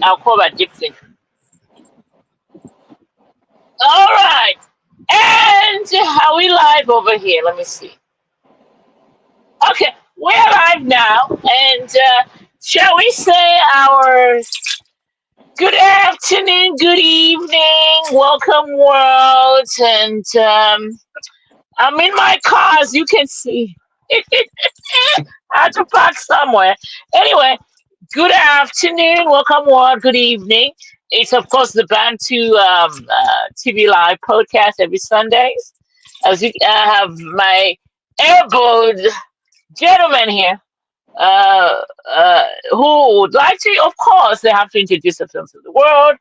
I'll call that different. All right. And are we live over here? Let me see. Okay, we're live now. And shall we say our good afternoon, good evening, welcome world. And I'm in my car, as you can see. I had to park somewhere. Anyway, good afternoon, welcome world, good evening. It's of course the Bantu TV Live podcast every Sundays. As you have my elbowed gentleman here, who would like to, of course, they have to introduce themselves to the world.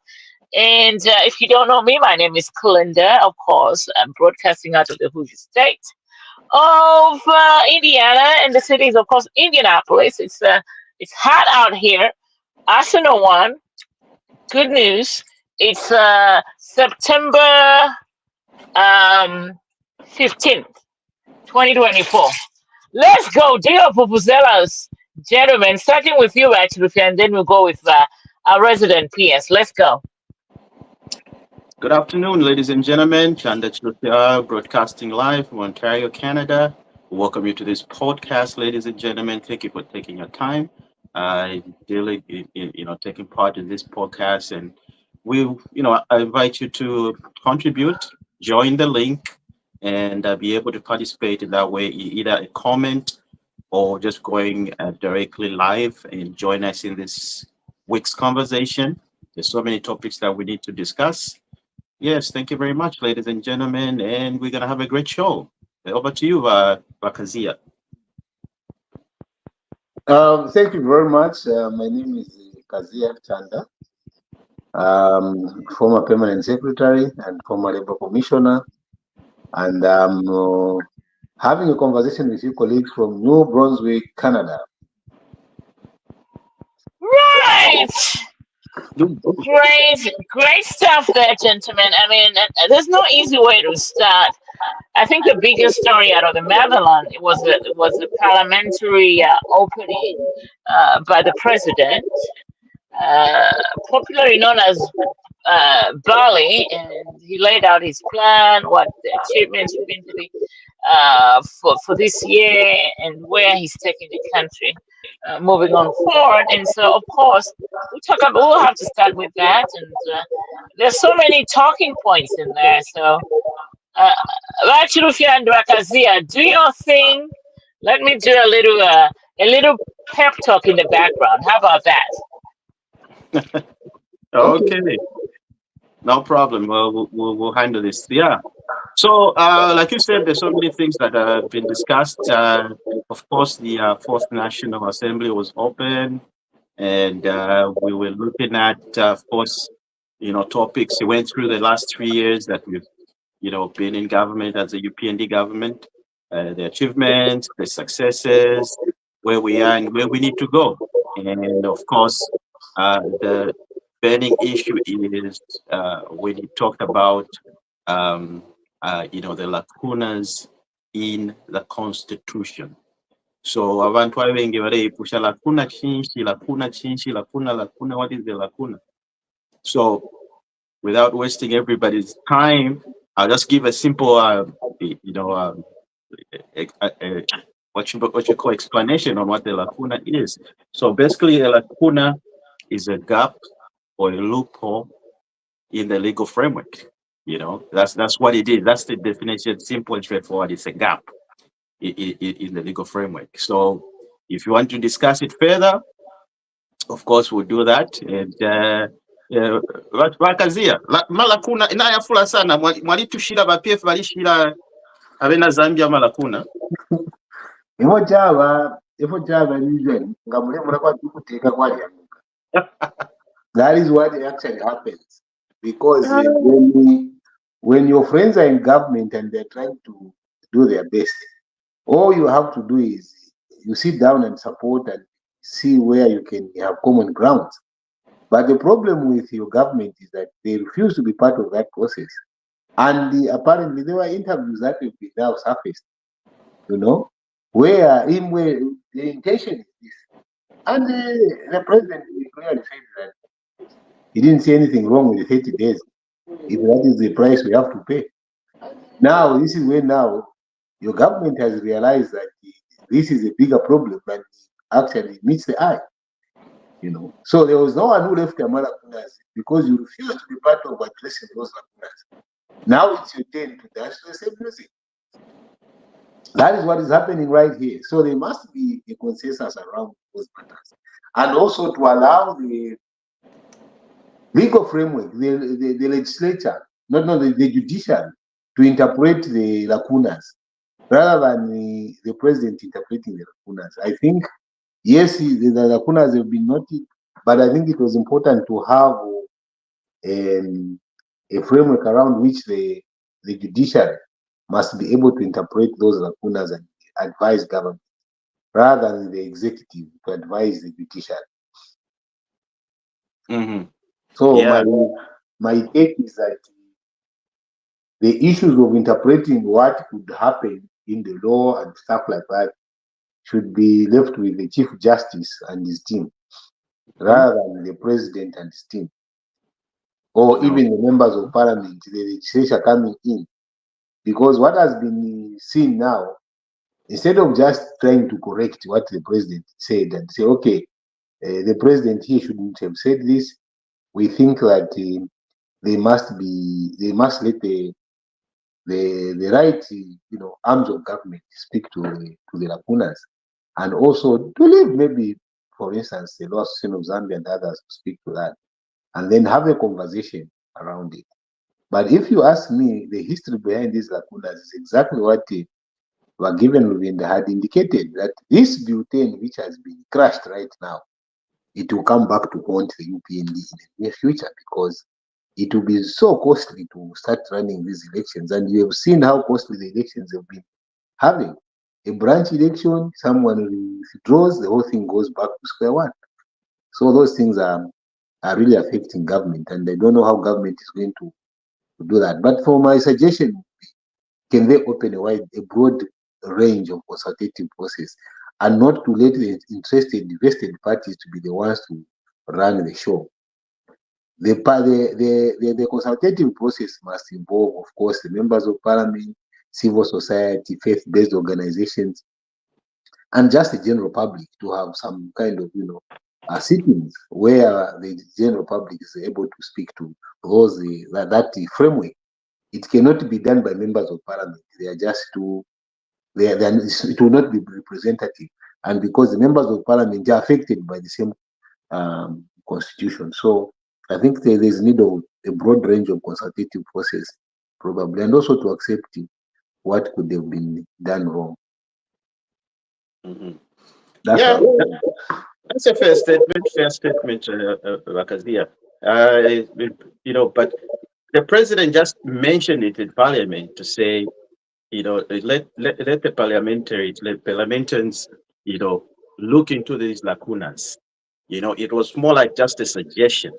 And if you don't know me, my name is Kalinda, of course. I'm broadcasting out of the Hoosier State of Indiana, and the city is, of course, Indianapolis. It's hot out here. Arsenal won. Good news. It's September 15th, 2024. Let's go, dear Pupuzelas, gentlemen. Starting with you, actually, and then we'll go with our resident PS. Let's go. Good afternoon, ladies and gentlemen. Chanda Chilutya, broadcasting live from Ontario, Canada. Welcome you to this podcast, ladies and gentlemen. Thank you for taking your time, daily, taking part in this podcast. And I invite you to contribute, join the link, and be able to participate in that way. Either a comment or just going directly live and join us in this week's conversation. There's so many topics that we need to discuss. Yes, thank you very much, ladies and gentlemen, and we're gonna have a great show. Over to you, Bakazia. Thank you very much. My name is Kazia Chanda, former permanent secretary and former labor commissioner, and having a conversation with you colleagues from New Brunswick, Canada. Right. Great stuff there, gentlemen. I mean, there's no easy way to start. I think the biggest story out of the Netherlands was a parliamentary opening by the president, popularly known as Bali, and he laid out his plan, what the achievements are going to be for this year, and where he's taking the country moving on forward. And so, of course, we'll have to start with that. And there's so many talking points in there. So, Rachirufia and Rakazia, do your thing. Let me do a little pep talk in the background. How about that? Okay, no problem. We'll handle this. Yeah. So, like you said, there's so many things that have been discussed. Of course, the Fourth National Assembly was open, and we were looking at, of course, topics. We went through the last 3 years that we've, been in government as a UPND government, the achievements, the successes, where we are and where we need to go. And of course, the burning issue is when you talked about the lacunas in the constitution. So abantu abengi barayipusha lacuna chinchi, lacuna, what is the lacuna? So without wasting everybody's time, I'll just give a simple what you call explanation on what the lacuna is. So basically a lacuna is a gap or a loophole in the legal framework. That's what it is. That's the definition. Simple and straightforward. It's a gap in the legal framework. So if you want to discuss it further, of course we'll do that. And vakazia malakuna inayafula sana mwalitushira bapf balishira abena Zambia malakuna Ifo chava usually ngamule kuteka kwalyamuka. That is what actually happens, because when your friends are in government and they're trying to do their best, all you have to do is you sit down and support and see where you can have common ground. But the problem with your government is that they refuse to be part of that process. And apparently there were interviews that have been now surfaced, where the intention is this. And the president clearly said that He didn't say anything wrong with the 30 days, if that is the price we have to pay. Now, this is when now your government has realized that this is a bigger problem than actually meets the eye. So there was no one who left Amala lacunas because you refused to be part of addressing those lacunas. Now it's your turn to dance to the same music. That is what is happening right here. So there must be a consensus around those matters. And also to allow the legal framework, the legislature, the judiciary, to interpret the lacunas rather than the president interpreting the lacunas. I think, yes, the lacunas have been noted, but I think it was important to have a framework around which the judiciary must be able to interpret those lacunas and advise government rather than the executive to advise the judiciary. So Yeah. my take is that the issues of interpreting what could happen in the law and stuff like that should be left with the Chief Justice and his team rather than the President and his team, or even the members of Parliament, the legislature coming in. Because what has been seen now, instead of just trying to correct what the President said and say, okay, the President here shouldn't have said this, we think that they must let the right arms of government speak to the lacunas, and also to leave maybe, for instance, the Law Association of Zambia and others to speak to that, and then have a conversation around it. But if you ask me, the history behind these lacunas is exactly what Given Luvinda had indicated, that this butane which has been crushed right now, it will come back to haunt the UPND in the near future, because it will be so costly to start running these elections. And you have seen how costly the elections have been having. A branch election, someone withdraws, the whole thing goes back to square one. So those things are really affecting government, and I don't know how government is going to do that. But for my suggestion, can they open a broad range of consultative process, and not to let the vested parties to be the ones to run the show? The consultative process must involve, of course, the members of parliament, civil society, faith-based organizations, and just the general public, to have some kind of sittings where the general public is able to speak to those that framework. It cannot be done by members of parliament. They are just too. It will not be representative, and because the members of parliament are affected by the same constitution. So I think there is need of a broad range of consultative process, probably, and also to accept what could have been done wrong. That's that's a fair statement. Wakazia. But the president just mentioned it in parliament to say, let the parliamentarians, look into these lacunas. It was more like just a suggestion,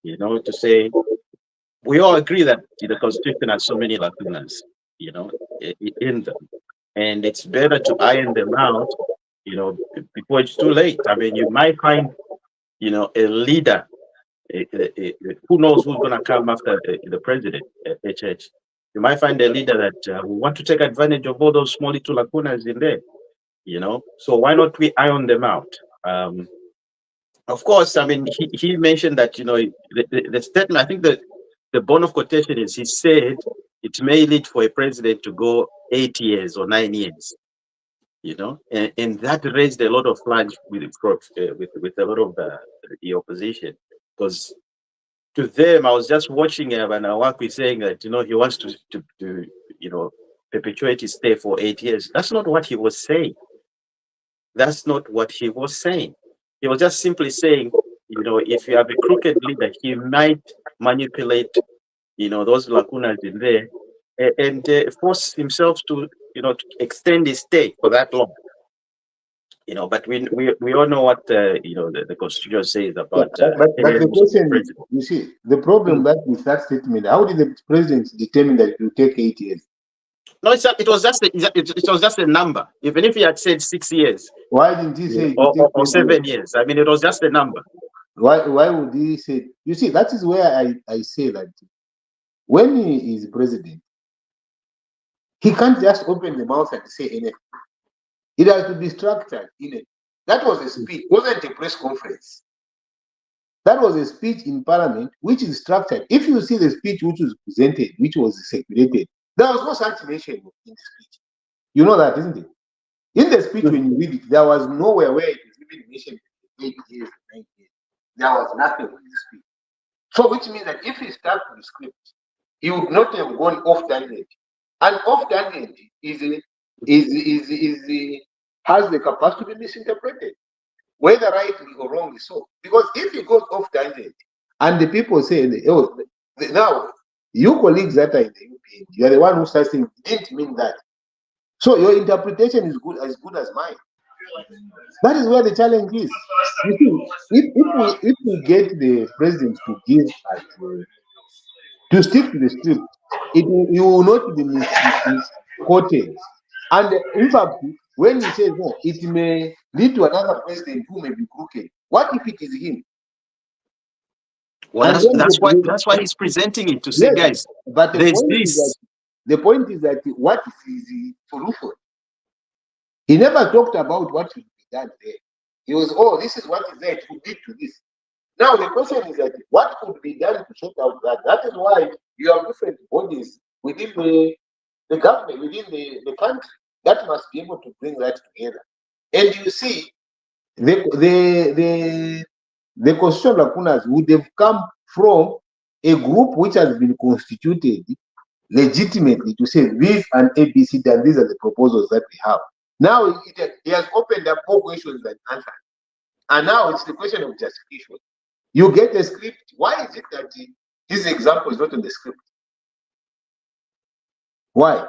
to say, we all agree that the constitution has so many lacunas, in them, and it's better to iron them out, before it's too late. I mean, you might find, a leader, who knows who's going to come after the president, HH. You might find a leader that will want to take advantage of all those small little lacunas in there, So why not we iron them out? Of course, I mean, he mentioned that, the statement, I think the bone of quotation is, he said it may lead for a president to go 8 years or 9 years, and that raised a lot of flags with a lot of the opposition, because to them, I was just watching Banawakwi saying that, he wants to perpetuate his stay for 8 years. That's not what he was saying. That's not what he was saying. He was just simply saying, if you have a crooked leader, he might manipulate, those lacunas in there, and force himself to, to extend his stay for that long. But we all know what the constitution says about. But the question, you see, the problem that with that statement, how did the president determine that it will take 8 years? No, it was just a number. Even if he had said 6 years, why didn't he say or 7 years? I mean, it was just a number. Why would he say? You see, that is where I say that when he is president, he can't just open the mouth and say anything. It has to be structured in it. That was a speech, wasn't a press conference. That was a speech in parliament, which is structured. If you see the speech which was presented, which was circulated, there was no such mention in the speech. You know that, isn't it? In the speech, when you read it, there was nowhere where it is even mentioned 8 years, 9 years. There was nothing in the speech. So, which means that if he stuck to the script, he would not have gone off tangent. And off tangent has the capacity to be misinterpreted, whether rightly or wrongly so. Because if he goes off tangent and the people say, oh, now you colleagues that are in the UPN, you are the one who starts saying, didn't mean that. So your interpretation is good as mine. That is where the challenge is. You see, if we get the president to give us to stick to the script, you will not be misquoted. And in fact, when he says no, it may lead to another president who may be crooked. What if it is him? Well, that's why he's presenting it to say, yes, guys, but there's this. The point is that what is the solution? He never talked about what should be done there. He was, oh, this is what is there to lead to this. Now the question is that what could be done to sort out that? That is why you have different bodies within the government, within the country, that must be able to bring that together. And you see, the constitutional lacunas would have come from a group which has been constituted legitimately to say this and ABC, and these are the proposals that we have. Now he has opened up more questions than answers. And now it's the question of justification. You get a script. Why is it that this example is not in the script? Why?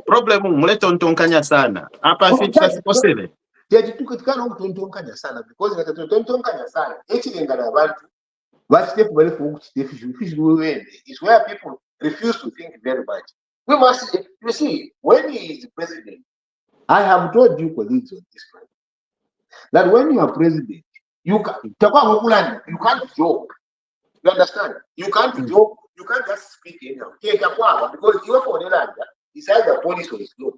Problem mletontonkanya sana. Hapa fitusile. Tikana kutontonkanya sana because kutontonkanya sana ekirengana abantu bachitefu bali kuchitefu is where people refuse to think very much. We must, you see, when he is president, I have told you colleagues on this plan that when you are president, you can't joke. You understand? You can't joke. You can't just speak anyhow. Because you are for the land, it's either police or it's law.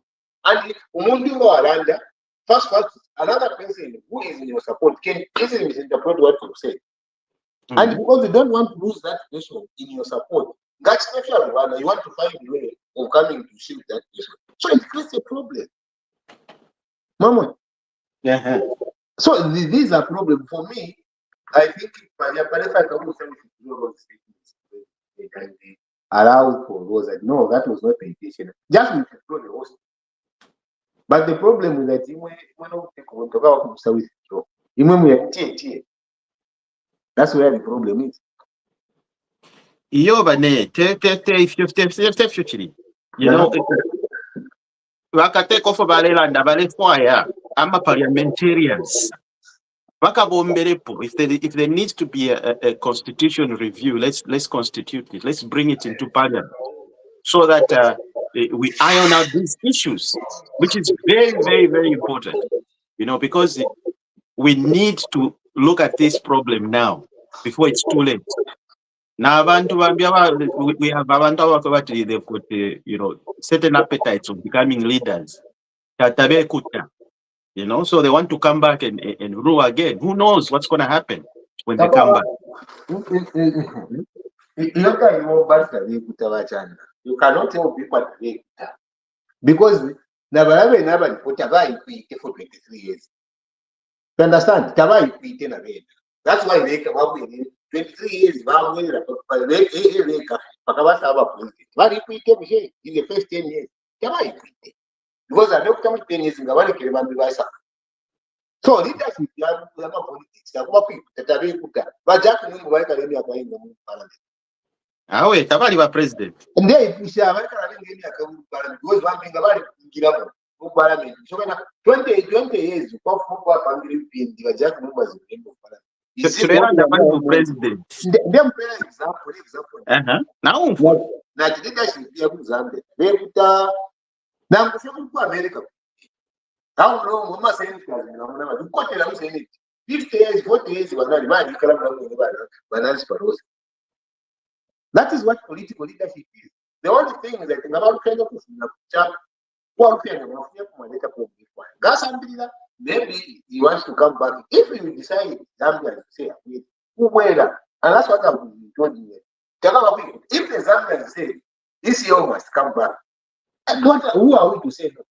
And first, another person who is in your support can easily misinterpret what you say. And because you don't want to lose that person in your support, that's special one. You want to find a way of coming to shield that person. So it creates a problem. Mama. Yeah. So these are problems for me. I think they can be allowed for those that no, that was not the intention. Just we control the host. But the problem with that, that's where the problem is. You know, wakateka off balelanda balefwaya ama parliamentarians. If there needs to be a constitution review, let's constitute it. Let's bring it into parliament so that we iron out these issues, which is very, very, very important. You know, because we need to look at this problem now before it's too late. Now, we have they've got certain appetites of becoming leaders. You know, so they want to come back and rule again. Who knows what's going to happen when they come back? You cannot tell people because for 23 years. You understand? That's why they come up with 23 years. In the first 10 years. Because I don't come 10 years in the so leadership politics. Tabali wa president. And there because one thing about parliament. So 20 years, president. Now, America. How long we must say it? You got to say it. 50 years, 40 years, that is what political leadership is. The only thing is that about kind of maybe he wants to come back. If you decide Zambia to say, and that's what I've been told you. If the Zambians say this year must come back, and who are we to say no?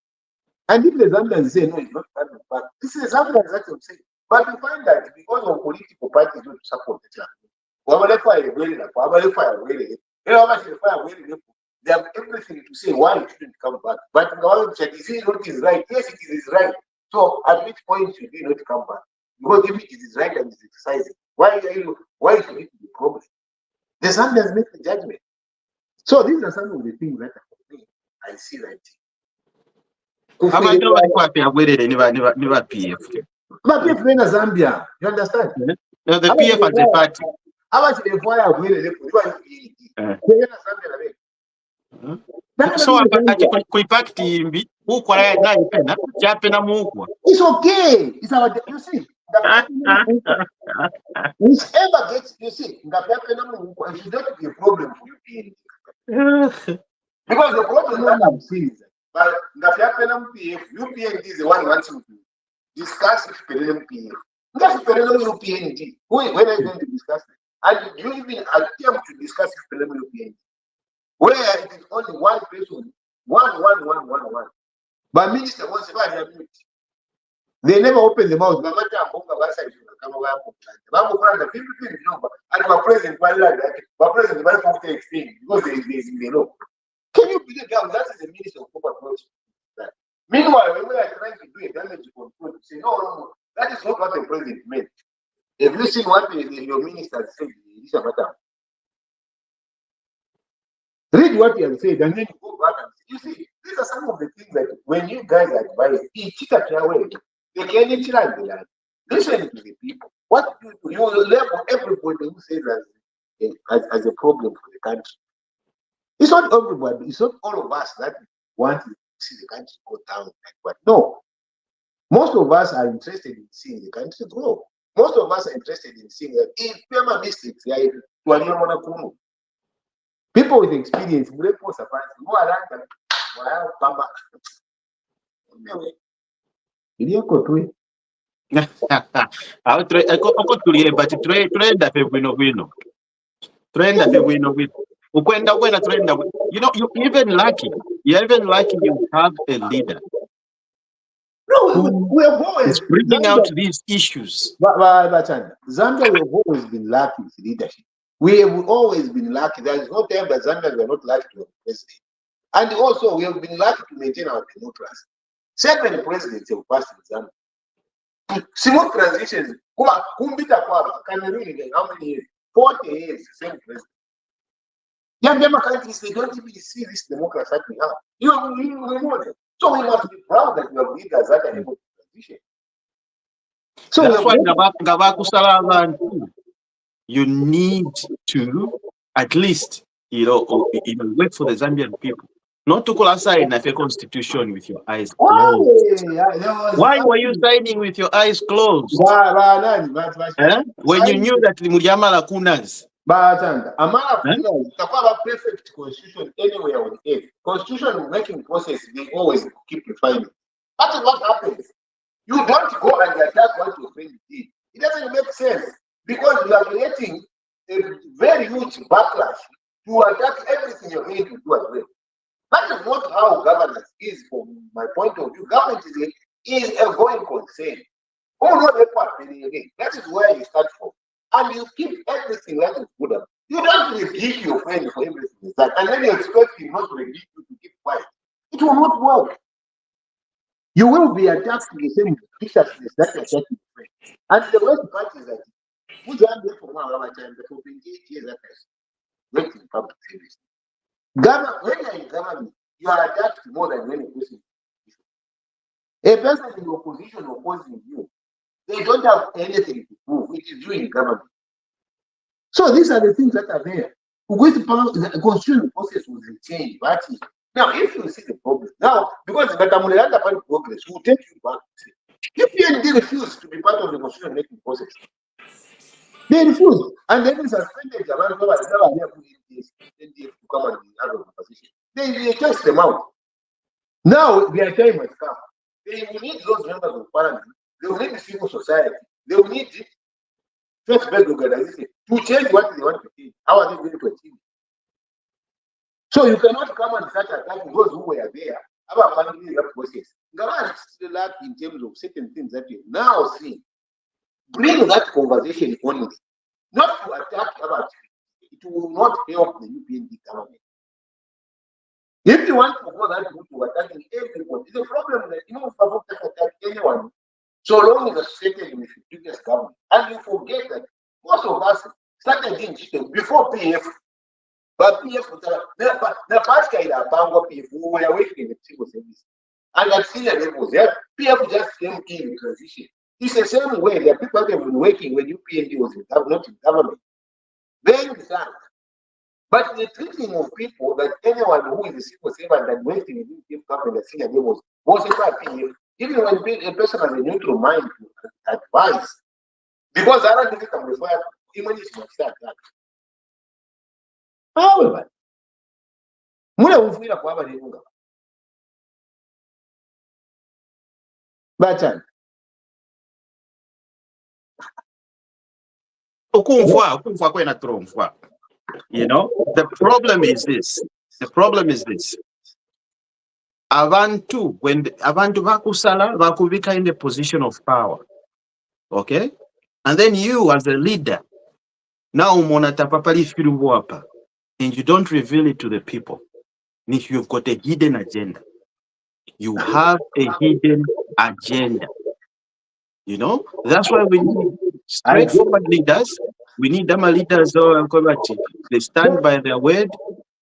And if the Zambians say no, it's not coming back, this is Zambians that will say. But you find that because of political parties don't support the church, they have everything to say why it shouldn't come back. But in the is it what is right? Yes, it is right. So at which point should it not come back? Because if it is right and it's exercising, why should it be a problem? The Zambians make the judgment. So these are some of the things that for me, I see that. Abantu abalikuwa pia bwerere niba PF. But PF in Zambia, you understand? No, the PF as a party. How much they fire bwerere So ati kuipakti imbi ukora na ipenda chapena mukwa. It's okay. It's our, you see. Whichever gets, you see, it should not be a problem for you. Because the problem that I'm seeing is that UPND is the one who wants to discuss with PNP. That's UPND. When are you going to discuss it? And you even attempt to discuss with UPND. Where it is only one person, one. But minister wants to mute. They never open the mouth. And my president, because they know. Can you believe that is the minister of corporate projects? Meanwhile, when we are trying to do a damage control, to say, no, that is not what the president meant. If you see what your minister said, it's a matter. Read what he has said and then go back and see. You see, these are some of the things that when you guys advise, they can listen to the people. What you level everybody who says as a problem for the country. It's not everybody, it's not all of us that want to see the country go down. But no, most of us are interested in seeing the country grow. Most of us are interested in seeing that if there are mistakes, people with experience, you're even lucky you have a leader. No, we have always bringing out these issues. Zambia, we have always been lucky with leadership. We have always been lucky. There is no time that Zambia were not lucky to have a president. And also, we have been lucky to maintain our democracy. 7 presidents have passed in Zambia. Smooth transitions. Cameroon, how many years? 40 years, the same president. Young countries, they don't even see this democracy that we have. You know that. So we must be proud that we have leaders that are able to transition. So that's why you need to at least, wait for the Zambian people. Not to call aside a constitution with your eyes closed. Why were you signing with your eyes closed? When you knew that the Muriamala Kunas. But Amara Kunas, a perfect constitution anywhere on earth. Constitution making process, they always keep refining. That is what happens. You don't go and attack what your friend did. It doesn't make sense because you are creating a very huge backlash to attack everything you're going to do as well. That is not how governance is from my point of view. Government is a going concern. That is where you start from. And you keep everything that is good. You don't rebuke your friend for everything is that. And then you expect him not to rebuke you to keep quiet. It will not work. You will be attacked with the same viciousness that you attack your friend. And the worst part is that we don't get from our time for 28 years that is working in public service. When you are in government, you are attacked more than when a person is. A person in opposition opposing you, they don't have anything to prove, which is doing government. So these are the things that are there. The constitutional process was changed. Now, if you see the problem, now, because the Tamuleanda Party progress will take you back. If PND refuse to be part of the constitution making process, they refuse. And then suspended the man to come and have a conversation. They test them out. Now, their time has come. They will need those members of parliament. They will need civil society. They will need first-based organization to change what they want to change. How are they going to achieve? So you cannot come and start attacking those who were there about funding the process. Gaman still lack in terms of certain things that you now see. Bring that conversation only, not to attack about it. It will not help the UPND government. If you want to go that route to attacking everyone, it's a problem that you know attack anyone. So long as associated with the previous government, and you forget that most of us started in system before PF. But PF, the past guy that Bango PF, who were working in the civil service, and at senior levels, PF just came in the transition. It's the same way that people have been working when UPND was not in government. They understand. But the treating of people that anyone who is a civil servant and working in the government at senior levels was about PF. Even when a person has a neutral mind to advise, because I don't think it can require humanist must start that. However, muna ufira kwa aba nenga. Bachan. Okumfwa kwena tromfwa. You know, the problem is this. The problem is this. Abantu, when abantu bakusala, bakubika in the position of power. Okay? And then you as a leader, now monatapapali and you don't reveal it to the people. Means you've got a hidden agenda. You have a hidden agenda. You know, that's why we need straightforward leaders. We need them leaders they stand by their word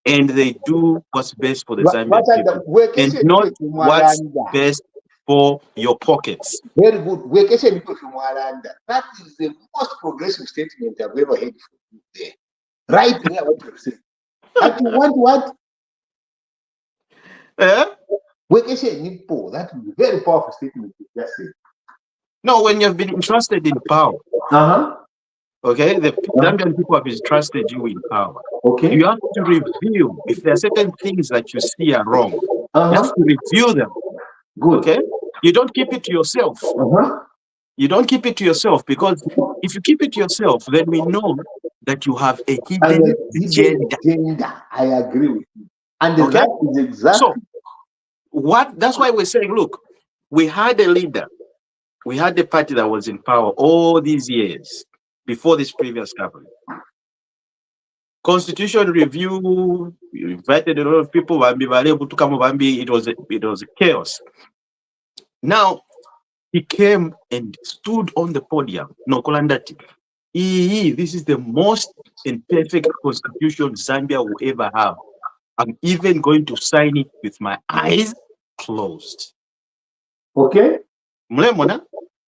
and they do what's best for the Zambian people and not what's best for your pockets. Very good. That is the most progressive statement I've ever heard from you there. Right there, what you say. And you want what? That is a very powerful statement you just said. No, when you've been entrusted in power, okay, the Zambian people have entrusted you in power. Okay. You have to review if there are certain things that you see are wrong. You have to review them. Good. Okay? You don't keep it to yourself. You don't keep it to yourself because if you keep it to yourself, then we know that you have a hidden agenda. I agree with you. And that is exactly. So, that's why we're saying, look, we had a leader. We had the party that was in power all these years before this previous government. Constitution review, we invited a lot of people. It was a chaos. Now, he came and stood on the podium. No, Kolandati. This is the most imperfect constitution Zambia will ever have. I'm even going to sign it with my eyes closed. Okay.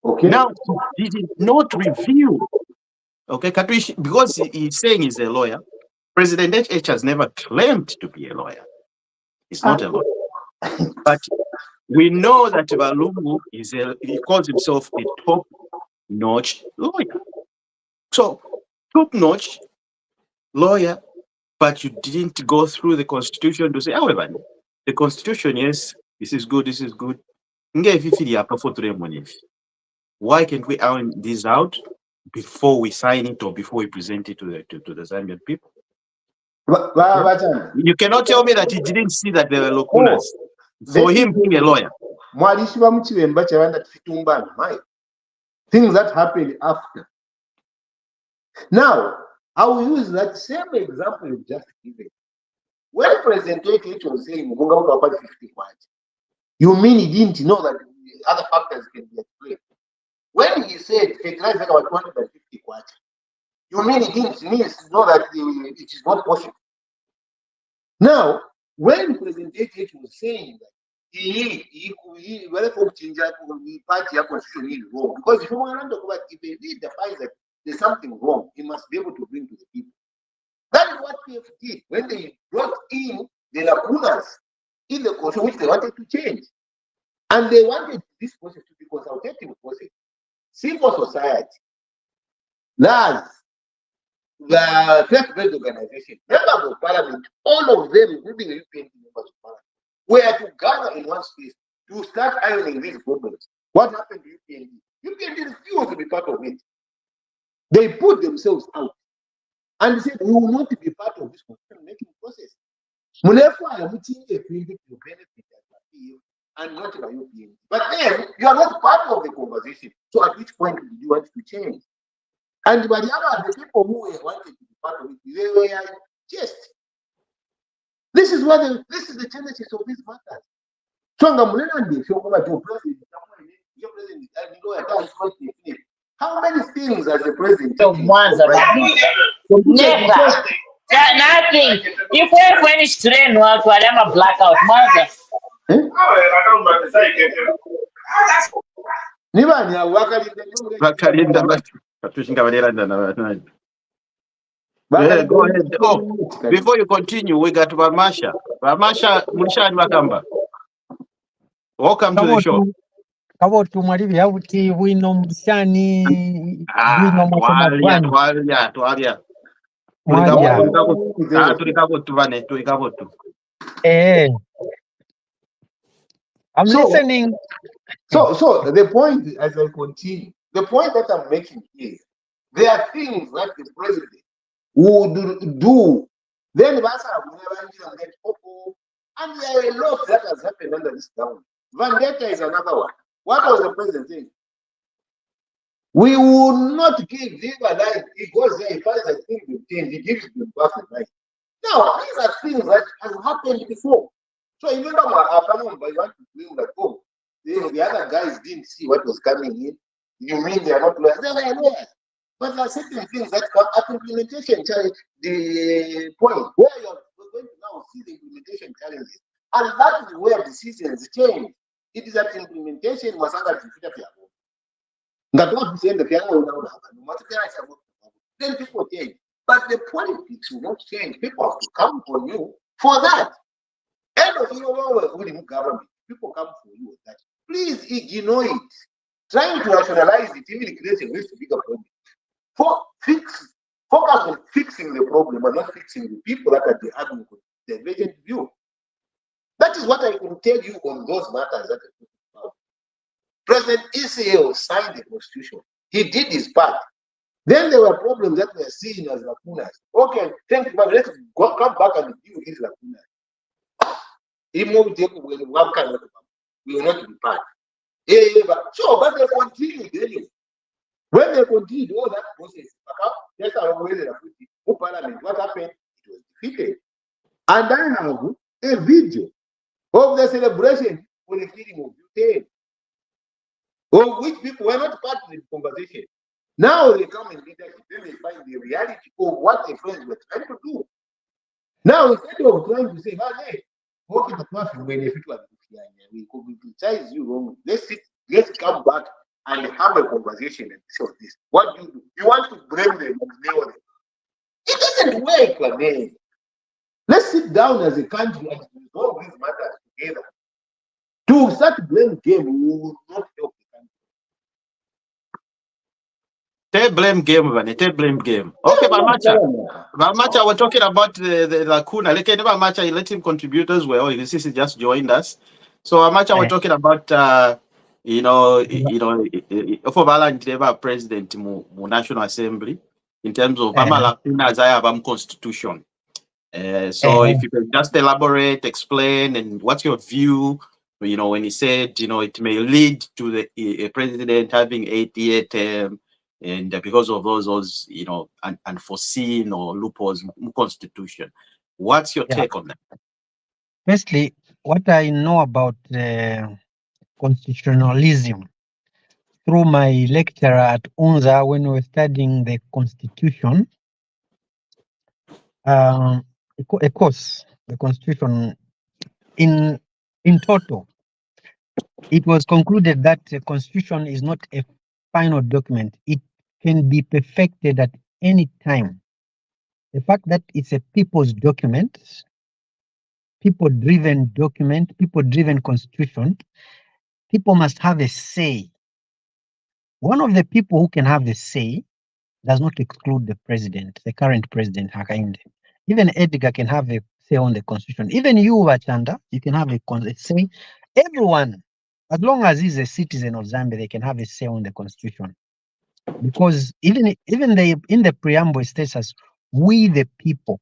Okay. Now, he did not review. Okay, because he's saying he's a lawyer. President HH has never claimed to be a lawyer. He's not a lawyer. But we know that Balungu he calls himself a top-notch lawyer. So, top-notch lawyer, but you didn't go through the constitution to say, however, the constitution, yes, this is good, this is good. Why can't we iron this out before we sign it or before we present it to the Zambian people? You cannot tell me that he didn't see that there were lacunas. For him being a lawyer. Things that happened after. Now, I will use that same example you just given. When President H was saying, you mean he didn't know that other factors can be explained? When he said fertilizer about 250 kwacha, you mean he didn't know that it is not possible? Now, when President H was saying that he party constitution is wrong, because if you want to talk about if a leader finds that there's something wrong, he must be able to bring to the people. That is what PF did when they brought in the lacunas in the constitution which they wanted to change. And they wanted this process to be consultative process. Civil society, NAS, the faith-based organization, members of parliament, all of them, including the UPND members of parliament, were to gather in one space to start ironing these problems. What happened to UPND? UPND refused to be part of it. They put themselves out and said, we will not be part of this constitution-making process. Munefwa mutinge field to benefit and not by UPND. But then you are not part of the conversation. So at which point did you want to change? And by the other, the people who wanted to be part of it, they were just. This is the genesis of this matter. So how many things as the president? Never. Nothing. If we finish today, no, I'm a blackout. Mother. Vakalinda tushinga valera na. Yeah, go ahead. Oh, before you continue, we got Vamasha. Vamasha Mushani Makamba. Welcome to the show. Kabo tumalivi yabuti wino mshani wino twalia. Tulikapo tu. I'm listening. So the point, as I continue, the point that I'm making is there are things that the president would do. Then Basa will never get open. And there are a lot that has happened under this government. Vendetta is another one. What was the president saying? We will not give him a life. He goes there, he finds a thing to change, he gives them back the life. Now, these are things that have happened before. So you remember my opponent, but you want to blame that, oh, the other guys didn't see what was coming in. You mean they are not lawyers? They were lawyers. But there are certain things that come at implementation challenge, the point where you're going to now see the implementation challenges. And that is where decisions change. It is that implementation was under the then people change. But the politics will not change. People have to come for you for that. End of government, people come for you with that. Please ignore it. Trying to rationalize it even creates a way to bigger problem. Focus on fixing the problem and not fixing the people that are the advocate, the divergent view. That is what I can tell you on those matters that I talk about. President Israel signed the constitution. He did his part. Then there were problems that were seen as lacunas. Okay, thank you, but let's come back and deal with these lacunas. We will not be part. But they continued anyway. When they continued all that process, what happened? It was defeated. And I have a video of the celebration for the killing of Ukraine, of which people were not part of the conversation. Now they come in leadership, then they find the reality of what their friends were trying to do. Now, instead of trying to say, hey, what is the person benefit of we could criticize you wrong. Let's come back and have a conversation and show this. What do you do? You want to blame them and blame them. It doesn't work, man. Let's sit down as a country and resolve these matters together. To start blame game, we will not help the country. Take blame game. Okay, Vamacha, we're talking about the lacuna. Let him contribute as well. This is just joined us. So Vamacha, we're talking about for Valentine president mu National Assembly in terms of lacuna as constitution. So if you can just elaborate, explain, and what's your view? When he said, it may lead to the president having 8-year term. And because of those unforeseen or loopholes in constitution, what's your take on that? Firstly, what I know about constitutionalism through my lecturer at UNZA when we were studying the constitution, of course, the constitution in total, it was concluded that the constitution is not a final document. It can be perfected at any time. The fact that it's a people's document people-driven document, people-driven constitution, people must have a say. One of the people who can have a say does not exclude the president, the current president, Hakainde. Even Edgar can have a say on the constitution. Even you, Wachanda, you can have a say. Everyone, as long as he's a citizen of Zambia, they can have a say on the constitution. Because even in the preamble it states as we the people.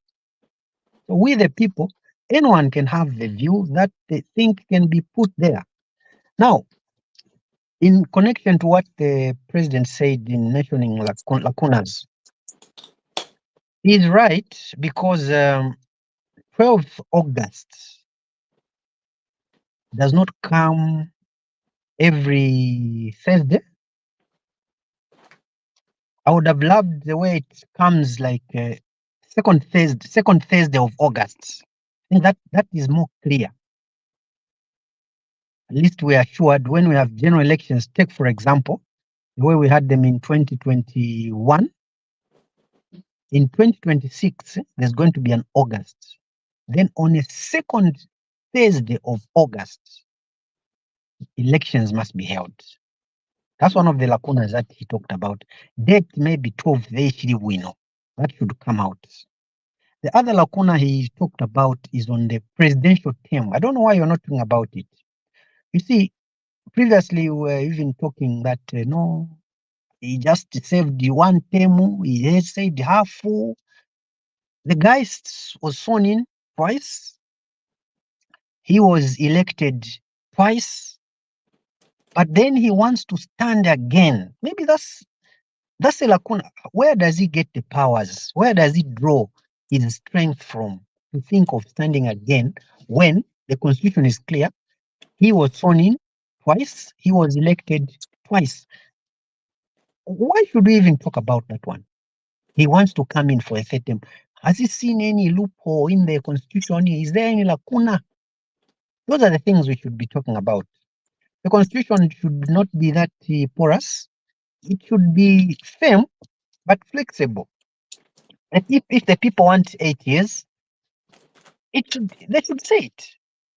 So we the people, anyone can have the view that they think can be put there. Now, in connection to what the president said in mentioning lacunas, he's right because 12th August does not come every Thursday. I would have loved the way it comes like second Thursday of August. I think that is more clear. At least we are assured when we have general elections. Take for example the way we had them in 2021. In 2026, there's going to be an August. Then on a second Thursday of August, elections must be held. That's one of the lacunas that he talked about. Date may be 12, they actually we know. That should come out. The other lacuna he talked about is on the presidential term. I don't know why you're not talking about it. You see, previously we were even talking that no, he just saved the one term, he said half full. The guy was sworn in twice. He was elected twice, but then he wants to stand again. Maybe that's a lacuna. Where does he get the powers? Where does he draw his strength from to think of standing again when the constitution is clear? He was sworn in twice. He was elected twice. Why should we even talk about that one? He wants to come in for a third term. Has he seen any loophole in the constitution? Is there any lacuna? Those are the things we should be talking about. The constitution should not be that porous. It should be firm but flexible. And if the people want 8 years, they should say it.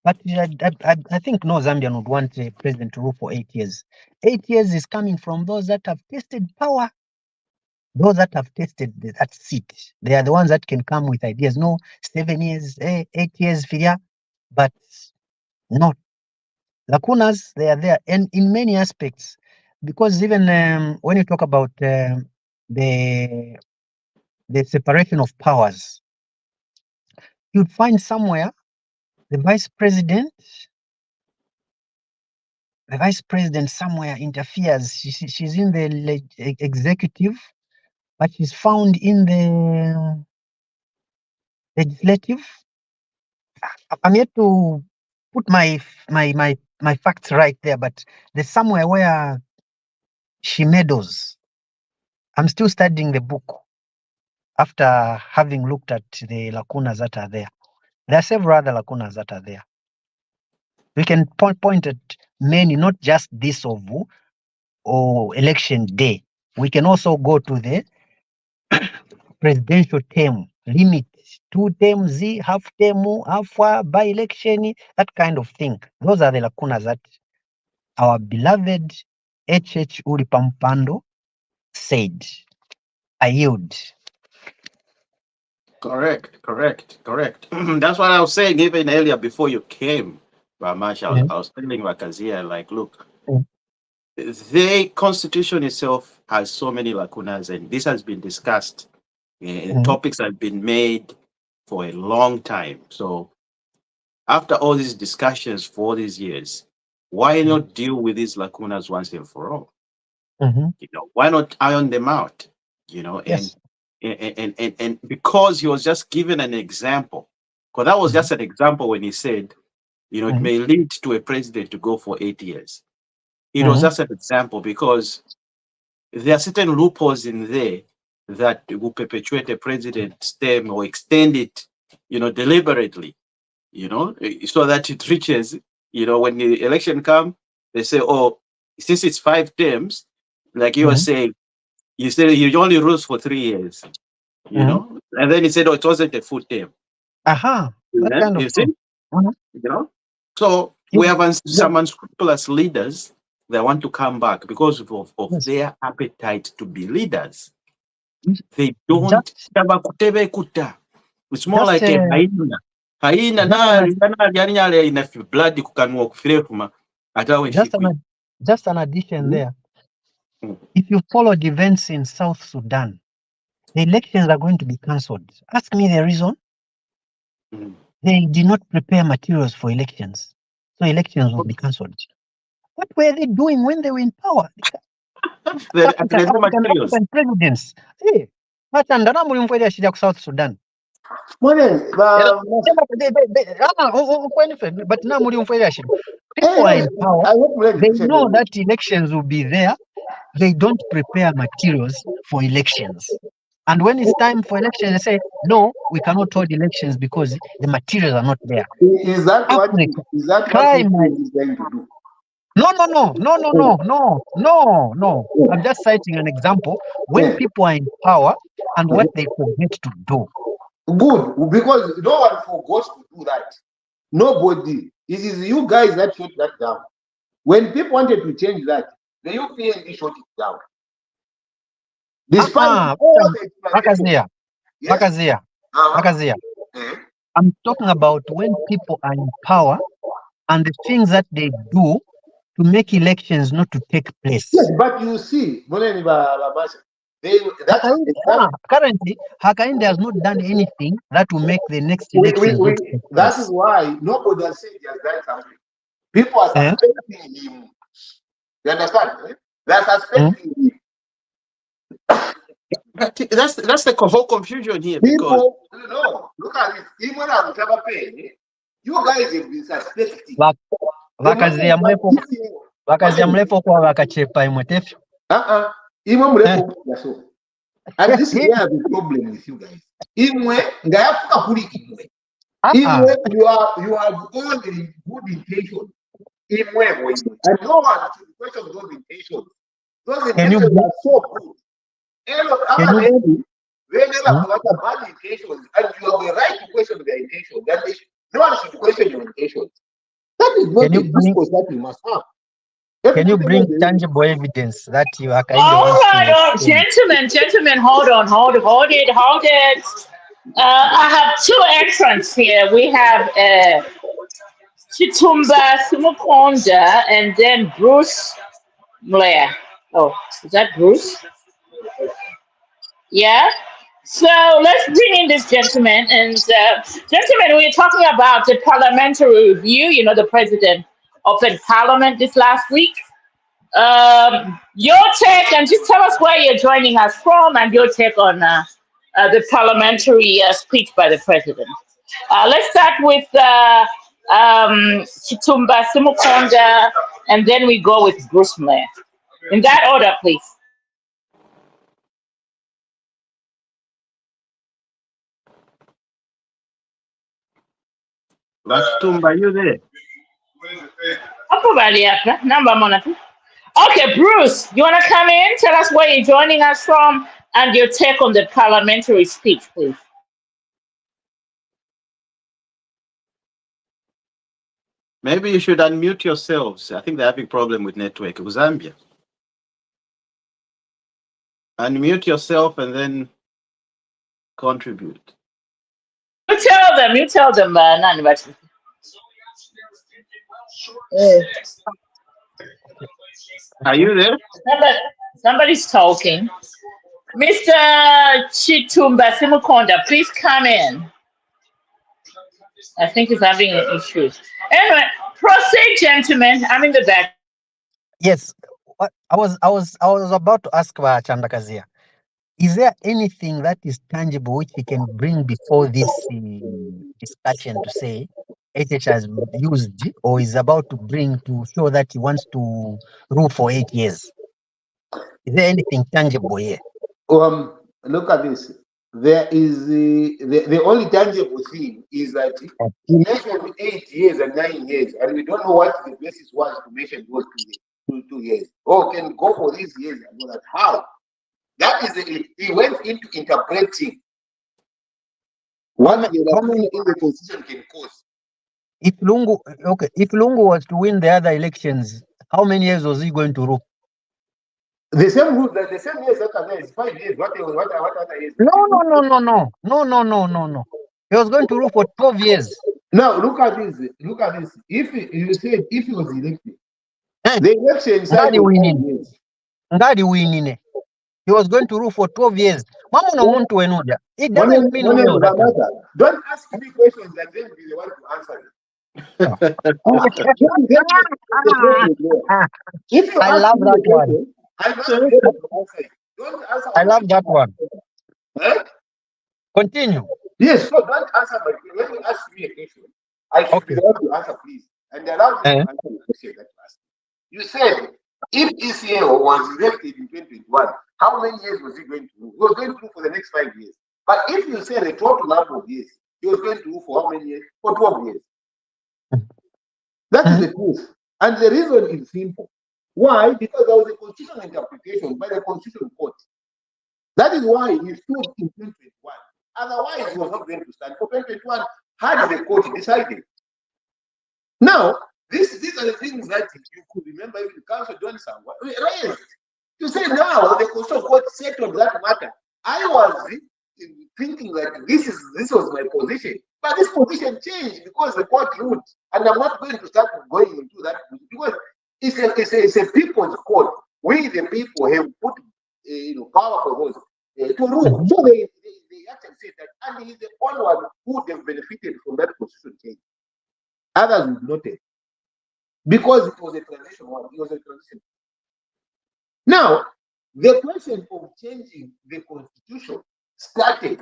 But I think no Zambian would want a president to rule for 8 years. 8 years is coming from those that have tasted power. Those that have tasted that seat, they are the ones that can come with ideas. No, 7 years, 8 years, but not. Lacunas, they are there, and in many aspects, because even when you talk about the separation of powers, you'd find somewhere the vice president somewhere interferes. She's in the executive, but she's found in the legislative. I'm yet to put my facts right there, but there's somewhere where she meddles. I'm still studying the book after having looked at the lacunas that are there. There are several other lacunas that are there. We can point at many, not just this of or election day. We can also go to the presidential term limit, 2 terms, half term, half by election, that kind of thing. Those are the lacunas that our beloved H. Ulipampando said. I yield. Correct. That's what I was saying even earlier before you came, Ramash. I was telling Wakazia, like, look, the constitution itself has so many lacunas, and this has been discussed. Topics have been made for a long time. So after all these discussions for all these years, why not deal with these lacunas once and for all? Why not iron them out? Yes. And because he was just given an example, because that was just an example when he said, it may lead to a president to go for 8 years. It was just an example because there are certain loopholes in there that will perpetuate a president's term or extend it, deliberately, so that it reaches, when the election comes, they say, oh, since it's 5 terms, like you were saying, you said he only rules for 3 years, and then he said, oh, it wasn't a full term. That kind of You see? thing. You know, so we have some unscrupulous leaders that want to come back because of their appetite to be leaders. They don't. It's more like a hyena. Hyena na ina blood kukanua kufirefuma atawe shikwi. Just an addition there. Mm. If you followed events in South Sudan, the elections are going to be cancelled. Ask me the reason. They did not prepare materials for elections, so elections will be cancelled. What were they doing when they were in power? African presidents. Hey, batandana mulimfwele ashija ku South Sudan. But now mulimfwele ashija. People are in power. They know that elections will be there. They don't prepare materials for elections. And when it's time for elections, they say, no, we cannot hold elections because the materials are not there. Is that what he's going to do? No. I'm just citing an example when people are in power and what they forget to do. Good, because no one forgot to do that. Nobody. It is you guys that shut that down. When people wanted to change that, the UPND shut it down. Despite all the Bakazia. I'm talking about when people are in power and the things that they do to make elections not to take place. Yes, but you see, currently, Hakainde has not done anything that will make the next election. That is why nobody has said he has done something. People are suspecting him. You understand? They are suspecting him. That's the whole confusion here. People, no, look at it. Even as you guys have been suspecting. Vakazia mrefu kwa vakachepa imwetefu. Imwe mrefu so. And this is where I have a problem with you guys. Imwe ngayafuka kuli imwe. Imwe you have all the good intentions. Imwe. And no one should question those intentions. Those intentions are so good. They never have bad intentions, and you have the right to question their intentions. No one should question your intentions. That is not the discourse that you must have. Can you bring tangible evidence that you are kind of? All right, gentlemen, hold it. I have two entrants here. We have Chitumba Sumukonda and then Bruce Blair. Oh, is that Bruce? Yeah. So let's bring in this gentleman. And gentlemen, we're talking about the parliamentary review. You know, the president opened parliament this last week. Your take, and just tell us where you're joining us from and your take on the parliamentary speech by the president. Let's start with Chitumba Simukonda, and then we go with Bruce Blair. In that order, please. Tumba, you there? Okay, Bruce, you want to come in? Tell us where you're joining us from and your take on the parliamentary speech, please. Maybe you should unmute yourselves. I think they're having a problem with network. Zambia. Unmute yourself and then contribute. You tell them, Are you there? Somebody's talking. Mr. Chitumba Simukonda, please come in. I think he's having issues. Anyway, proceed, gentlemen. I'm in the back. Yes, I was about to ask Chandakazia. Is there anything that is tangible which he can bring before this discussion to say HH has used or is about to bring to show that he wants to rule for 8 years? Is there anything tangible here? Look at this. There is the only tangible thing is that he mentioned 8 years and 9 years, and we don't know what the basis was to mention those 2 years. Oh, can go for these years and all that. How? That is, he went into interpreting what the in the constitution can cause. if Lungu, okay, if Lungu was to win the other elections, how many years was he going to rule? The same rule, the same years after that is 5 years. What other years? No. He was going to rule for 12 years. Now look at this. Look at this. If you said if he was elected, Eh, the election cycle was 5 years. Ngadi winine. He was going to rule for 12 years. Mama no muntu wenoja. It doesn't mean we know that. Don't ask me questions and then be the one to answer it. If you I ask love me that the one. question, I'm not able to answer it. Don't answer. I love that one. Huh? Continue. Yes, so don't answer my question. When you ask me a question, I should be the one to answer, please. And allow me to answer the question that you asked. You said, if ECA was elected in 2021, how many years was he going to rule? He was going to rule for the next 5 years. But if you say the total number of years, he was going to rule for how many years? For 12 years. That is the truth. And the reason is simple. Why? Because there was a constitutional interpretation by the Constitutional Court. That is why he stood in 2021. Otherwise, he was not going to stand for 2021 had the court decided. Now, these are the things that you could remember even Council Johnson raised. You say now the Constitutional Court settled that matter. I was thinking that this was my position, but this position changed because the court ruled, and I'm not going to start going into that because it's a people's court. We the people have put power for those to rule. So they actually said that, and he's the only one who would have benefited from that constitution change. Others would not have, because it was a transition one. It was a transition. Now, the question of changing the constitution started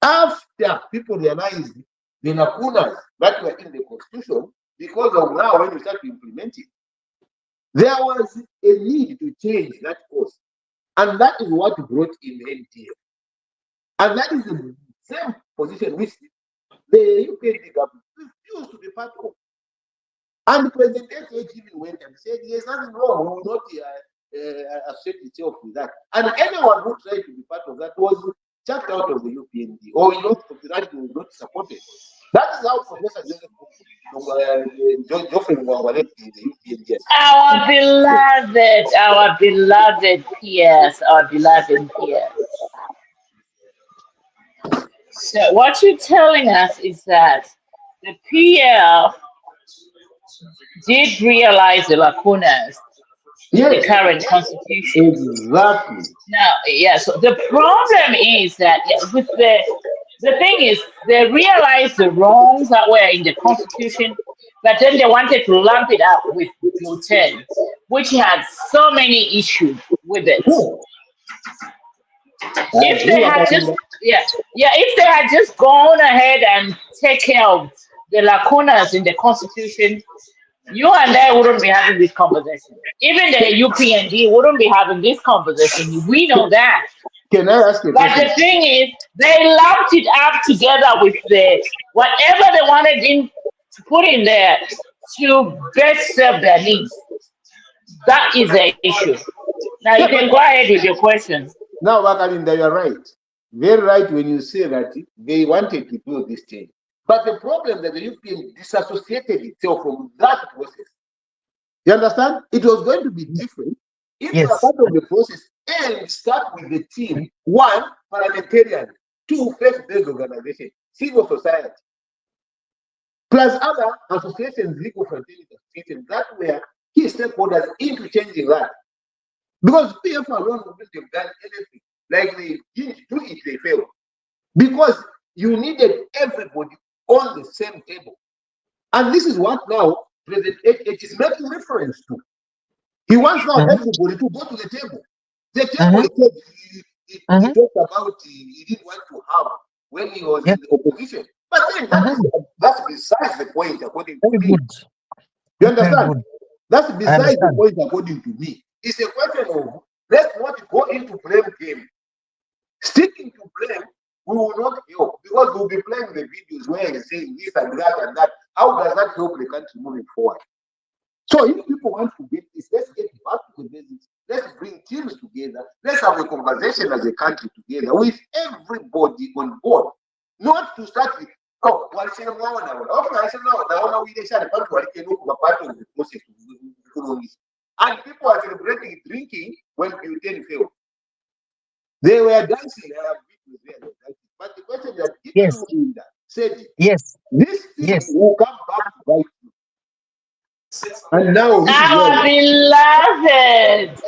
after people realized the lacunas that were in the constitution, because of now when we start to implement it, there was a need to change that course. And that is what brought in NTF. And that is the same position which the UPND government refused to be part of. And President SH even went and said, there's nothing wrong, we will not associate itself with that. And anyone who tried to be part of that was chucked out of the UPND, or that was not supported. That is how Professor Geoffrey Mwangwa left the UPND. Our beloved peers, our beloved peers. So what you're telling us is that the PL did realize the lacunas in the current constitution. Exactly. Now, yeah, so the problem is that with the thing is they realized the wrongs that were in the constitution, but then they wanted to lump it up with Bill 10, which had so many issues with it. If they had just if they had just gone ahead and take care of the lacunas in the constitution, you and I wouldn't be having this conversation. Even the UPND wouldn't be having this conversation. We know that. Can I ask you? But the thing is, they lumped it up together with the whatever they wanted to put in there to best serve their needs. That is the issue. Now you can go ahead with your questions. Now, Wakalinda, you're right. Very right when you say that they wanted to do this thing. But the problem that the UPN disassociated itself from that process. You understand? It was going to be different if you are part of the process and start with the team, one, parliamentarian, two, faith-based organization, civil society, plus other associations, legal fraternity associations that were key stakeholders into changing that. Because PF alone wouldn't have done anything. Like they didn't do it, they failed. Because you needed everybody on the same table. And this is what now President H is making reference to. He wants now everybody to go to the table. The table he talked about he didn't want to have when he was in the opposition. But then that's besides the point, according to me. You understand? That's besides the point, according to me. It's a question of let's not go into blame game. Sticking to blame, we will not help because we'll be playing the videos where he's saying this and that and that. How does that help the country moving forward? So if people want to get this, let's get back to the basics. Let's bring teams together. Let's have a conversation as a country together with everybody on board. Not to start Oh, walisema mwaona. Okay, walisema naona wile shari watu walikenu kwa part of the process economies. And people are celebrating drinking when butane failed. They were dancing. But the question that Yes. said, Yes. this thing will come back to bite you. And now this Our beloved,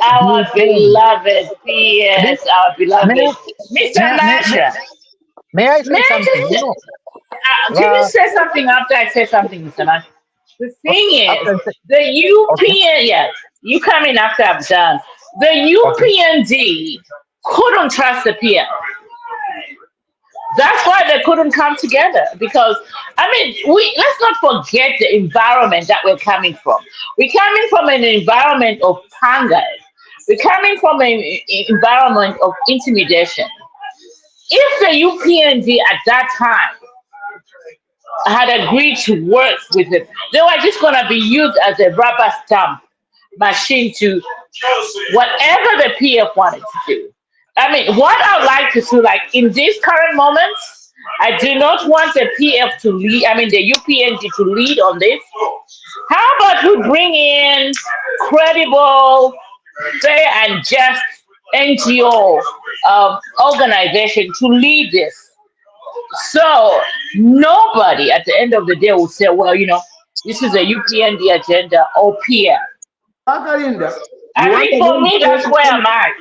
yes, our beloved, Mr. Masha. May I say something? You know, Can you say something after I say something, Mr. Masha? The thing is, after the okay, UPN, yes, you come in after I'm done. The okay, UPND couldn't trust the PM. That's why they couldn't come together because I mean let's not forget the environment that we're coming from. We're coming from an environment of hunger. We're coming from an environment of intimidation. If the UPND at that time had agreed to work with it, they were just going to be used as a rubber stamp machine to whatever the PF wanted to do. I mean, what I would like to see, like in these current moments, I do not want the PF to lead, I mean, the UPNG to lead on this. How about we bring in credible, fair, and just NGO organization to lead this? So nobody at the end of the day will say, well, this is a UPND agenda or PF. I think for me, that's where I'm at.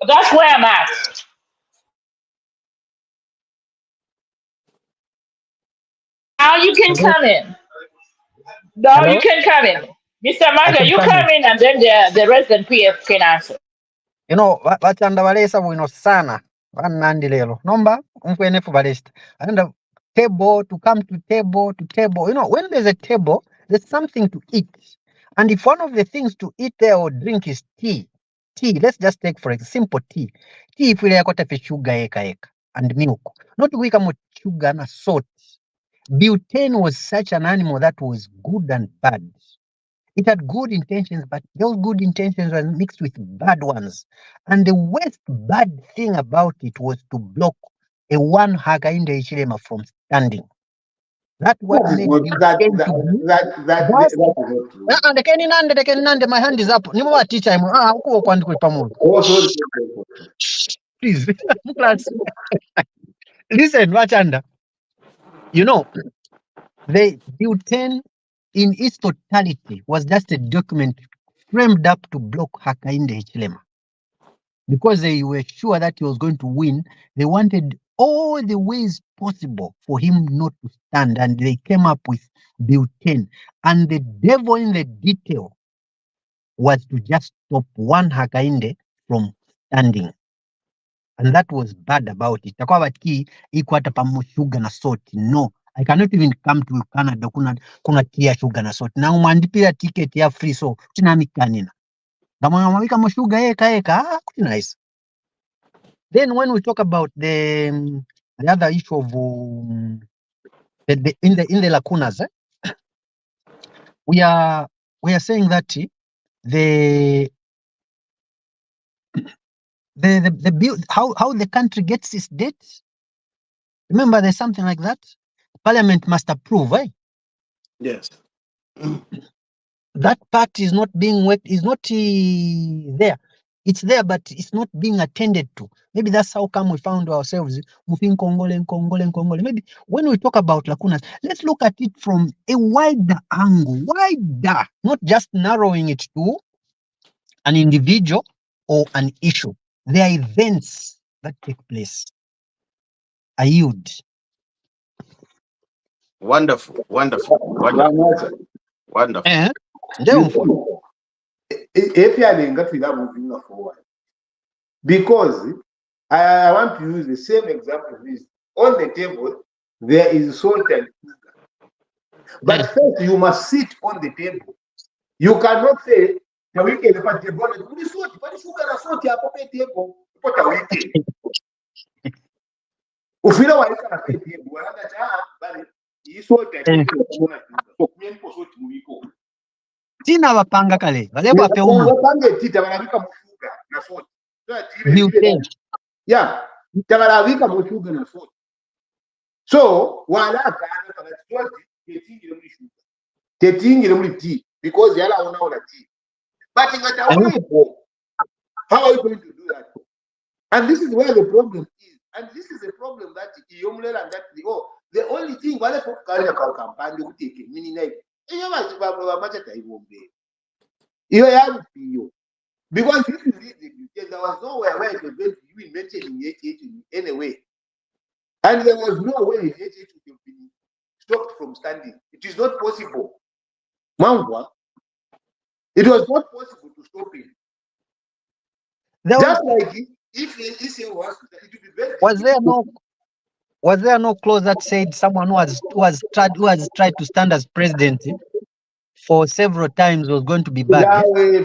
That's where I'm at. Now you can come in. No, you hello, can come in. Mr. I Manga, can you come in. come in and then the resident PF can answer. You know, bachanda balesa bwino sana. Banandi lelo. Nomba, umkwenefu balesta. And table to come to table. You know, when there's a table, there's something to eat. And if one of the things to eat there or drink is tea, let's just take for example, simple tea. Tea if we like sugar eka and milk. Not we come with sugar and salt. Butane was such an animal that was good and bad. It had good intentions, but those good intentions were mixed with bad ones. And the worst bad thing about it was to block a one Hakainde Ichilema from standing. That's what made Butane to be. That's they can my hand is up. Nimo teacher huko kwandiko pamoja. Please, class. Listen, Wachanda. You know, the Butane in its totality was just a document framed up to block Hakainde Hichilema. Because they were sure that he was going to win, they wanted all the ways possible for him not to stand. And they came up with Butane. And the devil in the detail was to just stop one Hakainde from standing. And that was bad about it. Takuwa bati iko hata pamo sugar na salt. No, I cannot even come to Canada kuna tia sugar na salt. Na umandipia ticket ya free so tinamikanina. Kama mwamika mo sugar eka kuti nice. Then when we talk about the other issue of in the lacunas, we are saying that the build how the country gets its debts. Remember, there's something like that. Parliament must approve, eh? Yes. That part is not being worked, is not there. It's there, but it's not being attended to. Maybe that's how come we found ourselves moving Congole. Maybe when we talk about lacunas, let's look at it from a wider angle, not just narrowing it to an individual or an issue. There are events that take place. I yield. Wonderful. If you are moving forward, because I want to use the same example. On the table, there is salt and sugar. But first, you must sit on the table. You cannot say, the weekend, but the bonnet, but sugar and salt, you are table. Put a weekend. Ufila wa ika na table, wananda cha, bali, salt and sugar. Tina wapanga kale, wale wape umu. Wapanga tita, wanabika mfuga na salt. Butane. Yeah, tabaravika musuga na salt. So wala akana kana tetingire muri tea because yala ona tea. But how are you going to do that? And this is where the problem is. And this is a problem that the only thing wale for career campaign you take meaning like because if you read the details, there was nowhere where it was going to be mentioned in HH in any way. And there was no way HH would have been stopped from standing. It is not possible. Mangwa, it was not possible to stop him. Just like if he was, it would be very was there no clause that said someone who has tried to stand as president for several times was going to be banned? That's not a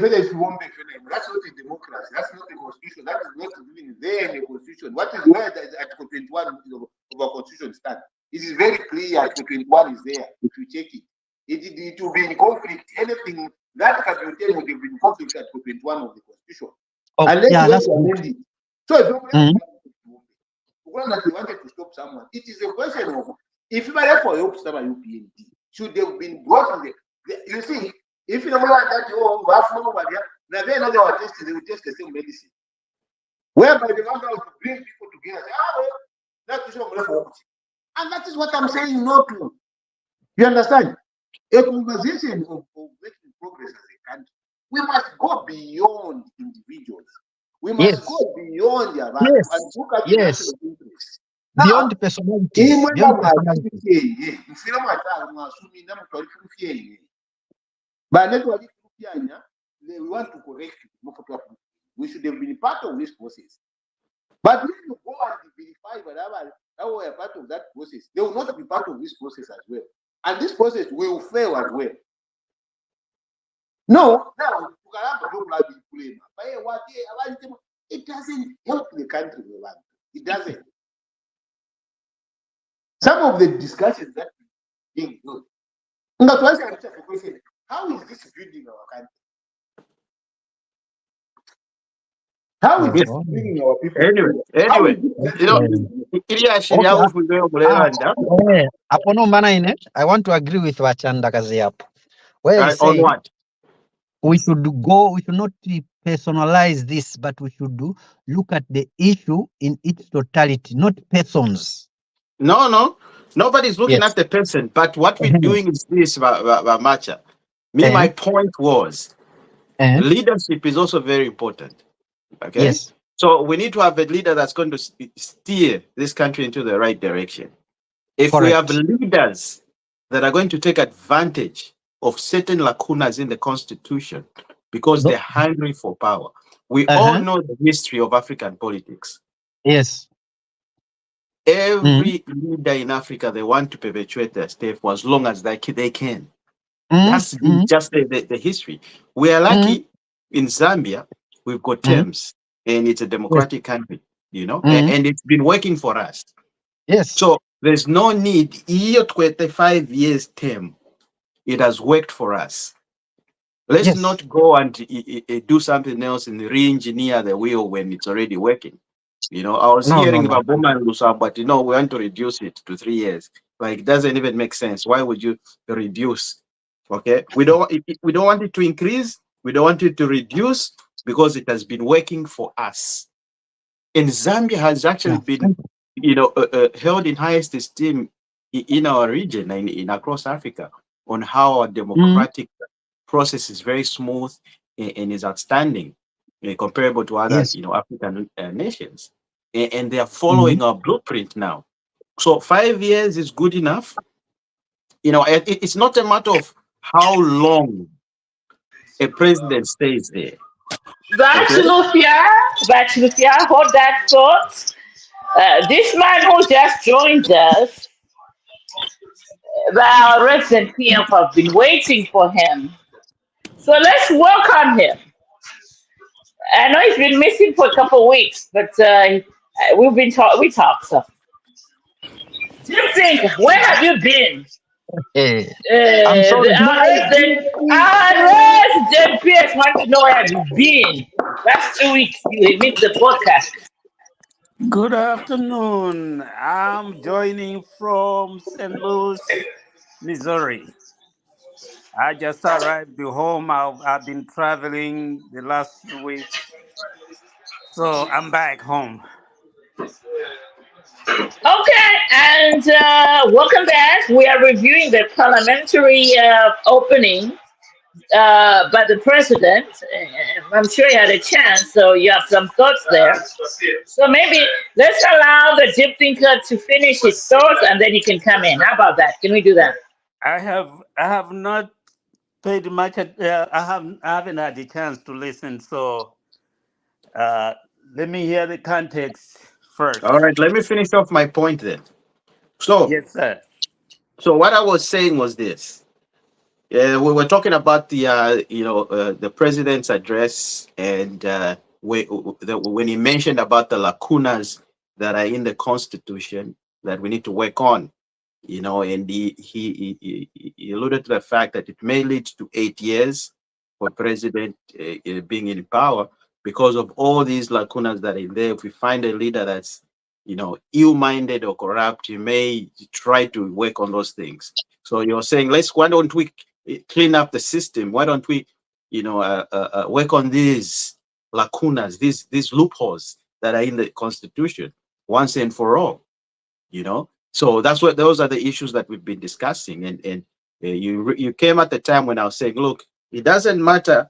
democracy. That's not a constitution. That is not even there in the constitution. What is where Article 21 of our constitution stands? It is very clear. Article 21 is there. If you check it, it will be in conflict. Anything that can be taken will be in conflict with Article 21 of the constitution. Oh, unless yeah, you that's amend it. So if you wanted to stop someone, it is a question of if you are for help someone UPND, should they have been brought in the you see, if you don't want that now they know they are testing, they will test the same medicine. Whereby they want to bring people together. That's and that is what I'm saying no to. You understand? A conversation of making progress as a country, we must go beyond individuals. We must go beyond their values and look at the national interest. Beyond personalities. But we want to correct it. We should have been part of this process. But if you go and verify whatever we are part of that process, they will not be part of this process as well. And this process will fail as well. No, it doesn't help the country. It doesn't. Some of the discussions that being good. How is this building our country? How is this building our people? Anyway, I want to agree with Wachanda Kaziap. Where he on what? We should not personalize this, but we should look at the issue in its totality, not persons. No. Nobody's looking at the person, but what we're doing is this, Macha. My point was leadership is also very important. Okay? Yes. So we need to have a leader that's going to steer this country into the right direction. If we have leaders that are going to take advantage of certain lacunas in the constitution because they're hungry for power. We all know the history of African politics. Yes. Every leader in Africa, they want to perpetuate their state for as long as they can. That's just the history. We are lucky in Zambia, we've got terms, and it's a democratic country, and it's been working for us. Yes. So there's no need. 25 years term, it has worked for us. Let's not go and do something else and re-engineer the wheel when it's already working. I was hearing about Boma and Lusa, but we want to reduce it to 3 years. Like, it doesn't even make sense. Why would you reduce? Okay, we don't want it to increase. We don't want it to reduce because it has been working for us. And Zambia has actually been, held in highest esteem in our region and in across Africa on how our democratic process is very smooth and is outstanding, comparable to other, African nations. And they are following our blueprint now. So 5 years is good enough. It's not a matter of how long a president stays there. BantuTV, hold that thought. This man who just joined us, our resident PF have been waiting for him. So let's welcome him. I know he's been missing for a couple of weeks, but we talked. So, just think, where have you been? I'm sorry. Our resident PS want to know where have you been. Last 2 weeks you missed the podcast. Good afternoon. I'm joining from St. Louis, Missouri. I just arrived home. I've been traveling the last few weeks, so I'm back home. Okay, and welcome back. We are reviewing the parliamentary opening by the president. I'm sure you had a chance, so you have some thoughts there. So maybe let's allow the deep thinker to finish his thoughts, and then you can come in. How about that? Can we do that? I have not paid much. I haven't had the chance to listen. So uh, let me hear the context All first. right, let me finish off my point then. So, Yes, sir. so what I was saying was this. We were talking about the president's address, and when he mentioned about the lacunas that are in the Constitution that we need to work on, and he alluded to the fact that it may lead to 8 years for president being in power because of all these lacunas that are in there. If we find a leader that's ill-minded or corrupt, he may try to work on those things. So you're saying, why don't we clean up the system? Why don't we work on these lacunas, these loopholes that are in the Constitution once and for all? So those are the issues that we've been discussing, and you came at the time when I was saying, look, it doesn't matter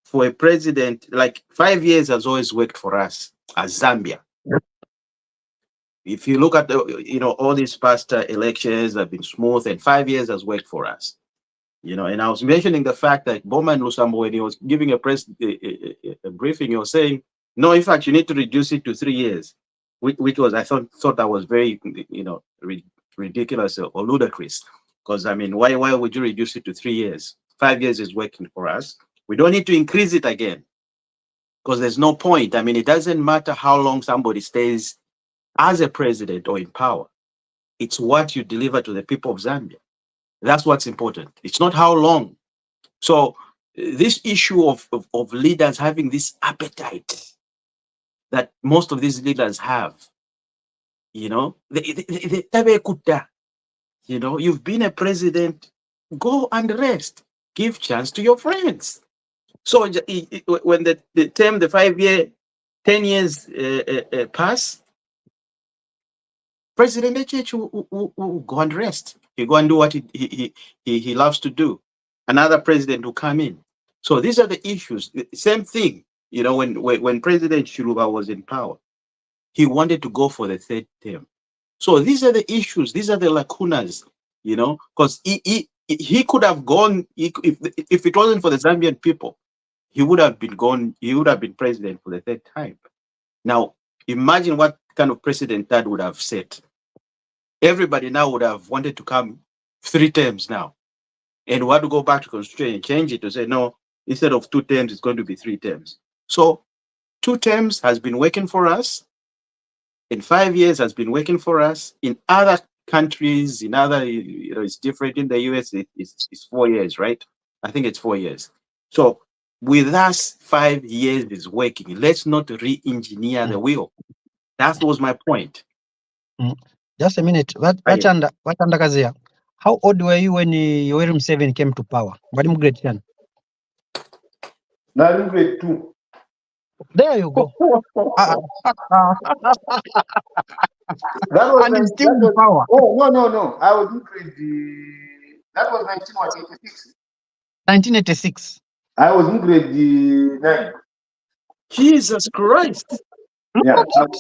for a president. Like 5 years has always worked for us as Zambia. If you look at all these past elections have been smooth, and 5 years has worked for us. And I was mentioning the fact that Bowman Lusambo, when he was giving a briefing, he was saying, no, in fact, you need to reduce it to 3 years, which was, I thought that was very, ridiculous or ludicrous. Because, I mean, why would you reduce it to 3 years? 5 years is working for us. We don't need to increase it again because there's no point. I mean, it doesn't matter how long somebody stays as a president or in power. It's what you deliver to the people of Zambia. That's what's important. It's not how long. So this issue of leaders having this appetite that most of these leaders have, you've been a president, go and rest, give chance to your friends. So when the term, the 5 year, 10 years pass, President HH will go and rest. He'll go and do what he loves to do. Another president will come in. So these are the issues. Same thing, when President Chiluba was in power, he wanted to go for the third term. So these are the issues. These are the lacunas, because he could have gone, if it wasn't for the Zambian people, he would have been gone. He would have been president for the third time. Now, imagine what kind of precedent that would have set. Everybody now would have wanted to come 3 terms now and want to go back to constitution and change it to say, no, instead of 2 terms, it's going to be 3 terms. So 2 terms has been working for us. In 5 years has been working for us. In other countries, it's different. In the US, it's 4 years, right? I think it's 4 years. So with us, 5 years is working. Let's not re-engineer the wheel. That was my point. Just a minute. Wachanda Kazia. How old were you when Yoweri Museveni came to power? Mwalimu grade 10. Now I'm grade 2. There you go. That was And he's still in power. Oh no. I was in grade. That was 1986. 1986. I was in grade 9. Jesus Christ. Look Yeah. at it.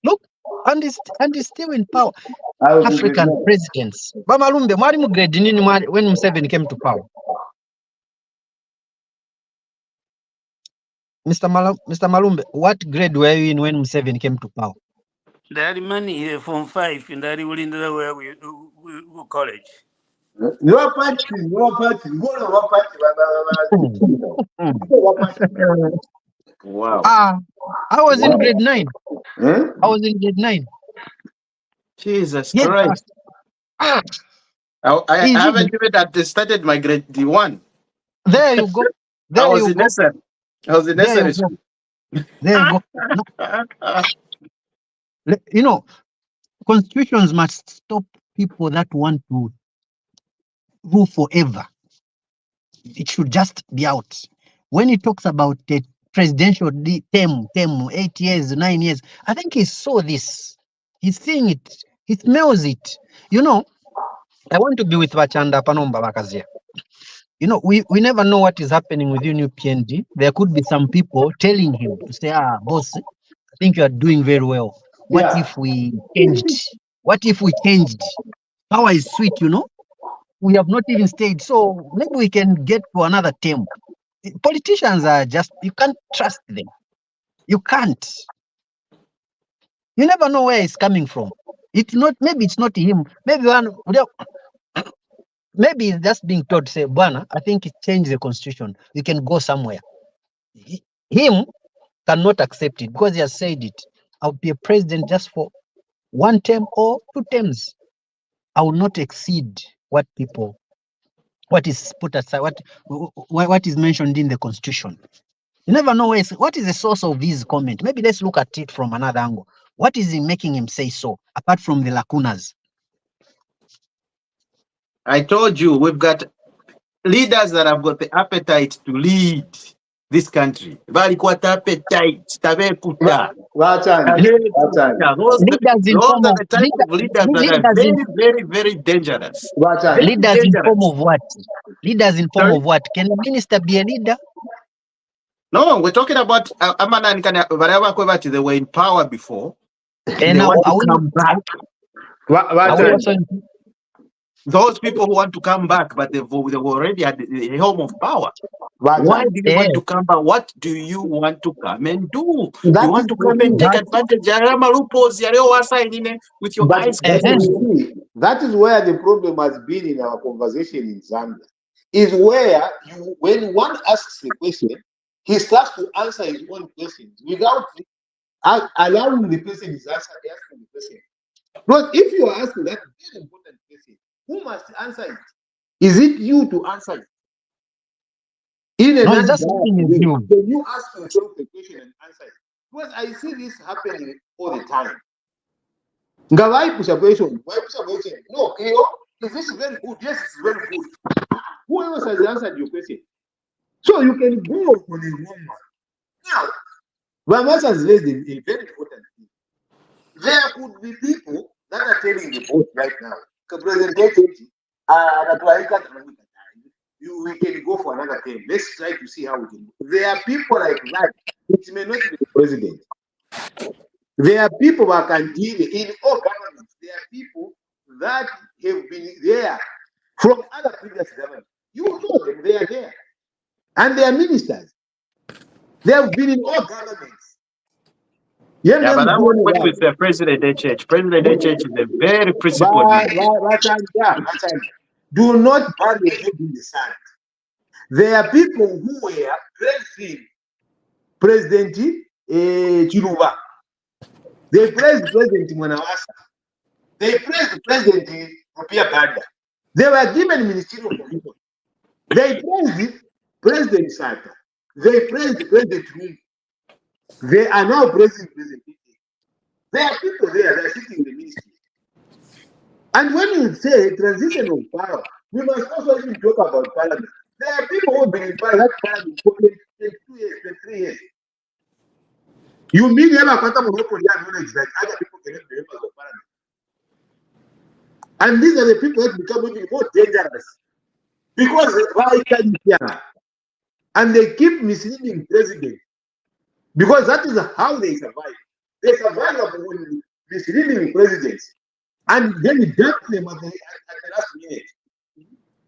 Look, and he's still in power. I was in grade African 9. presidents. Bamalumbe, mwalimu grade nini when Museveni came to power? Mr. Malumbe, what grade were you in when Museveni came to power? That money from 5 in that will in the way we college. No party. Go to party. Wow. I was in grade 9. Eh? I was in grade 9. Jesus Yes. Christ. I haven't even started my grade 1. There you go. I was in nursery school. There you go. You know, constitutions must stop people that want to rule forever. It should just be out. When he talks about the presidential term, 8 years, 9 years, I think he saw this. He's seeing it. He smells it. You know, I want to be with Vachanda Panomba Bakazia. You know, we never know what is happening within UPND. There could be some people telling him to say, boss, I think you are doing very well. What Yeah. if we changed? What if we changed? Power is sweet, you know. We have not even stayed. So maybe we can get to another term. Politicians are just, you can't trust them. You can't. You never know where it's coming from. It's not, maybe it's not him. Maybe he's just being told, say, Bwana, I think it changed the constitution. You can go somewhere. Him cannot accept it because he has said it. I'll be a president just for 1 term or 2 terms. I will not exceed what is put aside, what is mentioned in the constitution. You never know what is the source of his comment. Maybe let's look at it from another angle. What is he making him say so, apart from the lacunas? I told you we've got leaders that have got the appetite to lead this country. Valikuwa appetite, tabekuta. Vachani. Leaders Those are the type of leaders that are very, very, very dangerous. Vachani. Leaders in form of what? Leaders in form Sorry? of what? Can a minister be a leader? No, we're talking about they were in power before. And They now want to come back. are we also in, Those people who want to come back, but they've already had the helm of power. Vachani. Why do you want to come back? What do you want to come and do? That You want to come and take advantage with your eyes closed. You see, that is where the problem has been in our conversation in Zambia. Is where when one asks a question, he starts to answer his own questions without allowing the person is asking the question. Because if you are asking that very important question, who must answer it? Is it you to answer it? In a no, it's just something in you. Can you ask yourself the question and answer it? Because I see this happening all the time. Why push a question? Why push a question? No, is this very good? Yes, it's very good. Who else has answered your question? So you can go on a wrong one. Now, Vamas has raised a very important thing. There could be people that are telling the boat right now, President we can go for another term. Let's try to see how we can go. There are people like that. It may not be the president. There are people that can deal in all governments. There are people that have been there from other previous governments. You know them, they are there. And they are ministers. They have been in all governments. Yeah, but I want to work with the President HH. President HH is a very principled man. Do not bury your head in the sand. There are people who were praising President Chiluba. They praised President Mwanawasa. They praised President Rupia Banda. They were given ministerial position. They praised President Sata. They praised President Rum. They are now praising President Ike. There are people there that are sitting in the ministry. And when you say transition of power, we must also even talk about parliament. There are people who have been in parliament for 22 years, 23 years. You mean you have a monopoly knowledge that other people cannot be members of parliament. And these are the people that become even more dangerous. Because and they keep misleading president. Because that is how they survive. They survive when misleading presidents. And then you dump them at the last minute.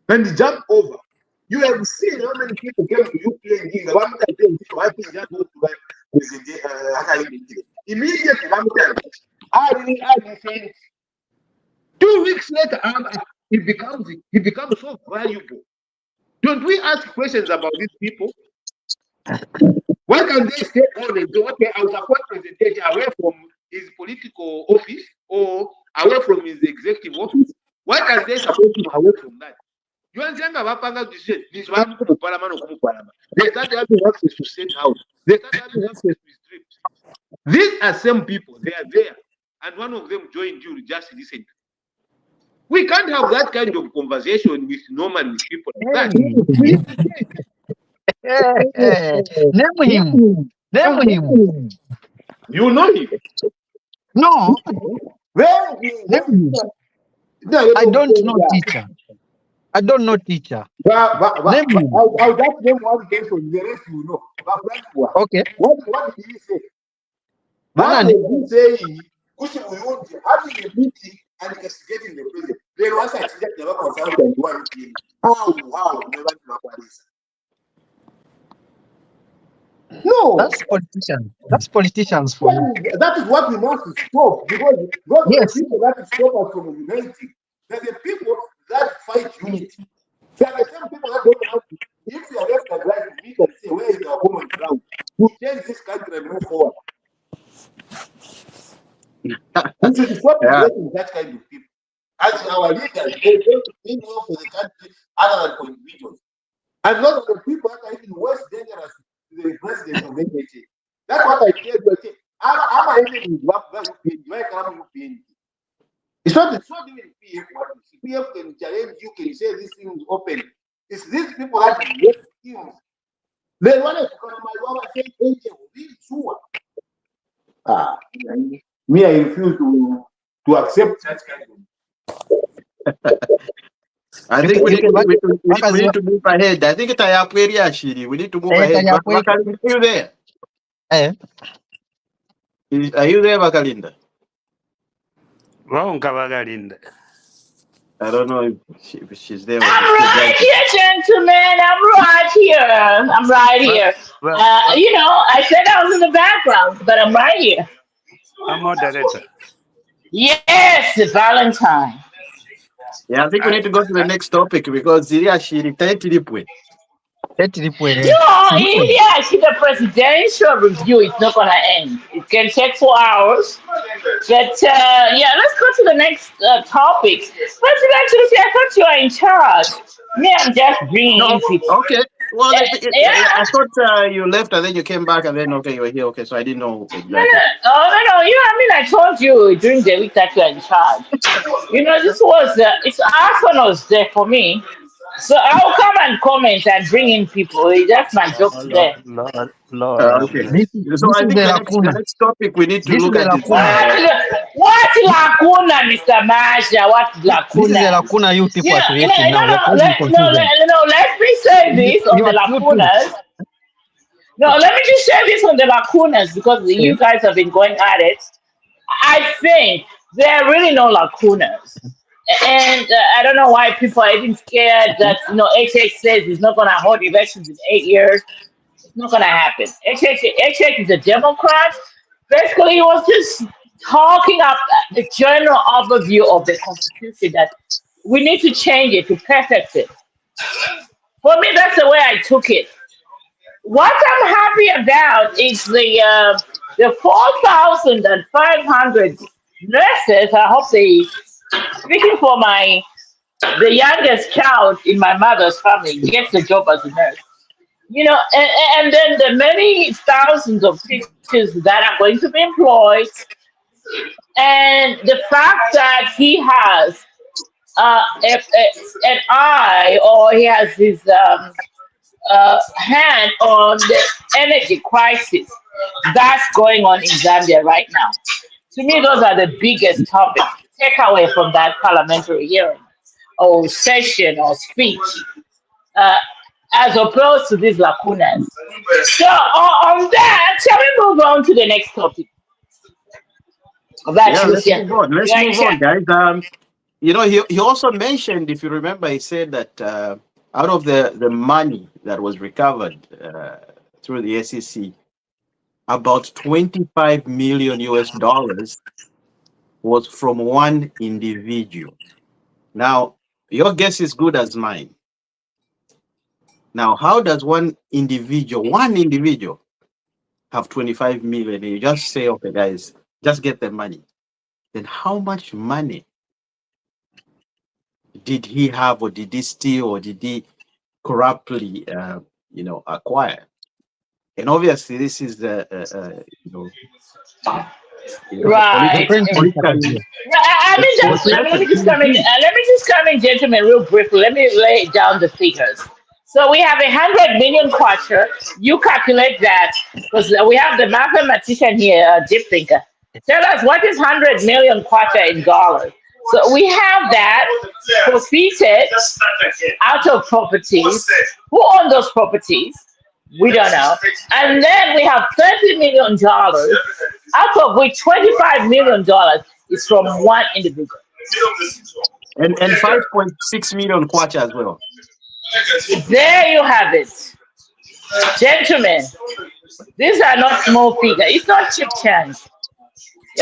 And jump over. You have seen how many people came to UPND. Immediately, I think 2 weeks later, he becomes so valuable. Don't we ask questions about these people? Why can't they stay on and do, okay, I will support President away from his political office or away from his executive office? Why can't they support him away from that? You understand about decision? This one to Parliament. They start having access to state house. They start having access to his trips. These are same people. They are there. and one of them joined you, just listen. We can't have that kind of conversation with normal people like that. Name him. Name him. You know him. No, Well, name him. I don't know teacher. I don't know teacher. Name him. I'll just name one person, the rest you know. Okay. What did he say? What did he say? Having a meeting and investigating the president. Then once I check the consultant, how, never no. That's politicians. That's politicians for you. That is what we must stop, because those are the people that stop us from uniting. They're the people that fight unity. They are the same people that don't want to. If they are left and right, we can say, where is our common ground? To change this country and move forward. We should stop neglecting that kind of people. As our leaders, they don't think well for the country other than for individuals. And those are the people that are even worse dangerous to the president of NHA. That's what I tell you. I'm even it's not even PF. PF can challenge you, can say this thing is open. It's these people that make things. They want to come my mom and say, really sure. Me, I refuse to accept that kind of. I think we need to move ahead. I think it's a area, we need to move ahead. Are you there? Are you there, Bakalinda? I don't know if she's there. I'm right here, gentlemen. I'm right here. You know, I said I was in the background, but I'm right here. I'm moderator. Yes, Valentine. Yeah, I think we need to go to the next topic because Syria she retired to the No, the presidential review is not going to end. It can take 4 hours. But yeah, let's go to the next topic. President, I thought you were in charge. Me, I'm just bringing in people. Okay. Well, Yeah. I thought you left and then you came back and then you were here. Okay, so I didn't know exactly. No. You know, I mean, I told you during the week that you are in charge. You know, this was it's Arsenal's day for me. So I'll come and comment and bring in people. That's my job today. Lord have Okay. mercy. So I think the next topic we need to look at is what lacuna, Mr. Masha? What lacuna? This is a lacuna you people are creating now. Let me say this on the lacunas. No, let me just say this on the lacunas because you guys have been going at it. I think there are really no lacunas. And I don't know why people are even scared that, HH says he's not going to hold elections in 8 years. It's not going to happen. HH is a Democrat. Basically, he was just talking up the general overview of the Constitution that we need to change it to perfect it. For me, that's the way I took it. What I'm happy about is the 4,500 nurses. I hope speaking for the youngest child in my mother's family gets a job as a nurse. And then the many thousands of teachers that are going to be employed, and the fact that he has an eye, or he has his hand on the energy crisis that's going on in Zambia right now. To me, those are the biggest topics. Take away from that parliamentary hearing or session or speech, uh, as opposed to these lacunas. So, on that, shall we move on to the next topic? Let's move on. Let's move on, guys. He also mentioned, if you remember, he said that out of the money that was recovered through the SEC, about 25 million US dollars was from one individual. Now, your guess is good as mine. Now, how does one individual have 25 million? And you just say, okay, guys, just get the money. Then how much money did he have, or did he steal, or did he corruptly, acquire? And obviously, this is You know, Right. Friends of Mr. politically, Kazia. No, I it's mean, so just let me threatened. just come in. Let me just come in, gentlemen, real briefly. Let me lay down the figures. So we have 100 million kwacha. You calculate that because we have the mathematician here, deep thinker. Tell us what is 100 million kwacha in dollars. So we have that proceeded out of properties. Who own those properties? We don't know. And then we have $30 million, out of which $25 million is from one individual. And 5.6 million kwacha as well. There you have it. Gentlemen, these are not small figures. It's not cheap change.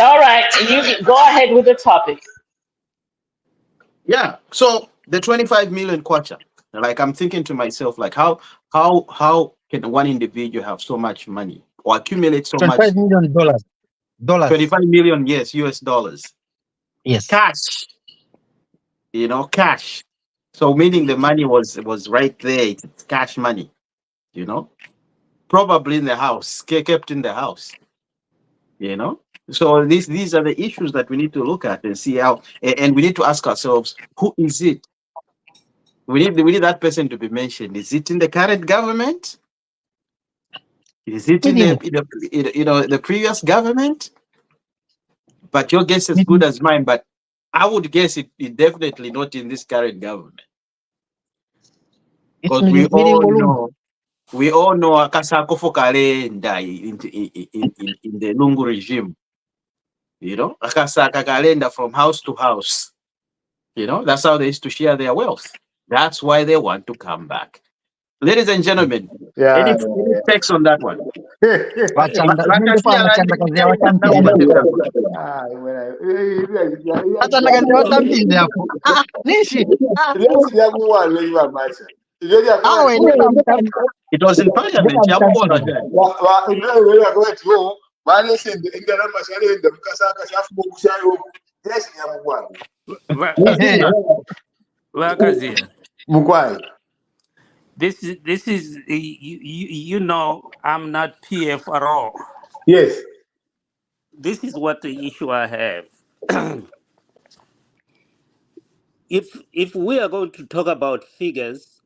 All right, you go ahead with the topic. Yeah. So the 25 million kwacha, like I'm thinking to myself, like how can one individual have so much money or accumulate so much? $25 million. Dollars. 25 million, yes, US dollars. Yes. Cash, cash. So meaning the money was right there. It's cash money, you know, probably in the house, kept in the house, you know. So these are the issues that we need to look at and see how, and we need to ask ourselves, who is it? We need that person to be mentioned. Is it in the current government? Is it in Within, the previous government? But your guess is good within, as mine. But I would guess it definitely not in this current government, it's because we meeting all volume. know Akasako Kalenda in the Lungu regime. Akasaka Kalenda from house to house. That's how they used to share their wealth. That's why they want to come back. Ladies and gentlemen, Yeah, any text on that one? Wachanda, nende kwa Rakasiya wachanda kazi ya watampinda. Ah, when I, Wachanda kazi ya watampinda hapo. Nishi. Awe, nenda mtam. It was in Nenda parliament. mtampinda. Well, Ehe. Kazia, Mukwai. this is you know I'm not PF at all. Yes. This is what the issue I have. If we are going to talk about figures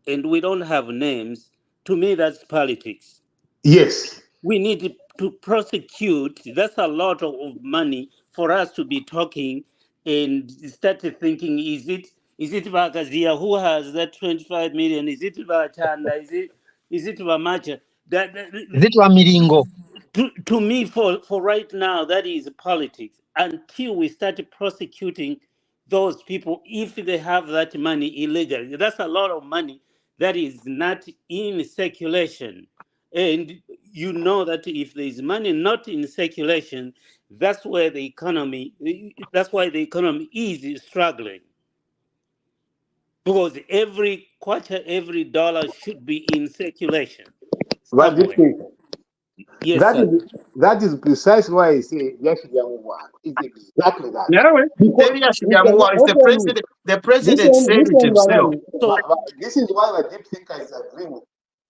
and we don't have names, to me that's politics. Yes. We need to prosecute. That's a lot of money for us to be talking and start thinking: is it Vakazia who has that 25 million? Is it Vachanda? Is it Vamacha? Zitu wa miringo. To me, for right now, that is politics. Until we start prosecuting those people, if they have that money illegally, that's a lot of money that is not in circulation. And you know that if there is money not in circulation, that's where the economy. That's why the economy is struggling, because every quarter, every dollar should be in circulation But this somewhere. thing, Yes, that sir. is that is precisely why I say yes, young one. It's exactly that. Yeah, well, Because it's the often president. The president said it himself. So this is why the deep thinker is agreeing.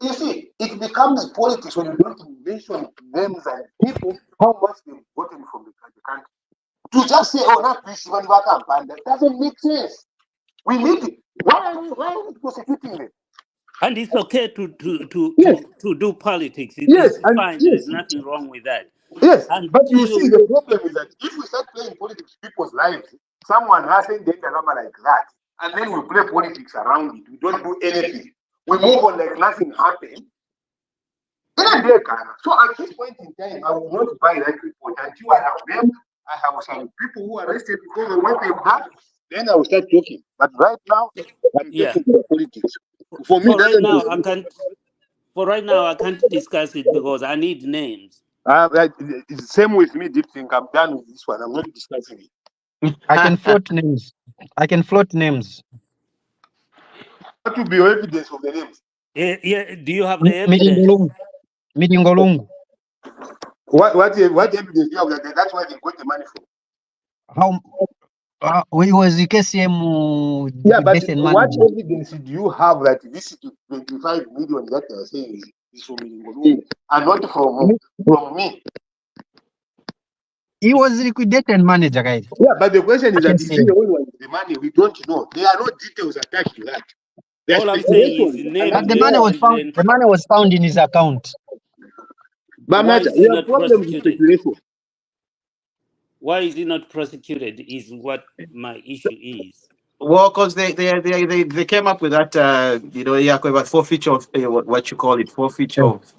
You see, it becomes politics when you don't mention names and people, how much they've gotten from the country. To just say, oh, not this one and that doesn't make sense. We need it. Why are we prosecuting them? and it's okay Yes, to do politics. yes, It's and fine. There is yes, nothing wrong with that. yes. But you see, Until the problem is that if we start playing politics people's lives, someone has a drama like that, and then we play politics around it. We don't do anything. We move on like nothing happened. So at this point in time, I will not buy that report until I have them. I have some people who are arrested because of what they've done. Then I will start talking. But right now, I'm yeah, talking about politics. For me, it for right doesn't make now I sense. can't. For right now I can't discuss it because I need names. It's the same with me, Deep Think. I'm done with this one. I'm not discussing it. I can float names. I can float names. What will be your evidence of the names? Yeah. Do you have the evidence? Miringolungu. Miringolungu. What evidence do you have that that's why they got the money from? How waiwazike sehemu Yeah, but basin what management. evidence do you have that this is 25 million that they are saying is from Ngolungu and not from me? He was liquidated manager, guys. Yeah, but the question is that Yes, is it always the money? We don't know. There are no details attached to that. There's All I'm saying is speculation. name But the them money was and found. then The money was found in his account. But why matter, is we he have not problems with prosecuted? speculation. Why is he not prosecuted? Is what my issue is. Well, because they came up with that, yeah, about forfeiture of what you call it, forfeiture Yeah. of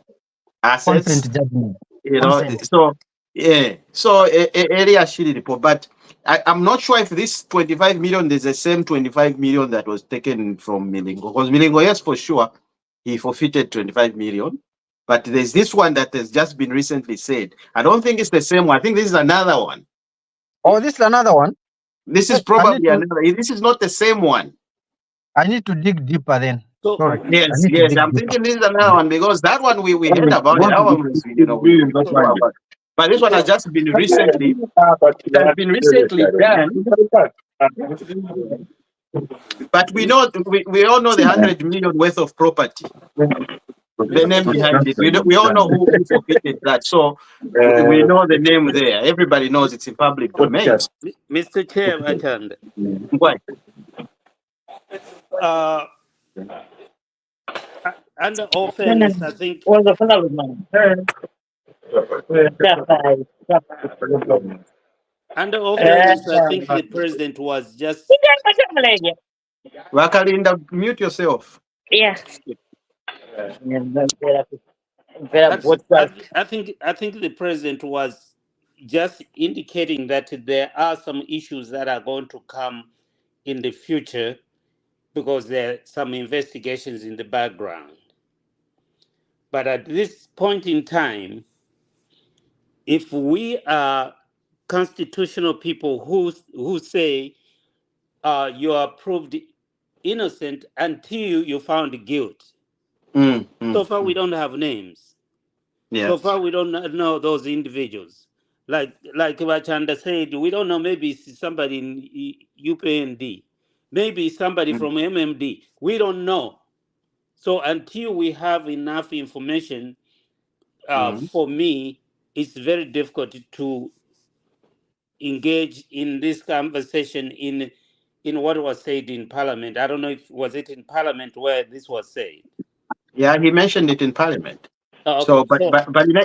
assets. Consent judgment. You know, Consent. so yeah, so area shitty report, but I'm not sure if this 25 million is the same 25 million that was taken from Milingo. Because Milingo, yes, for sure, he forfeited 25 million. But there's this one that has just been recently said. I don't think it's the same one. I think this is another one. Oh, this is another one. This is I need probably to. another. This is not the same one. I need to dig deeper then. So Sorry. I Yes, need to yes. dig I'm deeper. thinking this is another one because that one we heard about it. That one was, we so, sure about. But this one has so just been recently. It has been recently done. But we all know the 100 million worth of property, the Mr. name Chair, behind it. We all know who forfeited that. So we know the name there. Everybody knows it's in public domain. Mr. Chair, attend. Why? Uh, under offense, I think under offense, I think the president was just. Wakalinda, mute yourself. Yeah. I think the president was just indicating that there are some issues that are going to come in the future because there are some investigations in the background. But at this point in time, if we are constitutional people who say you are proved innocent until you found guilt, so far we don't have names. Yeah. So far we don't know those individuals. Like Wachanda said, we don't know. Maybe it's somebody in UPND, maybe somebody Mm, from MMD. We don't know. So until we have enough information, mm. for me, it's very difficult to engage in this conversation in what was said in Parliament. I don't know if was it in Parliament where this was said. Yeah, he mentioned it in Parliament. Oh, So, okay, so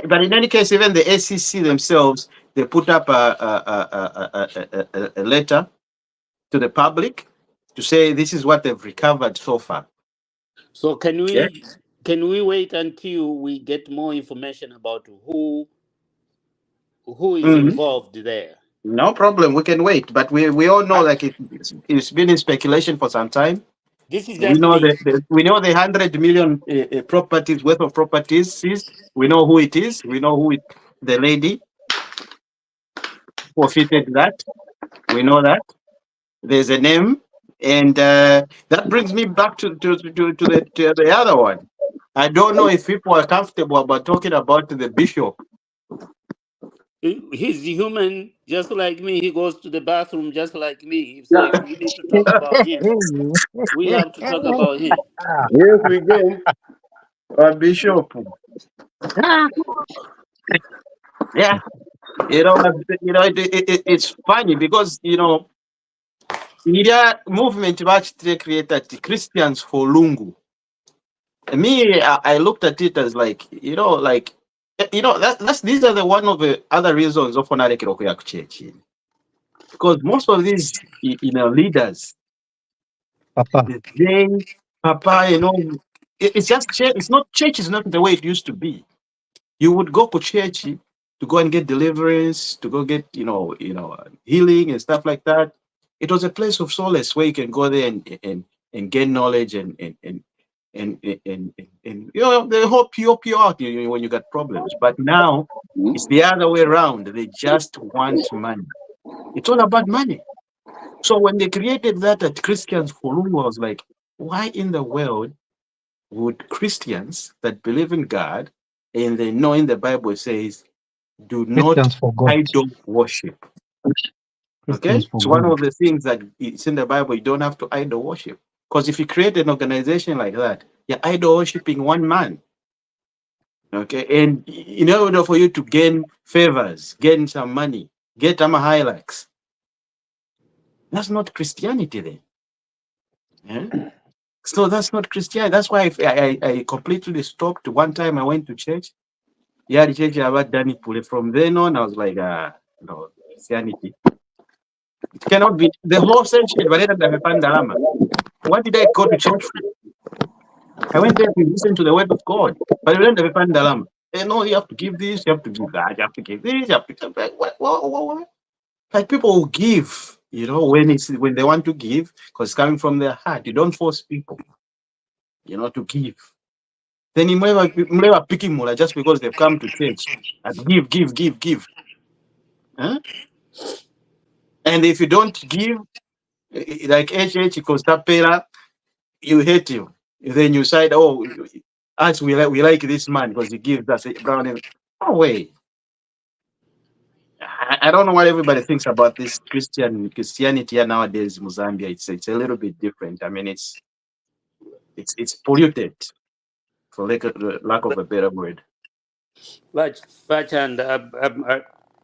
but in any case, even the SEC themselves, they put up a letter to the public to say this is what they've recovered so far. so Yeah. can we wait until we get more information about who is Mhm. involved there? No problem. We can wait, but we all know I, like it's been in speculation for some time. this is We just know me. we know the 100 million properties worth of properties seized. We know who it is. We know who the lady forfeited that. We know that there's a name, and that brings me back to the other one. I don't know if people are comfortable about talking about the bishop. He's human, just like me. He goes to the bathroom just like me. So if we need to talk about him, we have to talk about him. Yes, we can. Bishop. Yeah, it's funny because media movement actually created Christians for Lungu. Me, I looked at it as like that's these are the one of the other reasons of Onarekirokuya church, because most of these leaders, Papa. they papa, it's just church. It's not church. Is not the way it used to be. You would go to church to go and get deliverance, to go get healing and stuff like that. It was a place of solace where you can go there and gain knowledge and they help you out when you got problems. But now it's the other way around. They just want money. It's all about money. So when they created that at Christians Forum, I was like, why in the world would Christians that believe in God and they know in the Bible says, do not Christians for God. idol worship? Okay, Christians for it's one God. of the things that it's in the Bible. You don't have to idol worship, because if you create an organization like that, you're idol worshiping one man. Okay, and in order for you to gain favors, gain some money, get Hilux. That's not Christianity then. Yeah? So that's not Christianity. That's why I completely stopped. One time I went to church. Yeah, the church about Danny Pule. From then on, I was like, no, Christianity. It cannot be the whole century. What did I go to church for? I went there to listen to the word of God. But we don't have a dilemma. No, you have to give this, you have to give that, you have to give this, you have to give that. What? Like people will give, when they want to give, because it's coming from their heart. You don't force people, to give. Then you never picking more just because they've come to church and give. Huh? And if you don't give, like HH equals tapera, you hate you. Then you decide, us we like this man because he gives us a brown. No way. I don't know what everybody thinks about this Christianity here nowadays in Zambia. It's a little bit different. I mean, it's polluted, for lack of a better word. But and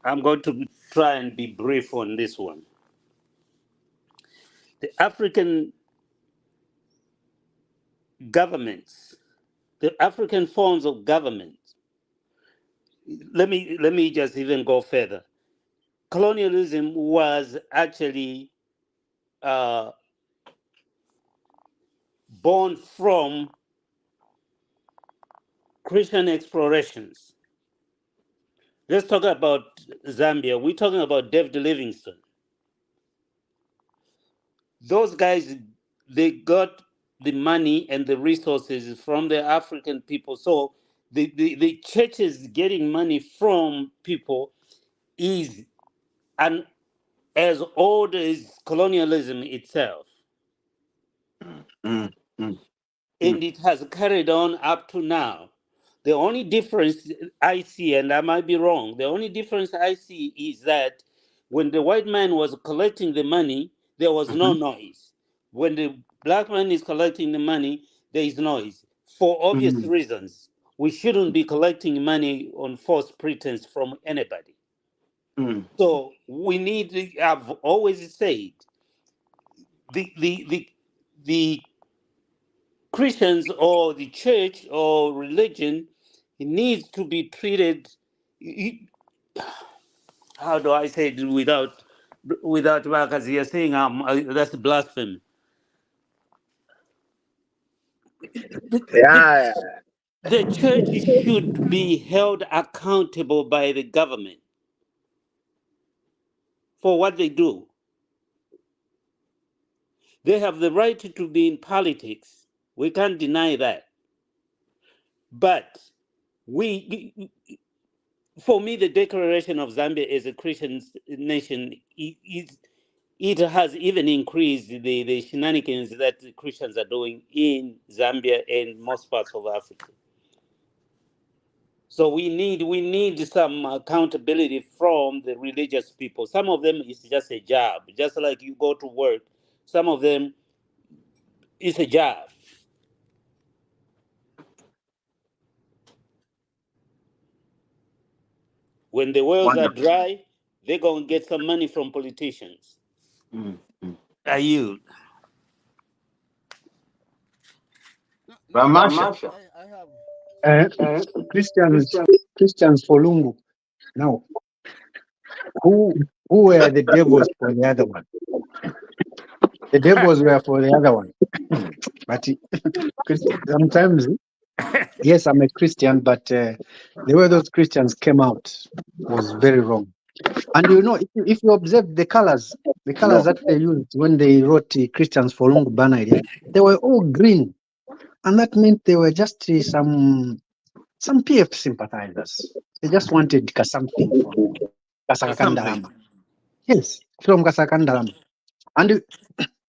I'm going to try and be brief on this one. The African governments, the African forms of government. Let me just even go further. Colonialism was actually born from Christian explorations. Let's talk about Zambia. We're talking about David Livingstone. Those guys, they got the money and the resources from the African people. So the churches getting money from people is as old as colonialism itself. Mm, mm, And it has carried on up to now. The only difference I see, and I might be wrong, the only difference I see is that when the white man was collecting the money, there was no noise. When the black man is collecting the money, there is noise. For obvious reasons, we shouldn't be collecting money on false pretense from anybody. So we need, I've always said, the Christians or the church or religion, it needs to be treated. How do I say it without because you're saying that's blasphemy. Yeah. The church should be held accountable by the government for what they do. They have the right to be in politics. We can't deny that. But for me, the declaration of Zambia as a Christian nation, it has even increased the shenanigans that the Christians are doing in Zambia and most parts of Africa. So we need some accountability from the religious people. Some of them is just a job, just like you go to work. Some of them is a job. When the wells are wonderful. dry, they're gonna get some money from politicians. Are you? Ramasha. Uh, Christians, Christians for Lungu. Now, who were the devils for the other one? The devils were for the other one. But sometimes, yes, I'm a Christian, but the way those Christians came out was very wrong. And if you observe the colors that they used when they wrote Christians for Lungu banner, they were all green. And that meant they were just some PF sympathizers. They just wanted something from Kasakandalama. Yes, from Kasakandalama. And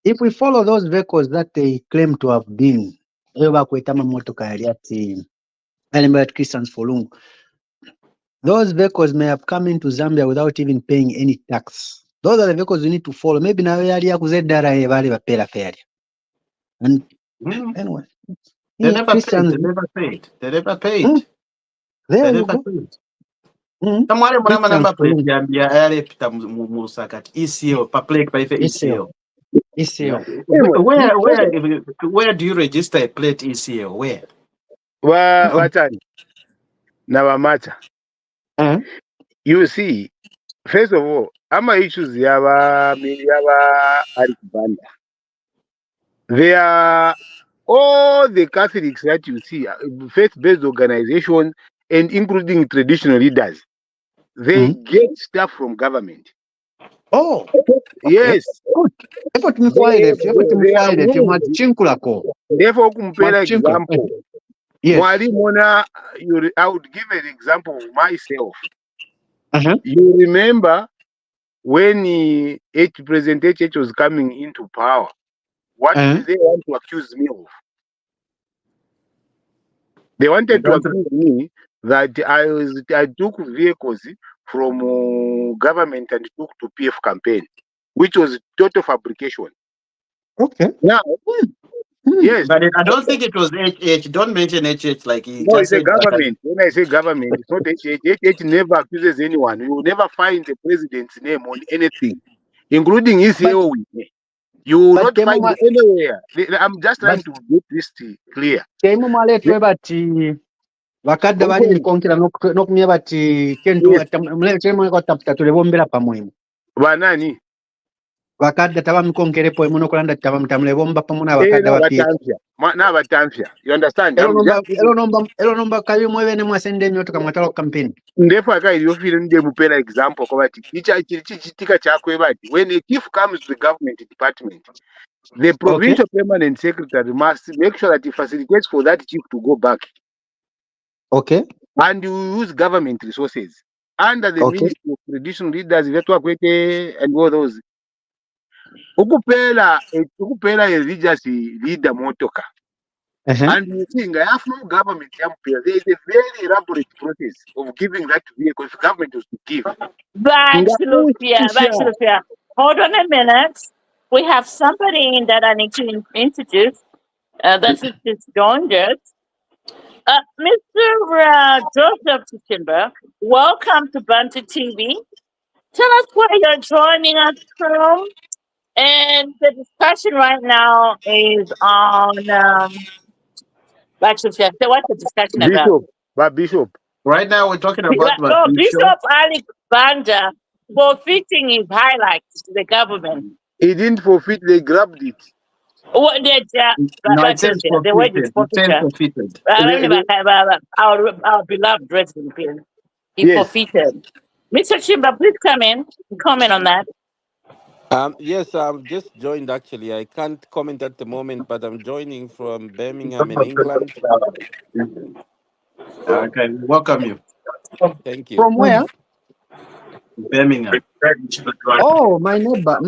if we follow those vehicles that they claim to have been, Christians for Lungu, those vehicles may have come into Zambia without even paying any tax. Those are the vehicles we need to follow. Maybe now we are fair. And anyway, They never Christians, paid. They never paid. there They you never go. paid. Tamwale mwana namba plate ya yale pita mu Lusaka ECO pa plate pa ife ECO. ECO. Where do you register a plate ECO? Where? Watani na Wamacha. You see, first of all, ama issues yaba Alibanda. They are all the Catholics that you see, faith-based organizations, and including traditional leaders. They get stuff from government. Oh, yes. Good. Therefore, compare example. Yes. I would give an example of myself. You remember when President H was coming into power, what did they want to accuse me of? They wanted to accuse me that I took vehicles from government and took to PF campaign, which was total fabrication. Okay. Now, yes. But I don't think it was HH. Don't mention HH like he no, just it's a said. government. When I say government, it's not HH. HH never accuses anyone. You will never find the president's name on anything, including his CEO. You will not find it anywhere. I'm just trying to get this clear. Bakadde bali konkera nokumye bati kentu mlete tulebombera pamwe. Banani? Bakadde tabamikonkere po muno kolanda tabamtamlebomba pamuna bakadde bapie. Na batamfya. You understand? Elo nomba kayo mwe bene mwasende nyoto kamwatalo campaign. Ndefu akai yo feel nde mupera example kwa bati chitika chakwe bati when a chief comes to the government department, the provincial permanent secretary must make sure that he facilitates for that chief to go back. Okay. And you use government resources under the Ministry of Traditional Leaders and all those. Ukupela a religious leader motoka. And you think I have no government. There is a very elaborate process of giving that vehicle if government was to give. BantuTV-Reviewing. Hold on a minute. We have somebody that I need to introduce. That's just joined us. Mr. Joseph Timber, welcome to BantuTV. Tell us where you're joining us from. And the discussion right now is on what's the discussion about? Bishop. Right now we're talking about Bishop Ali Banda forfeiting his highlights to the government. He didn't forfeit, they grabbed it. What did the word is forfeited. Our beloved President, he forfeited. Mr. Chimba, please come in and comment on that. Yes, I've just joined actually. I can't comment at the moment, but I'm joining from Birmingham in England. Okay, welcome you. Thank you. From where? Birmingham. Oh, my neighbor.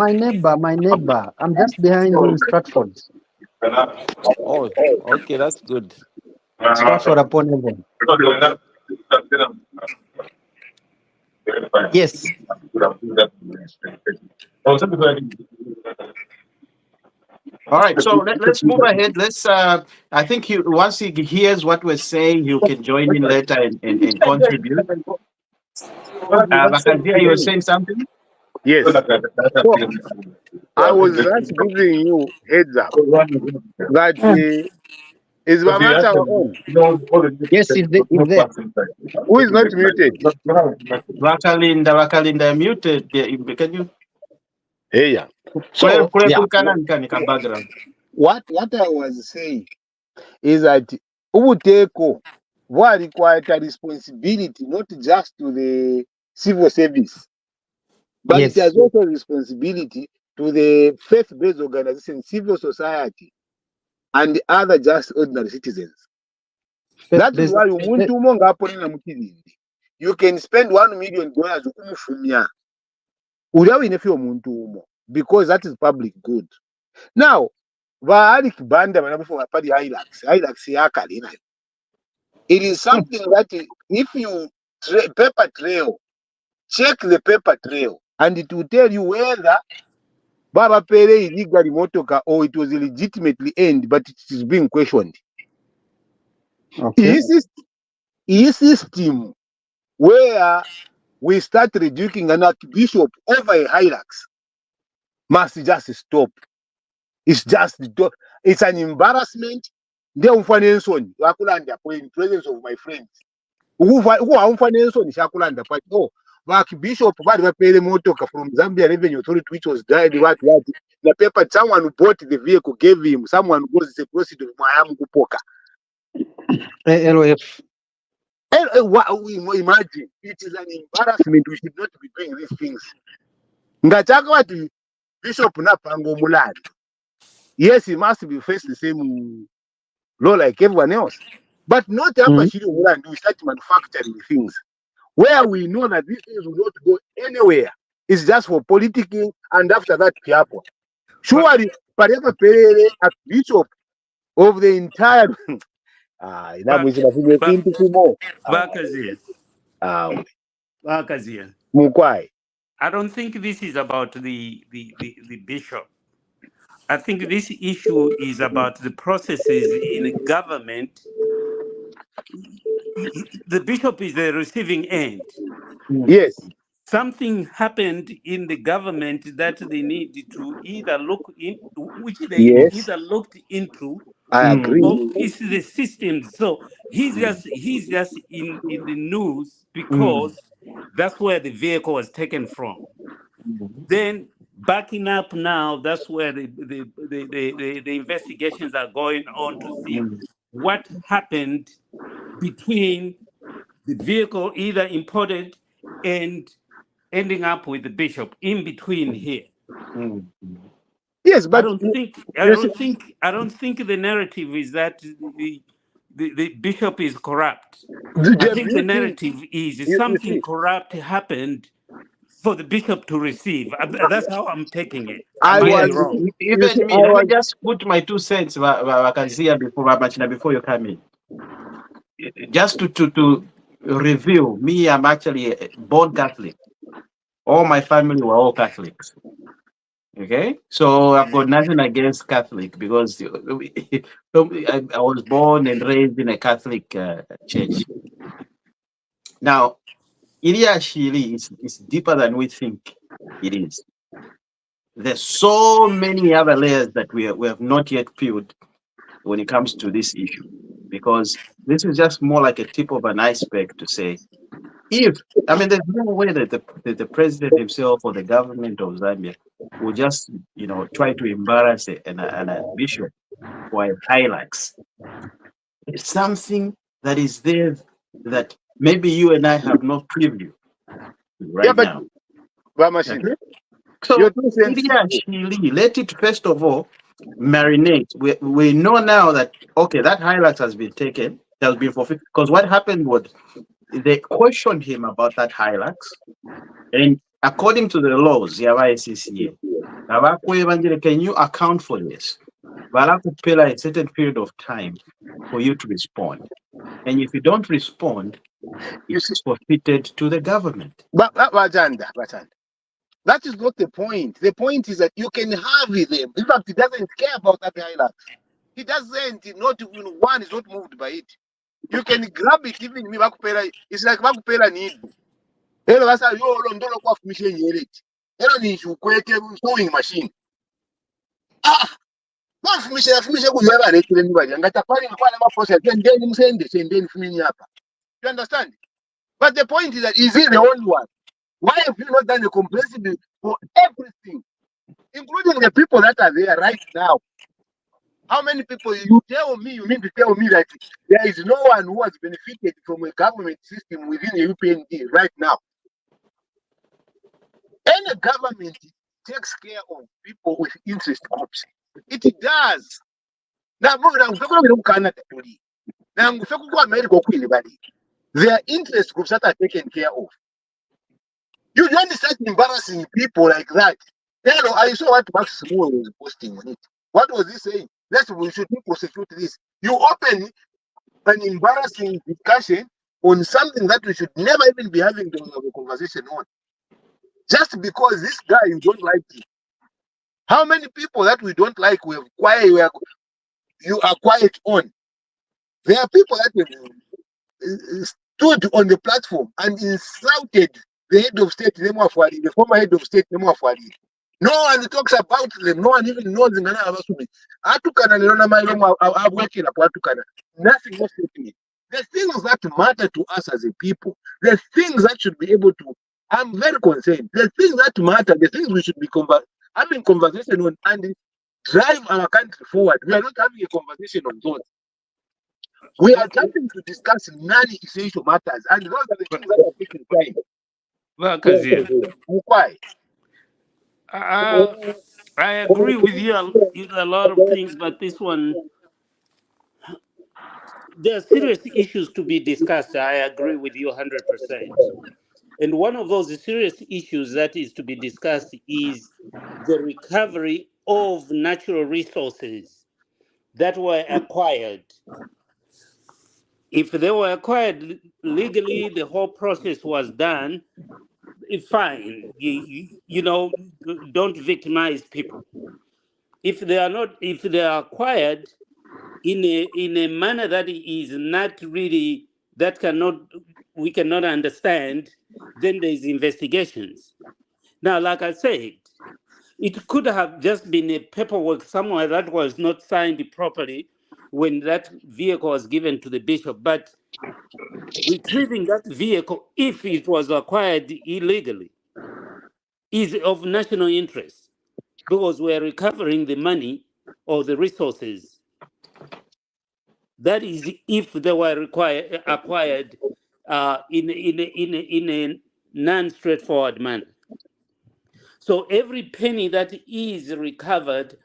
I'm just behind you in Stratford. Oh, okay, that's good. Stratford upon Avon. Yes. All right, so let's move ahead. Let's. I think once he hears what we're saying, you can join in later and contribute. Bakazia, you were saying something? Yes. So, I was just giving you heads up that is Vamata on? Yes, it's there. Who is not muted? Vakalinda muted. Can you? Hey, yeah. So, What I was saying is that Ubuteko what requires a responsibility not just to the civil service, but it has also responsibility to the faith-based organization, civil society, and other just ordinary citizens. That is why you can spend $1 million because that is public good. Now, it is something that if you paper trail, check the paper trail, and it will tell you whether Baba Pere illegally motoka or it was illegitimately earned, but it is being questioned. Okay. His system where we start reducing an archbishop over a hierarchy must just stop. It's an embarrassment. Ndeumfanensoni wakulanda in presence of my friends. Who haumfanensoni shakulanda but no. Archbishop vari vapere motoka from Zambia Revenue Authority, which was died what the paper, someone who bought the vehicle gave him, someone who goes the proceed of Miami Kupoka. LOF. Imagine, it is an embarrassment. We should not be doing these things. Ngataka wati Bishop Napango Mulan. Yes, he must be faced the same law like everyone else. But not after Shiri Mulan, we start manufacturing things where we know that these things will not go anywhere. It's just for politicking, and after that, people. Surely, Pareka Perere, as Bishop of the entire. Mukwai. I don't think this is about the bishop. I think this issue is about the processes in government. The bishop is the receiving end. Yes. Something happened in the government that they need to either look in, which they either looked into. I agree. Or it's the system. So he's just in the news because that's where the vehicle was taken from. Then backing up now, that's where the investigations are going on to see what happened between the vehicle either imported and ending up with the bishop in between here. Yes, but I don't think the narrative is that the bishop is corrupt. I think the narrative is something corrupt happened for the bishop to receive. That's how I'm taking it. Am I wrong? Even me, let me just put my 2 cents before you come in. Just to review, me, I'm actually a born Catholic. All my family were all Catholics. Okay, so I've got nothing against Catholic because I was born and raised in a Catholic church. Now, Iliashili is deeper than we think it is. There's so many other layers that we have not yet peeled when it comes to this issue, because this is just more like a tip of an iceberg to say, there's no way that the president himself or the government of Zambia will just, try to embarrass a bishop for highlights. It's something that is there that maybe you and I have no preview now. Okay? So let it first of all marinate. We know now that that highlight has been taken, has been fulfilled. Because what happened was they questioned him about that Hilux, and according to the laws, can you account for this? Pay a certain period of time for you to respond, and if you don't respond, it's forfeited to the government. But that is not the point. The point is that you can have them. In fact, he doesn't care about that Hilux. He doesn't. Not even one is not moved by it. You can grab it, even me. It's like Bakupela need. Hello, that's how you don't look off machine yet. Hello, need you quit sewing machine. You understand? But the point is that is he the only one? Why have you not done a comprehensive for everything, including the people that are there right now? How many people you mean to tell me that there is no one who has benefited from a government system within the UPND right now? Any government takes care of people with interest groups. It does. Now, there are interest groups that are taken care of. You don't start embarrassing people like that. I saw what Max Moore was posting on it. What was he saying? We should prosecute this. You open an embarrassing discussion on something that we should never even be having a conversation on. Just because this guy, you don't like him. How many people that we don't like, you are quiet on? There are people that stood on the platform and insulted the head of state, the former head of state, no one talks about them. No one even knows the Nana Abasumi. Atukana Leona Mailoma working up Atukana. Nothing more certainly. The things that matter to us as a people, the things that should be able to, I'm very concerned. The things that matter, the things we should be having conversation on and drive our country forward. We are not having a conversation on those. We are jumping to discuss non-essential matters, and those are the things that are taking time. Why? I agree with you a lot of things, but this one, there are serious issues to be discussed. I agree with you 100%. And one of those serious issues that is to be discussed is the recovery of natural resources that were acquired. If they were acquired legally, the whole process was done. Fine, don't victimize people. If they are not, if they are acquired in a manner that is not really, we cannot understand, then there is investigations. Now, like I said, it could have just been a paperwork somewhere that was not signed properly when that vehicle was given to the bishop, but retrieving that vehicle, if it was acquired illegally, is of national interest because we're recovering the money or the resources. That is, if they were acquired in a non-straightforward manner. So every penny that is recovered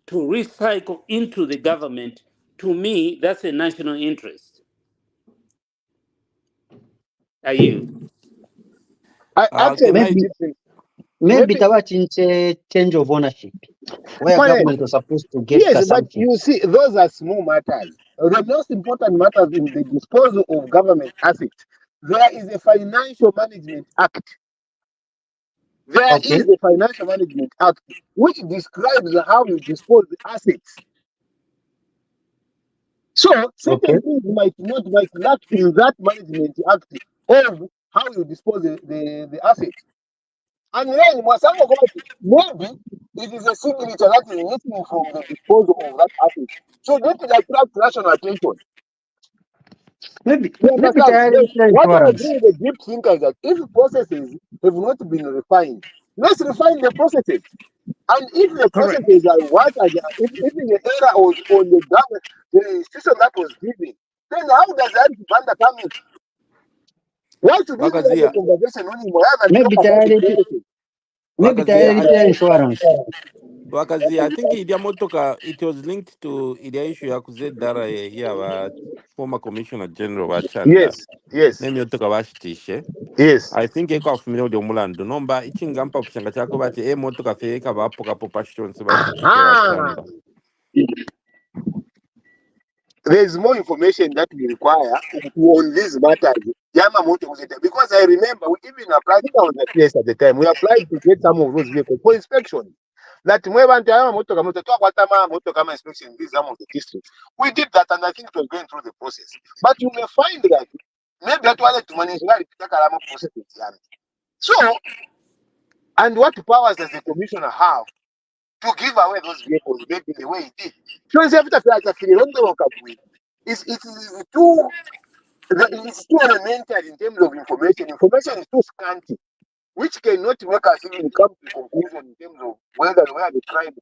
to recycle into the government, to me, that's a national interest. Are you? Actually, maybe Tawachinche change of ownership, where government was supposed to get yes, but something. you see, those are small matters. The most important matters in the disposal of government assets, there is a Financial Management Act. There is a Financial Management Act which describes how you dispose the assets. So certain things might lack in that Management Act of how you dispose the assets. And then maybe it is a signature that is missing from the disposal of that asset. So that will attract national attention. Maybe You understand? What I insurance. agree with the deep thinker is that if processes have not been refined, let's refine the processes. And if the processes are if the error was on the institution that was given, then how does that Banda come in? Why should we have a conversation on him and Maybe talk about the processes? Maybe insurance. Wakazia, I think Idia Motoka, it was linked to Idia issue ya kuzedara ya former commissioner general wa Chanda. Yes. Nemi yotoka washitishe. Yes. I think eko afumile udi omulando. Nomba, ichingampa kuchanga chako bati, motoka feka wapo kapo pashionsi washitishe wa Chanda. There is more information that we require on these matters. Because I remember we even applied, I think I was at PS at the time, we applied to get some of those vehicles for inspection. That inspection in some of the districts. We did that and I think it was going through the process. But you may find that maybe that was to manage the process. So, and what powers does the commissioner have to give away those vehicles maybe the way he did? It's too elementary in terms of information. Information is too scanty, which cannot make us even come to conclusion in terms of where the crime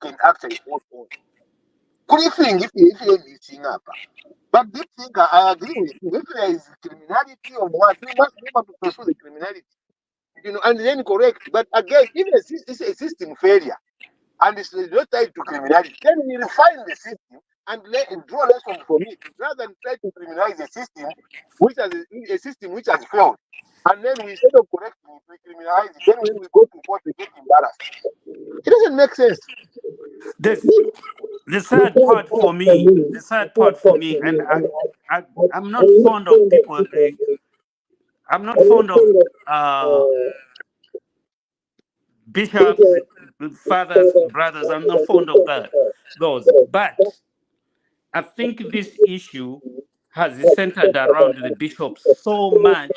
can actually fall on. Could you think if anything up? But this thing, I agree with you. If there is criminality or what, we must be able to pursue the criminality, and then correct. But again, if it's a system failure and it's not tied to criminality, then we refine the system and draw lessons from it, rather than try to criminalize a system which has failed. And then we, instead of correcting it, we criminalize it. Then when we go to court, we get embarrassed. It doesn't make sense. The sad part for me, and I'm not fond of people. I'm not fond of bishops, fathers, brothers. I'm not fond of those. But I think this issue has centered around the bishops so much,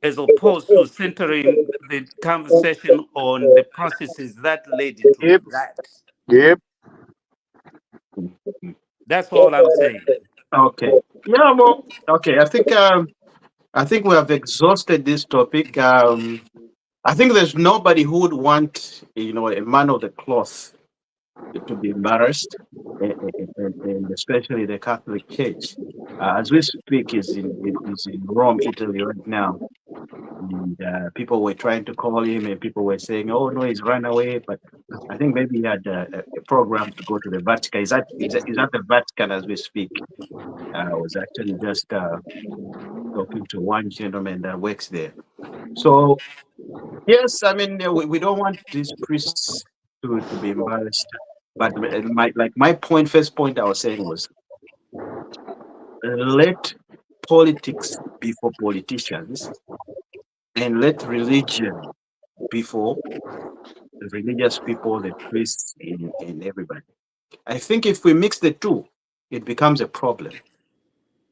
as opposed to centering the conversation on the processes that led to Yep. that. Yep. That's all I'm saying. Okay. Yeah. Well. Okay. I think we have exhausted this topic. I think there's nobody who would want, a man of the cloth to be embarrassed, and especially the Catholic Church. As we speak, is in Rome, Italy, right now. And people were trying to call him, and people were saying, "Oh no, he's run away." But I think maybe he had a program to go to the Vatican. Is that the Vatican as we speak? I was actually just talking to one gentleman that works there. So yes, I mean we don't want these priests to be embarrassed. But my point, first point I was saying was, let politics be for politicians, and let religion be for the religious people, the priests, and everybody. I think if we mix the two, it becomes a problem.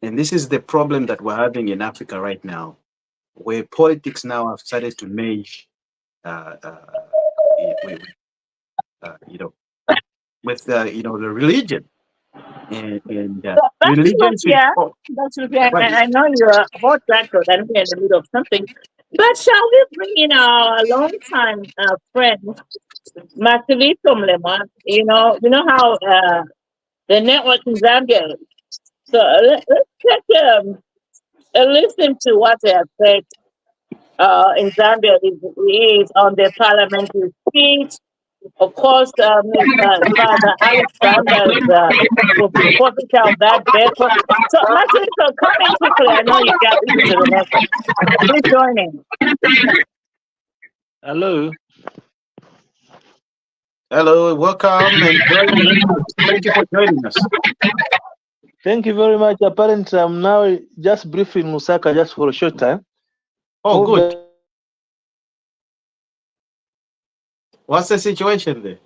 And this is the problem that we're having in Africa right now, where politics now have started to merge, uh, uh, with, you know, with the religion, and That's religion what, should. yeah. Oh, That's what, but I know you're a hot record and we're in the middle of something. But shall we bring in our longtime friend, Matilito Mlema? You know how the network in Zambia. So let's take a listen to what they have said in Zambia is on the parliamentary speech. Of course, Father Alexander's forfeiture of that vehicle. So, Martin, so come in quickly. I know you got into the network. Please join in. Hello. hello, welcome and join in. Thank you for joining us. Thank you very much. Apparently, I'm now just briefing Lusaka just for a short time. Oh, Hope good. that What's the situation there?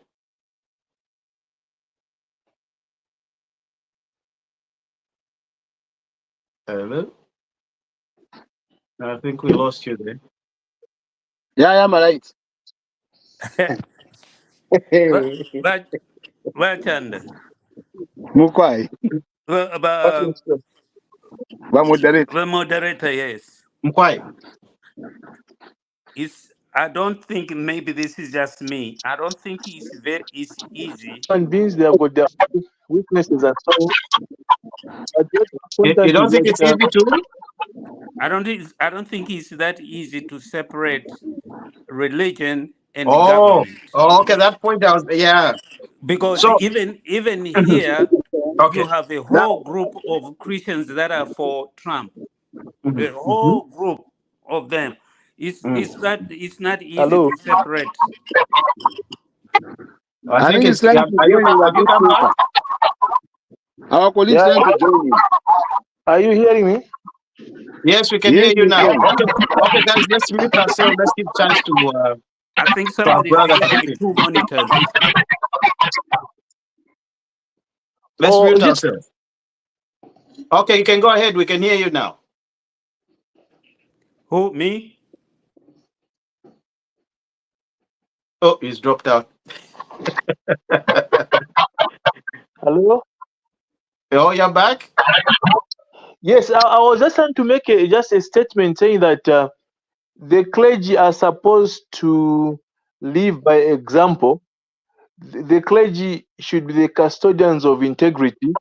Hello? I think we lost you there. Yeah, I'm right. But Chanda, Mukwai. the Wa moderate. moderator, yes. Mkwai. I don't think maybe this is just me. I don't think it's easy. human beings they have got their weaknesses and so on. But what's You important don't is think it's that easy to? I don't think it's that easy to separate religion and Oh, government, okay. That point I was, yeah. because So, even here you okay. have a Now, whole group of Christians that are for Trump. Mhm, A mhm, whole group of them. mm. It's not easy hello. to separate. I I think think he's it's. trying Yeah, to join in a have you bit come back? later. Our colleagues Yeah, trying to join in. are you hearing me? Yes, we can hear Yes, you we now. can. Okay, okay, guys, let's mute ourselves. Let's give chance I think to our somebody is brother to using speak. two monitors. Let's Or mute is it ourselves. Okay, you can go ahead. We can hear you now. Who, me? Oh, he's dropped out. hello? Oh, you're back? Yes, I was just trying to make just a statement saying that the clergy are supposed to live by example. The clergy should be the custodians of integrity.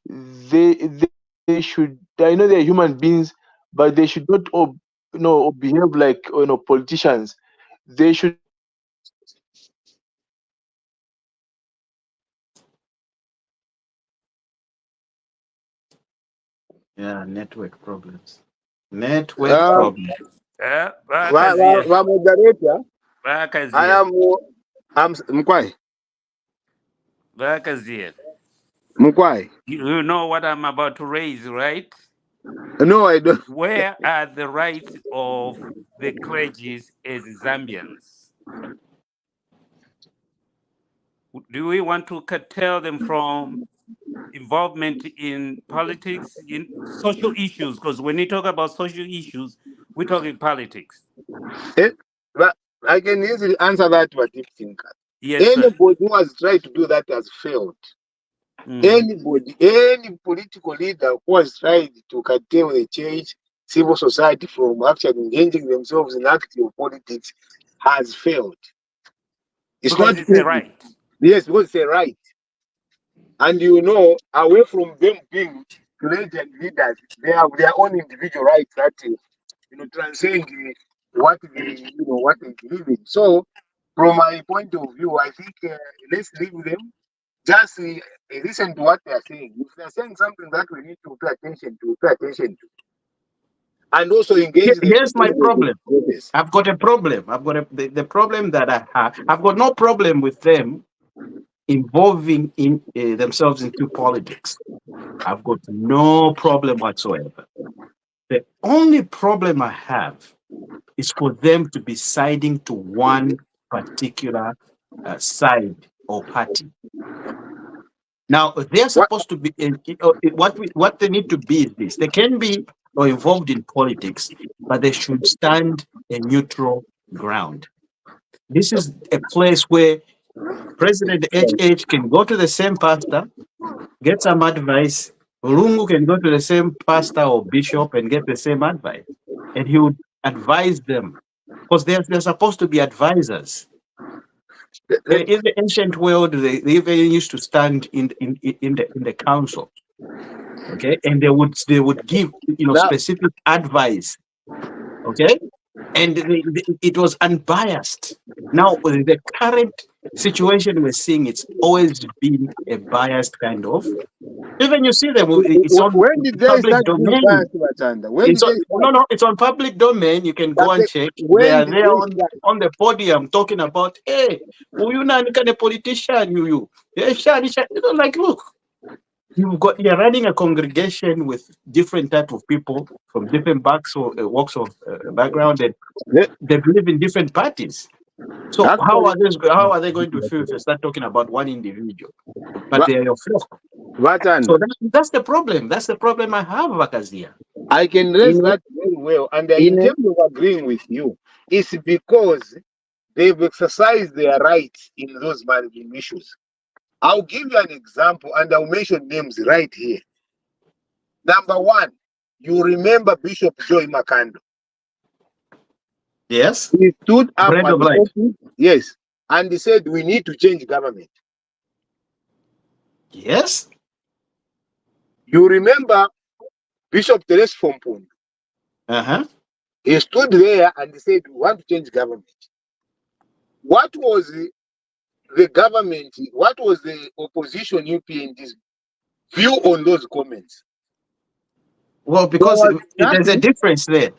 They should. I know they're human beings, but they should not behave like politicians. They should Yeah, network problems. Network Um, problem. Bakazia. wa moderator, I Bakazia. am Mukwai. Bakazia. Mukwai. You know what I'm about to raise, right? No, I don't. Where are the rights of the clergies as Zambians? Do we want to curtail them from involvement in politics, in social issues? Because when you talk about social issues, we're talking politics. But I can easily answer that to a deep thinker. Yes, sir. Anybody who has tried to do that has failed. Anybody, any political leader who has tried to curtail the church, civil society from actually engaging themselves in active politics has failed. It's because not it's a right. Yes, because it's a right. And away from them being pledged leaders, they have their own individual rights that transcend what they believe in. So, from my point of view, I think let's leave them. Just listen to what they are saying. If they are saying something that we need to pay attention to, and also engage them. Here's my problem. I've got a problem. The problem that I have. I've got no problem with them involving themselves into politics. I've got no problem whatsoever. The only problem I have is for them to be siding to one particular side or party. Now, they're supposed to be what they need to be is this: they can be involved in politics, but they should stand a neutral ground. This is a place where President HH can go to the same pastor, get some advice. Lungu can go to the same pastor or bishop and get the same advice, and he would advise them because they're supposed to be advisors. In the ancient world, they even used to stand in the council, okay, and they would give specific advice, okay, and it was unbiased. Now the current situation we're seeing, it's always been a biased kind of. Even you see them, it's on when did they public start domain. It's on public domain. You can go and check. They are there on the podium talking about, hey, you kind of politician, you. Like, look, you're running a congregation with different type of people from different walks of background, and they believe in different parties. So how are they going to feel if you start talking about one individual? But they are your flock. So that's the problem. That's the problem I have, Vakazia. I can raise that very well, and in terms of agreeing with you, it's because they've exercised their rights in those managing issues. I'll give you an example, and I'll mention names right here. Number one, you remember Bishop Joy Makando. Yes. He stood up yes, and he said we need to change government. Yes. You remember Bishop Teres Fompondo. He stood there and he said we want to change government. What was the government? What was the opposition UPND's view on those comments? Well, because there's a difference there.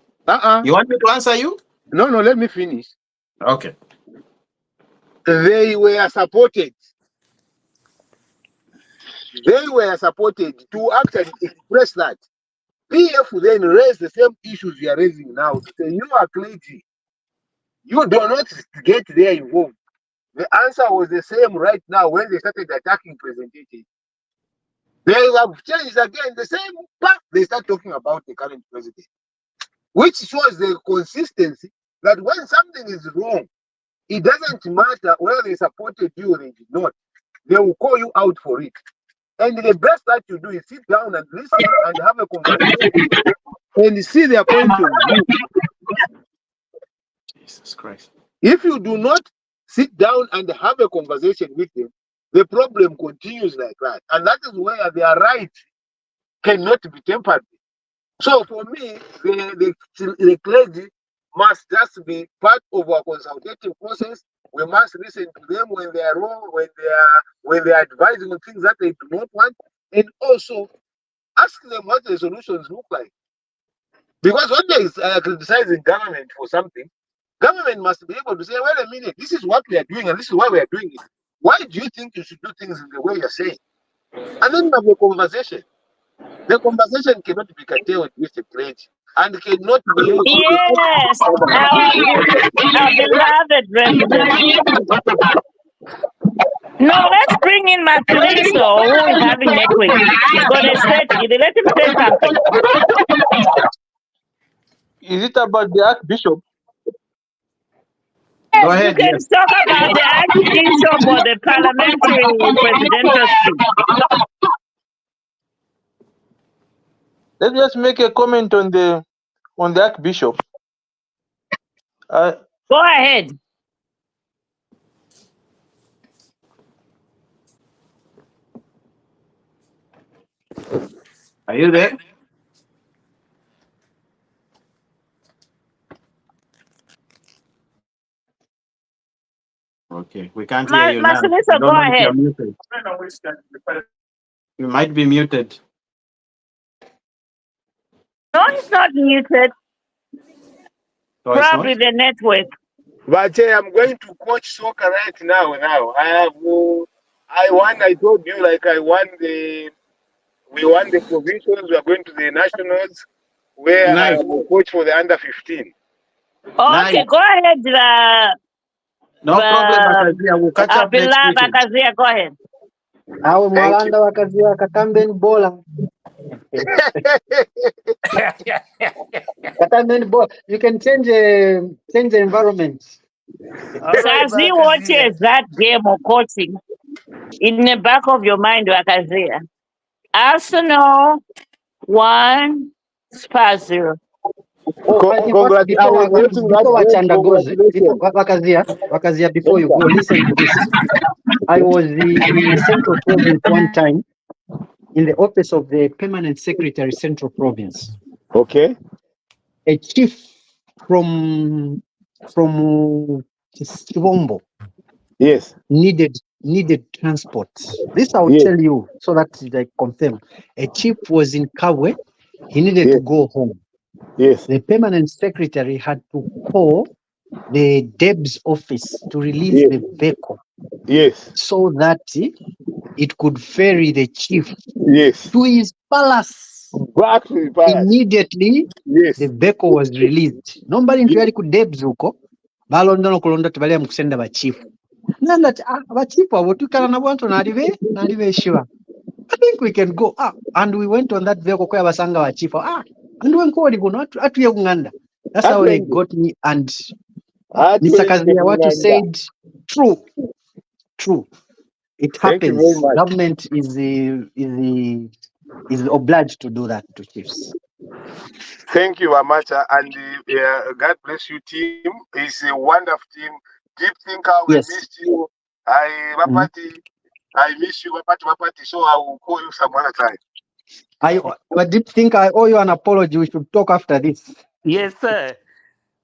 You want me to answer you? No, let me finish. Okay. They were supported. They were supported to actually express that. PF then raised the same issues we are raising now to say, you are clergy. You do not get there involved. The answer was the same right now when they started attacking President Tete. They have changed again the same path. They start talking about the current president, which shows the consistency that when something is wrong, it doesn't matter whether they supported you or they did not. They will call you out for it. And the best that you do is sit down and listen and have a conversation and see their point of view. Jesus Christ. If you do not sit down and have a conversation with them, the problem continues like that. And that is where their right cannot be tempered. So for me, the clergy must just be part of our consultative process. We must listen to them when they are wrong, when they are advising on things that they do not want, and also ask them what the solutions look like. Because when they are criticizing government for something, government must be able to say, wait a minute, this is what we are doing and this is why we are doing it. Why do you think you should do things in the way you're saying? And then you have a conversation. The conversation cannot be curtailed with the pledge and cannot be used. Yes, our beloved resident. No, let's bring in Masiliso, who is having network. He's gonna say, let him say something. Is it about the Archbishop? Go Yes, you ahead. can Yes. talk about the Archbishop or the parliamentary presidential speech. Let me just make a comment on the Archbishop. Go ahead. Are you there? Okay, we can't hear you now. I Masiliso, go don't know if you're ahead. muted. You might be muted. No, he's not muted. No, it's not. Probably the network. But I'm going to coach soccer right now. I told you, like we won the provincials. We are going to the nationals, where I Nice. am a coach for the under 15. Oh, Nice. okay, go ahead. No problem, Bakazia. We'll catch up next Abila weekend. Bakazia, go ahead. Awe Thank you. mwalanda wakaziwa katambeni bola. Katambeni bola. You can change the environment. All So right, as he Bakazia. watches that game of coaching, in the back of your mind, Bakazia, Arsenal 1, Spurs 0. Oh, in fact, I was watching that before game. Wachanda goes, before Congratulations. Wakazia, before you go, listen to this. I was in the Central Province one time, in the office of the Permanent Secretary, Central Province. Okay. A chief from Chivombo Yes. needed transport. This I will Yes. tell you so that I confirm. A chief was in Kabwe. He needed to Yes. go home. Yes. The permanent secretary had to call the DEB's office to release Yes. the vehicle Yes. so that it could ferry the chief Yes. to his palace. Back to the palace. Immediately, Yes. the vehicle was released. Nobody ntiyali ku DEB's uko balonda nokulonda tebali mukusenda bachifu. Nanda bachifu abo tukala na bwanto nalibe shiva. I think we can go. And we went on that vehicle kwa basanga bachifu. And when called kuno atuye kunganda. That's how they got me. And Mr. Kaziawatu said, true. It Thank you very happens. much. Government is obliged to do that to chiefs. Thank you, Amacha, and God bless you, team. It's a wonderful team. Deep thinker, we Yes. missed you. I miss you, Bapati. So I will call you some other time. I did think I owe you an apology. We should talk after this. Yes, sir.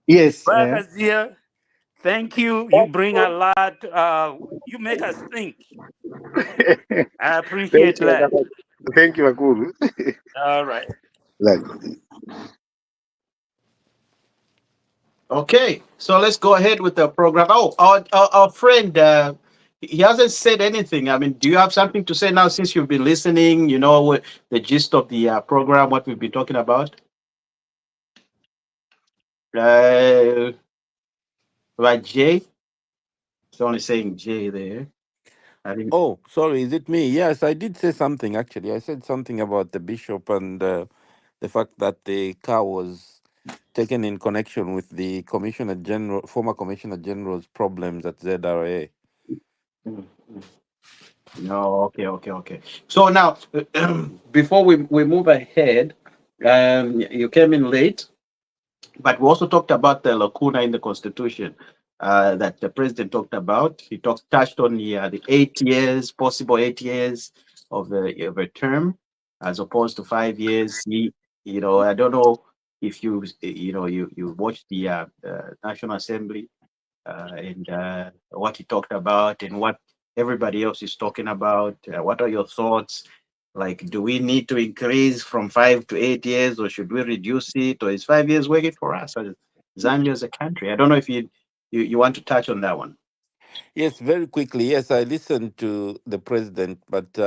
Yes. Bakazia, thank you. You bring a lot. You make us think. I appreciate that. Thank you, Akuru. All right. Okay, so let's go ahead with the program. Oh, our friend, he hasn't said anything. I mean, do you have something to say now since you've been listening? You know the gist of the program, what we've been talking about. Right, Jay. It's only saying Jay there. I think. Oh, sorry, is it me? Yes, I did say something actually. I said something about the bishop and the fact that the car was taken in connection with the former Commissioner General's problems at ZRA. Mm, mm. No, okay. So now, before we move ahead, you came in late. But we also talked about the lacuna in the constitution that the president talked about. He touched on the 8 years, possible 8 years of a term, as opposed to 5 years. I don't know if you watched the National Assembly and what he talked about and what everybody else is talking about. What are your thoughts? Like, do we need to increase from 5 to 8 years, or should we reduce it, or is 5 years working for us as Zambia as a country? I don't know if you want to touch on that one. Yes, very quickly. Yes, I listened to the president, but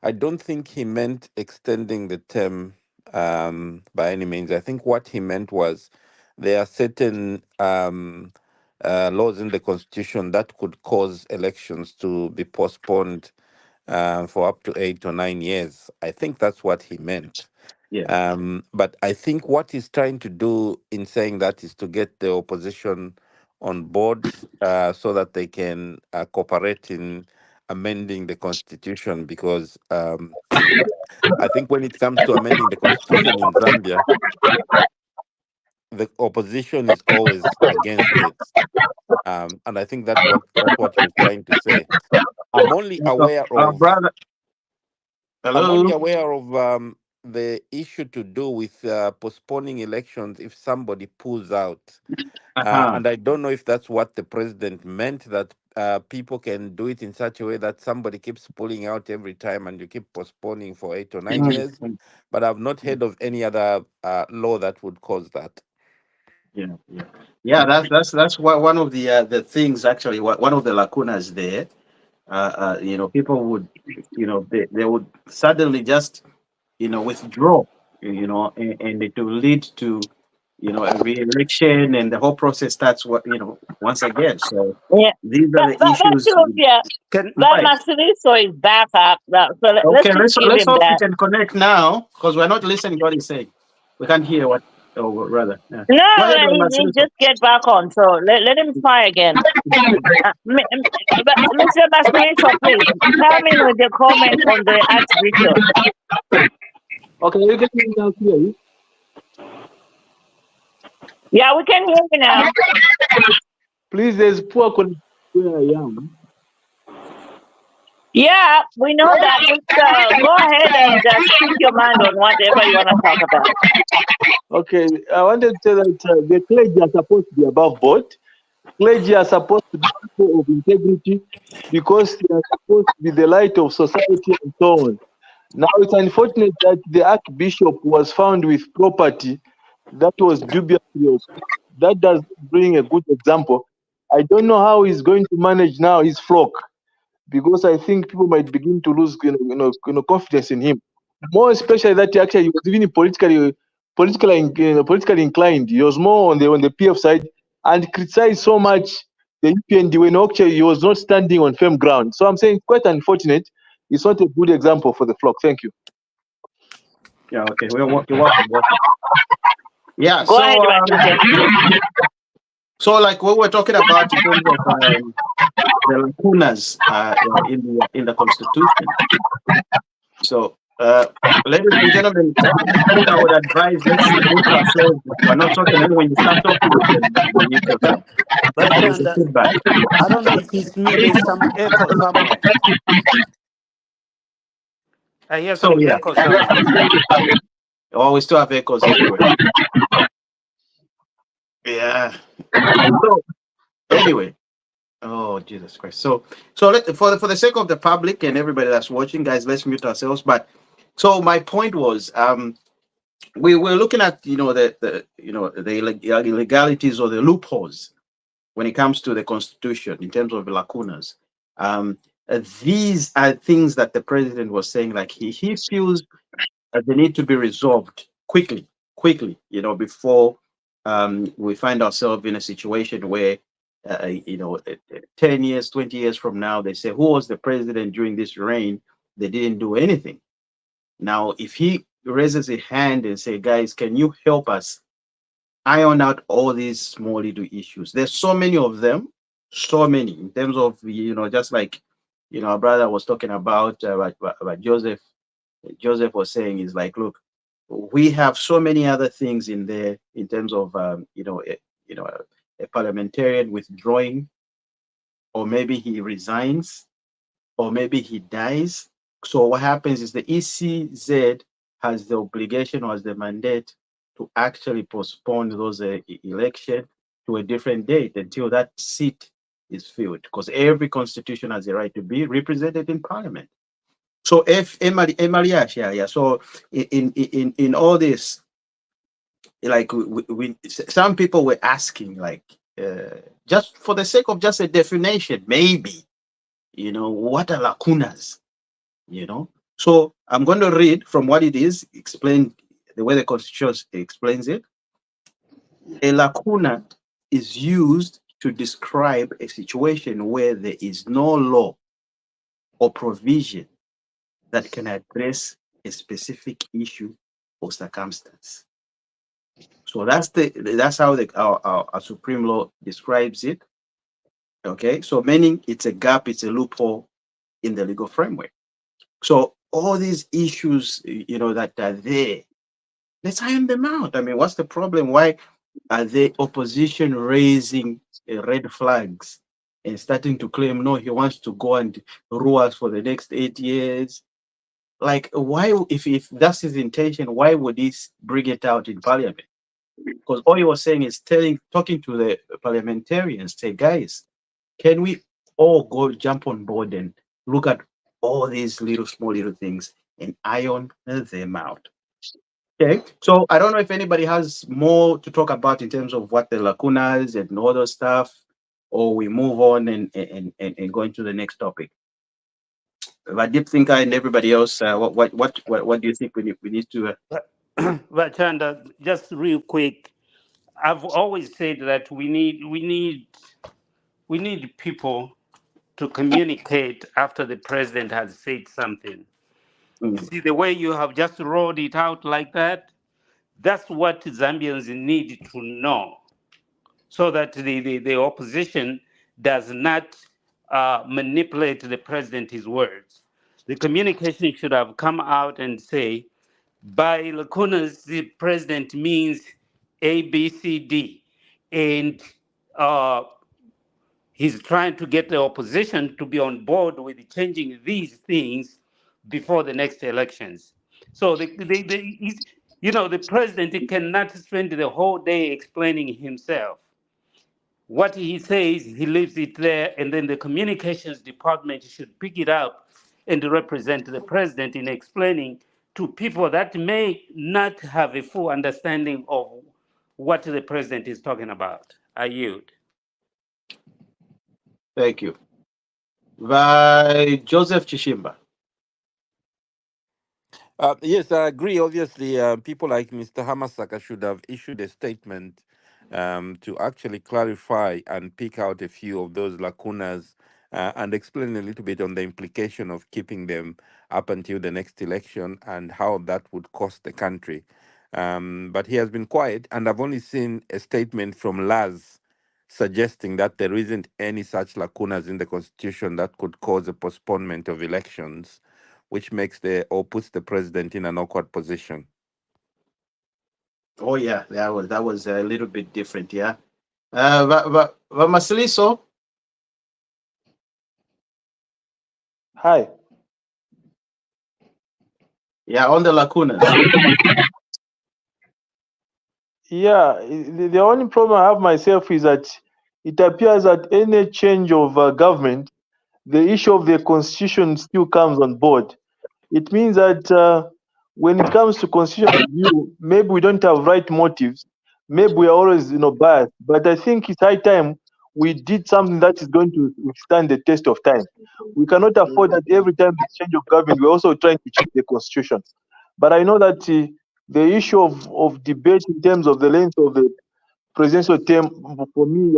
I don't think he meant extending the term by any means. I think what he meant was there are certain laws in the constitution that could cause elections to be postponed for up to 8 or 9 years. I think that's what he meant. Yeah. But I think what he's trying to do in saying that is to get the opposition on board so that they can cooperate in amending the constitution, because I think when it comes to amending the constitution in Zambia, the opposition is always against it. And I think that's what he was trying to say. I'm only aware of Brother, I'm only hello. aware of the issue to do with postponing elections if somebody pulls out. Uh-huh. And I don't know if that's what the president meant, that people can do it in such a way that somebody keeps pulling out every time and you keep postponing for 8 or 9 years. Mhm. But I've not heard of any other law that would cause that. Yeah, yeah, yeah. That's one of the things actually. One of the lacunas there. People would, they would suddenly just, withdraw, and it will lead to, a re-election, and the whole process starts, once again. So Yeah. these are the But issues. Sylvia, Can but Right. Masiliso is back up. So let's Okay, just give let's him hope we that. can connect now, because we're not listening what he's saying. We can't hear what, oh, rather. Yeah. No, Go ahead, he Marcelito. just get back on. So let him try again. But Mr. Masiliso, please come in with your comment on the Archbishop. Okay, you get me now clearly. Yeah, we can hear you now. Please, there's poor connection where I am. Yeah, we know that. Just go ahead and speak your mind on whatever you want to talk about. Okay, I wanted to say that the clergy are supposed to be above board. Clergy are supposed to be people of integrity because they are supposed to be the light of society and so on. Now, it's unfortunate that the Archbishop was found with property that was dubiously of. That does bring a good example. I don't know how he's going to manage now his flock, because I think people might begin to lose confidence in him. More especially that he actually was even politically inclined. He was more on the PF side and criticized so much the UPND when actually he was not standing on firm ground. So I'm saying quite unfortunate. It's not a good example for the flock. Thank you. Yeah, okay. You're welcome. Yeah, Go ahead, Masiliso. so like what we're talking about in terms of the lacunas in the Constitution. So, ladies and gentlemen, I would advise let's mute ourselves. We're not talking. And when you start talking, you can mute yourself. but There's a feedback. I don't know if it's me. There's some echo somewhere. I hear So some yeah, echo somewhere. we still have echoes everywhere. Yeah. So anyway, oh Jesus Christ. So for the sake of the public and everybody that's watching, guys, let's mute ourselves. But so my point was, we were looking at the illegalities or the loopholes when it comes to the Constitution in terms of the lacunas. These are things that the president was saying, like he feels they need to be resolved quickly, before we find ourselves in a situation where, 10 years, 20 years from now, they say, who was the president during this reign? They didn't do anything. Now, if he raises a hand and say, guys, can you help us iron out all these small little issues? There's so many of them, so many in terms of, just like, our brother was talking about Joseph. Joseph was saying is like, look, we have so many other things in there in terms of, a parliamentarian withdrawing, or maybe he resigns, or maybe he dies. So what happens is the ECZ has the obligation or has the mandate to actually postpone those election to a different date until that seat is filled, because every constitution has a right to be represented in parliament. So if yeah. So in all this, like some people were asking, like, just for the sake of just a definition, maybe, what are lacunas? So I'm going to read from what it is, explain the way the Constitution explains it. A lacuna is used to describe a situation where there is no law or provision that can address a specific issue or circumstance. So that's how our supreme law describes it. Okay, so meaning it's a gap, it's a loophole in the legal framework. So all these issues, that are there, let's iron them out. I mean, what's the problem? Why are the opposition raising red flags and starting to claim, no, he wants to go and rule us for the next 8 years? Like, why, if that's his intention, why would he bring it out in parliament? Because all he was saying is talking to the parliamentarians, say, guys, can we all go jump on board and look at all these small little things and iron them out? Okay, so I don't know if anybody has more to talk about in terms of what the lacunas and all those stuff, or we move on and go into the next topic. But Deep Thinker and everybody else, what do you think we need to? But Chanda, just real quick, I've always said that we need people to communicate after the president has said something. You see, the way you have just rolled it out like that, that's what Zambians need to know, so that the opposition does not manipulate the president, his words. The communication should have come out and say, by lacunas, the president means A, B, C, D. And he's trying to get the opposition to be on board with changing these things before the next elections. So the president cannot spend the whole day explaining himself. What he says, he leaves it there, and then the communications department should pick it up and represent the president in explaining to people that may not have a full understanding of what the president is talking about. I yield. Thank you. By Joseph Chishimba. Yes, I agree. Obviously, people like Mr. Hamasaka should have issued a statement to actually clarify and pick out a few of those lacunas and explain a little bit on the implication of keeping them up until the next election and how that would cost the country. But he has been quiet, and I've only seen a statement from Laz suggesting that there isn't any such lacunas in the constitution that could cause a postponement of elections, which puts the president in an awkward position. Oh yeah, that was a little bit different, yeah. Masiliso. Hi. Yeah, on the lacunas. Yeah, the only problem I have myself is that it appears that any change of government, the issue of the constitution still comes on board. It means that when it comes to constitutional review, maybe we don't have right motives. Maybe we are always, biased. But I think it's high time we did something that is going to withstand the test of time. We cannot afford that every time there's change of government, we're also trying to change the constitution. But I know that the issue of debate in terms of the length of the presidential term, for me,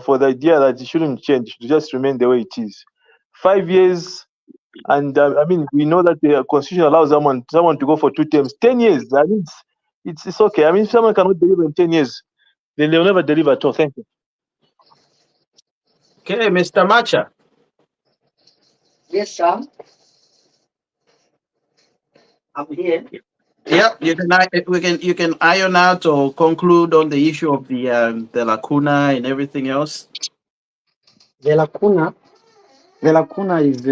for the idea that it shouldn't change, to just remain the way it is. 5 years, and we know that the constitution allows someone to go for 2 terms. 10 years, I mean, it's okay. I mean, if someone cannot deliver in 10 years, then they'll never deliver at all. Thank you. Okay, Mr. Macha. Yes, sir. I'm here. Yeah, you can iron out or conclude on the issue of the lacuna and everything else. The lacuna is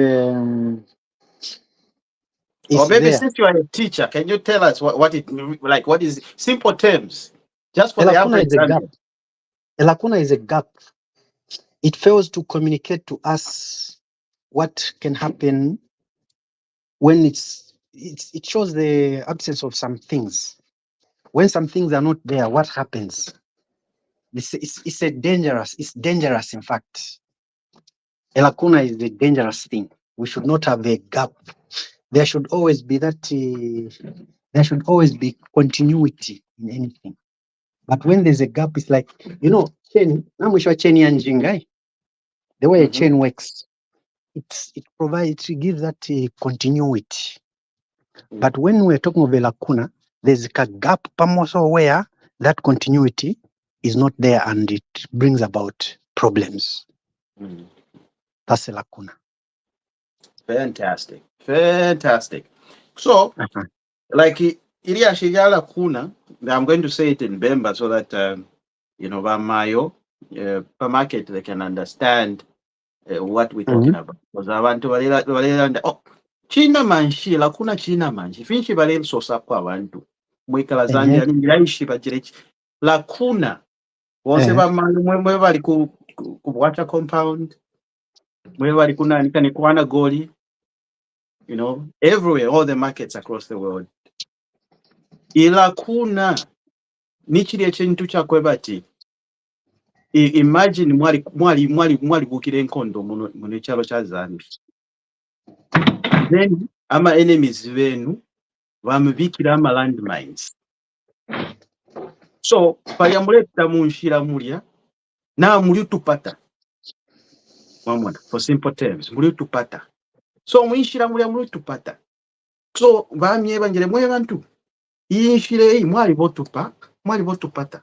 Or maybe there. since you are a teacher, can you tell us what is simple terms, just for A the lacuna average is a gap. Zambian? A lacuna is a gap. It fails to communicate to us what can happen when it shows the absence of some things. When some things are not there, what happens? It's dangerous, in fact. A lacuna is a dangerous thing. We should not have a gap. There should always be continuity in anything. But when there's a gap, it's like, chain, chain yanjingai. The way a chain works, it gives that continuity. But when we're talking of a lacuna, there's a gap also where that continuity is not there and it brings about problems. That's a lacuna. Fantastic. So, like Iria Shigala Kuna, I'm going to say it in Bemba so that Vamayo, per market, they can understand what we're talking about. Because I want to China manshi, lakuna China manshi. Finchi balem sosa kwa abantu. Mwikala Zambia, nilaishi bajirechi. Lakuna, wose bamayo, mwe bali ku water compound, mwe bali kuna nikani kuana goli. Everywhere, all the markets across the world. Ila kuna nichiri echintu chakwebati. Imagine mwali bukire nkondo muno chalo cha Zambia. Then ama enemies benu bamubikira ama landmines. So payamuleta munshira mulya na muli tupata. Mamona, for simple terms, muli tupata. So munshira mulya muli tupata. So bamye banjere mwe bantu. Inshire mwali botupata.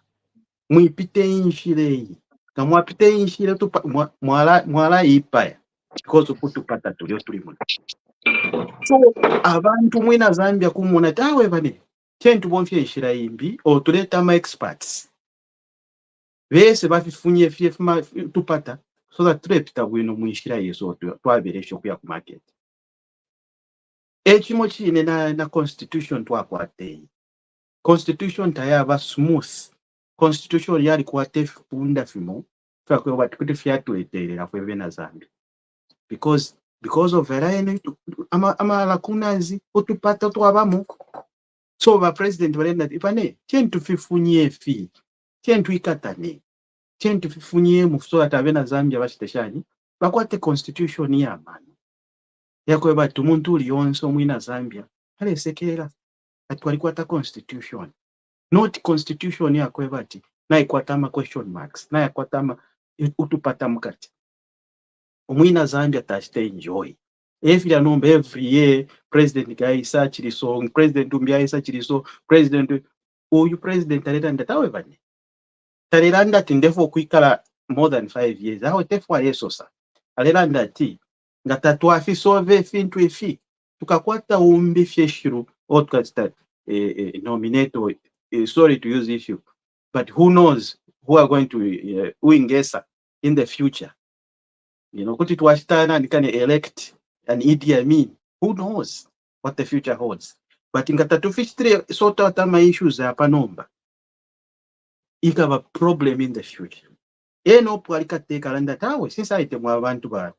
Mwipite inshire. Kamwapite inshire tupa mwala ipaya. Because ukutupata tulio tulimu. So abantu mwina Zambia kumuna tawe bane. Chentu bonfye inshira imbi o tuleta ma experts. Bese bafifunye fye tupata so that tulepita bwino mwinshira yeso twaberesho kuya ku market. Ekimo chine na constitution twakwate. Constitution tayaba smooth. Constitution yali kwate funda fimo fakwe watu kuti fyatueterera fwe bena Zambia. Because of verane ama lacunazi utupata twabamo. So ba president balenda ipane chentu fifunye fi. Chentu ikatane. Chentu fifunye mufso atabena Zambia bashiteshani. Bakwate constitution ya mani. Yakwe batu muntu uli yonso mwina Zambia. Hale sekera. Atwalikwata constitution. Not constitution yakwe bati. Na ikwatama question marks. Na ikwatama utupata mukati. Umwina Zambia tashite enjoy. Every year, President Gaisa Chiriso, President Umbiaisa Chiriso, President Uyu President Tareranda Tawebani. Tareranda tindefo kwikala more than 5 years. Aho tefwa yesosa. Tareranda ti. Ngatatwa fi sove fintu efi. Tukakwata umbi fieshiru. Otkasta nominato. Sorry to use this issue. But who knows who are going to wingesa in the future. Kuti tuwashitana nikane elect an Idi Amin. Who knows what the future holds? But ingata tufishtre sort out ama issues hapa nomba. Ikaba problem in the future. Eno pwalikate kalanda tawe since item abantu ba.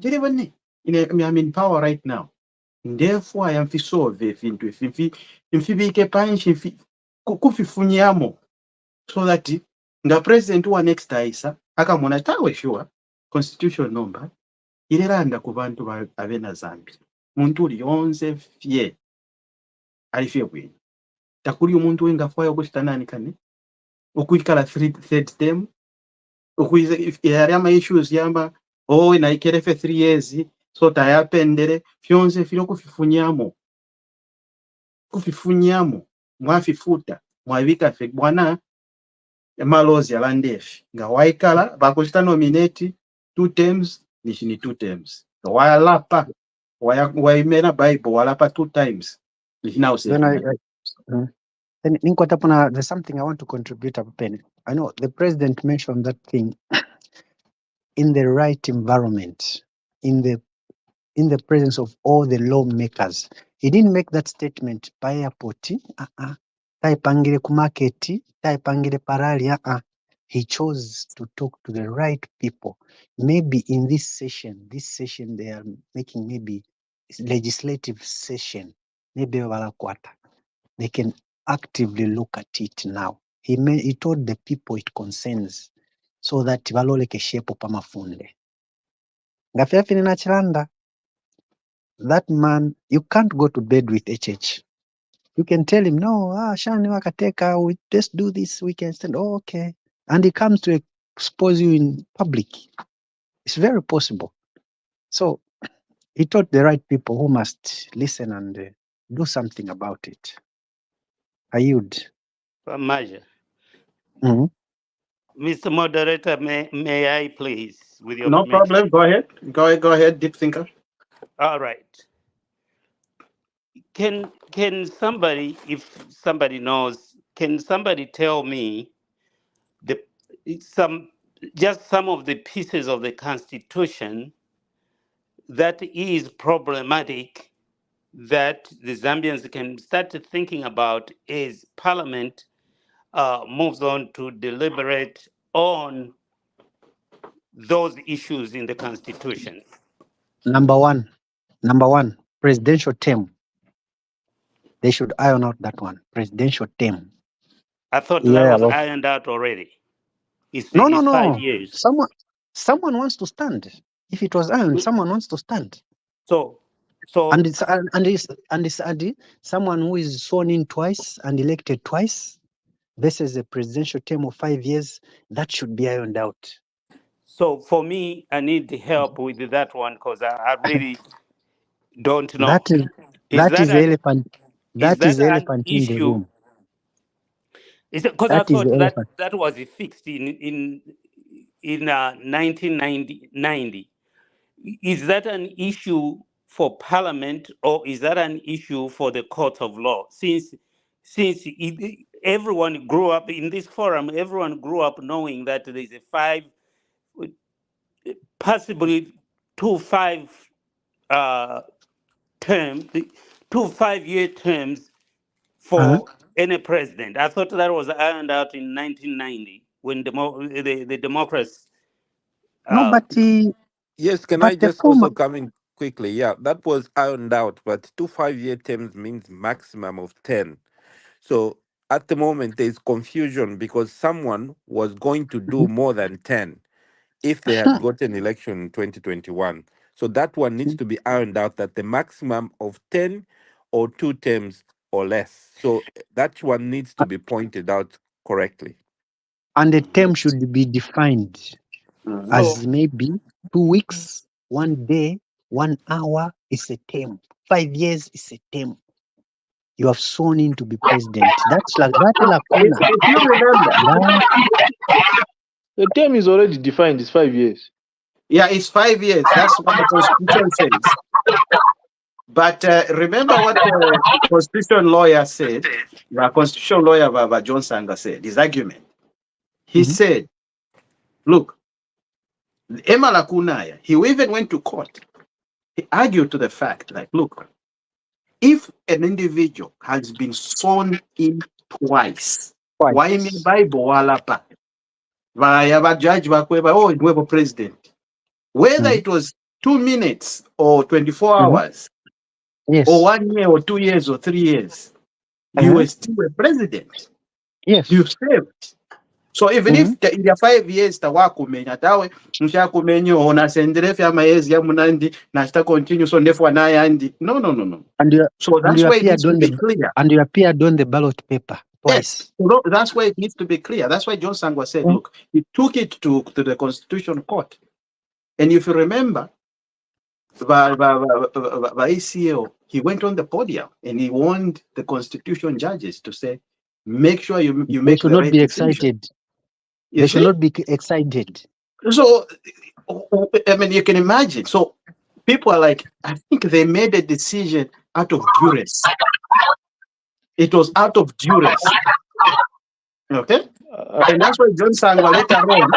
Jerevani I'm in power right now. Therefore I am fi solve fintu imfibike panshi kufifunyamo so that nga president wa next aisa akamona tawe sure constitution number ireranda ku bantu abena Zambia. Muntu uli yonze fye alifye bwino. Takuli umuntu wenga fwayo kushitana kane okuikala third term okuize yari ama issues yamba na ikerefe 3 years so tayapendere fyonze filo kufifunyamo mwafifuta mwabika fe bwana malozi alandefi nga waikala bakushita nominate 2 terms nishini 2 terms walapa waimena Bible walapa 2 times now say then there's something I want to contribute up pen. I know the president mentioned that thing in the right environment, in the presence of all the lawmakers. He didn't make that statement by airport. Taipangire kumaketi, taipangire parali. He chose to talk to the right people. Maybe in this session they are making maybe legislative session. Maybe they can actively look at it now. He told the people it concerns so that baloleke shepo pamafunde. Ngafefi na chilanda. That man, you can't go to bed with HH. You can tell him, no, Shani Wakateka, we just do this, we can stand. Oh, okay. And he comes to expose you in public. It's very possible. So he taught the right people who must listen and do something about it. I yield. Maja. Mhm. Mr. Moderator, may I please, with your No permission? problem. Go ahead. Go ahead, deep thinker. All right. Can somebody, if somebody knows, can somebody tell me the some just some of the pieces of the Constitution that is problematic that the Zambians can start thinking about as Parliament moves on to deliberate on those issues in the Constitution? Number one, presidential term. They should iron out that one. Presidential term. I thought that Yeah. was ironed out already. No, It's 5 no. years. Someone wants to stand. If it was ironed, someone wants to stand. So And it's someone who is sworn in twice and elected twice. This is a presidential term of 5 years. That should be ironed out. So for me, I need help with that one because I really don't know. Is That that is the an elephant. is That is that the an elephant in the issue? room. Is it because I That is thought the elephant. that was fixed in 1990? Is that an issue for Parliament or is that an issue for the court of law? Since everyone grew up in this forum, everyone grew up knowing that there is a possibly 2 5 term, 2 5-year terms Uh-huh. for any president. I thought that was ironed out in 1990 when the Democrats. No, Uh, Yes, can I but the just former. also come in quickly? Yeah, that was ironed out, but 2 5-year terms means maximum of 10. So at the moment, there's confusion because someone was going to do Mhm. more than 10 if they had gotten election in 2021. So that one needs to be ironed out that the maximum of 10 or 2 terms or less. So that one needs to be pointed out correctly. And the term should be defined so as maybe 2 weeks, 1 day, 1 hour is a term. 5 years is a term. You have sworn in to be president. That's like that lacuna. If you remember, That, The term is already defined. It's 5 years. yeah, it's 5 years. That's what the Constitution says. But remember what the Constitution lawyer said, the Constitution lawyer Baba John Sanga said, his argument. He Mhm. said, look, Emma Lakunaya, he even went to court. He argued to the fact that, look, if an individual has been sworn in twice, why in the twice. Bible, walapa, vaya judge bakweba, oh, nuevo president, whether Mhm. it was 2 minutes or 24 Mhm. hours, or Yes. 1 year or 2 years or 3 years, you Uh-huh. were still a president. You Yes. served. So even if Mhm. in the 5 years tawakumenya tawe mshakumenya ona sendere fya maezi ya munandi na sta continue so ndefu anayandi. No. And you So and that's you why it appeared needs to on be the clear. ballot paper Yes. twice. So that's why it needs to be clear. That's why John Sangwa said, Mhm. look, he took it to the Constitution Court. And if you remember, the ACO, he went on the podium and he warned the Constitution judges to say, make sure you They make should the not right be decision. excited. You They should see? not be excited. So, I mean, you can imagine. So, people are like, I think they made a decision out of duress. It was out of duress. Okay? And that's why John Sangwa later on,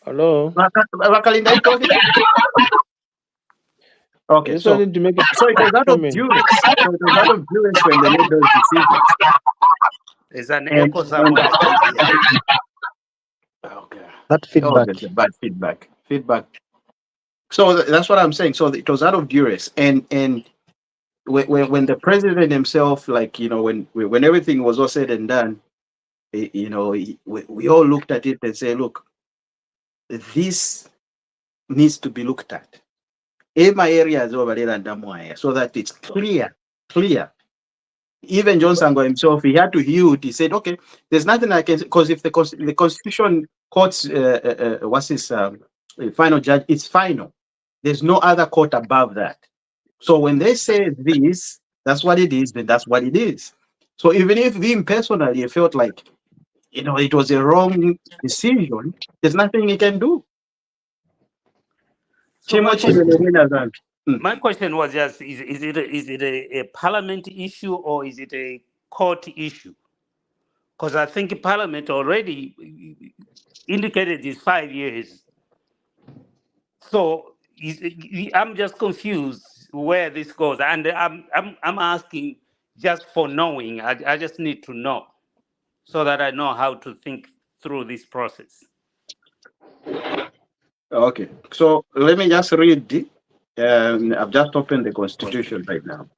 Hello. Wakalinda, you talking? I Okay, just so wanted to make a it was out of comment. duress. So it was out of duress when they made those decisions. there's an And echo somewhere. I can't hear. okay, That oh, feedback. there's a bad feedback. So that's what I'm saying. So it was out of duress, and when the president himself, like when everything was all said and done, we all looked at it and say, look, this needs to be looked at. my areas over there and Damwaya, so that it's clear. Even John Sango himself, he had to yield. He said, "Okay, there's nothing I can," because if the Constitution court's what's his final judge, it's final. There's no other court above that. So when they say this, that's what it is. Then that's what it is. So even if him personally felt like it was a wrong decision, there's nothing he can do. So my Chimochi question, Lelena Zambi. my question was just: is it a parliament issue or is it a court issue? Because I think Parliament already indicated it's 5 years. So I'm just confused where this goes, and I'm asking just for knowing. I just need to know so that I know how to think through this process. Okay, so let me just read. I've just opened the Constitution right now.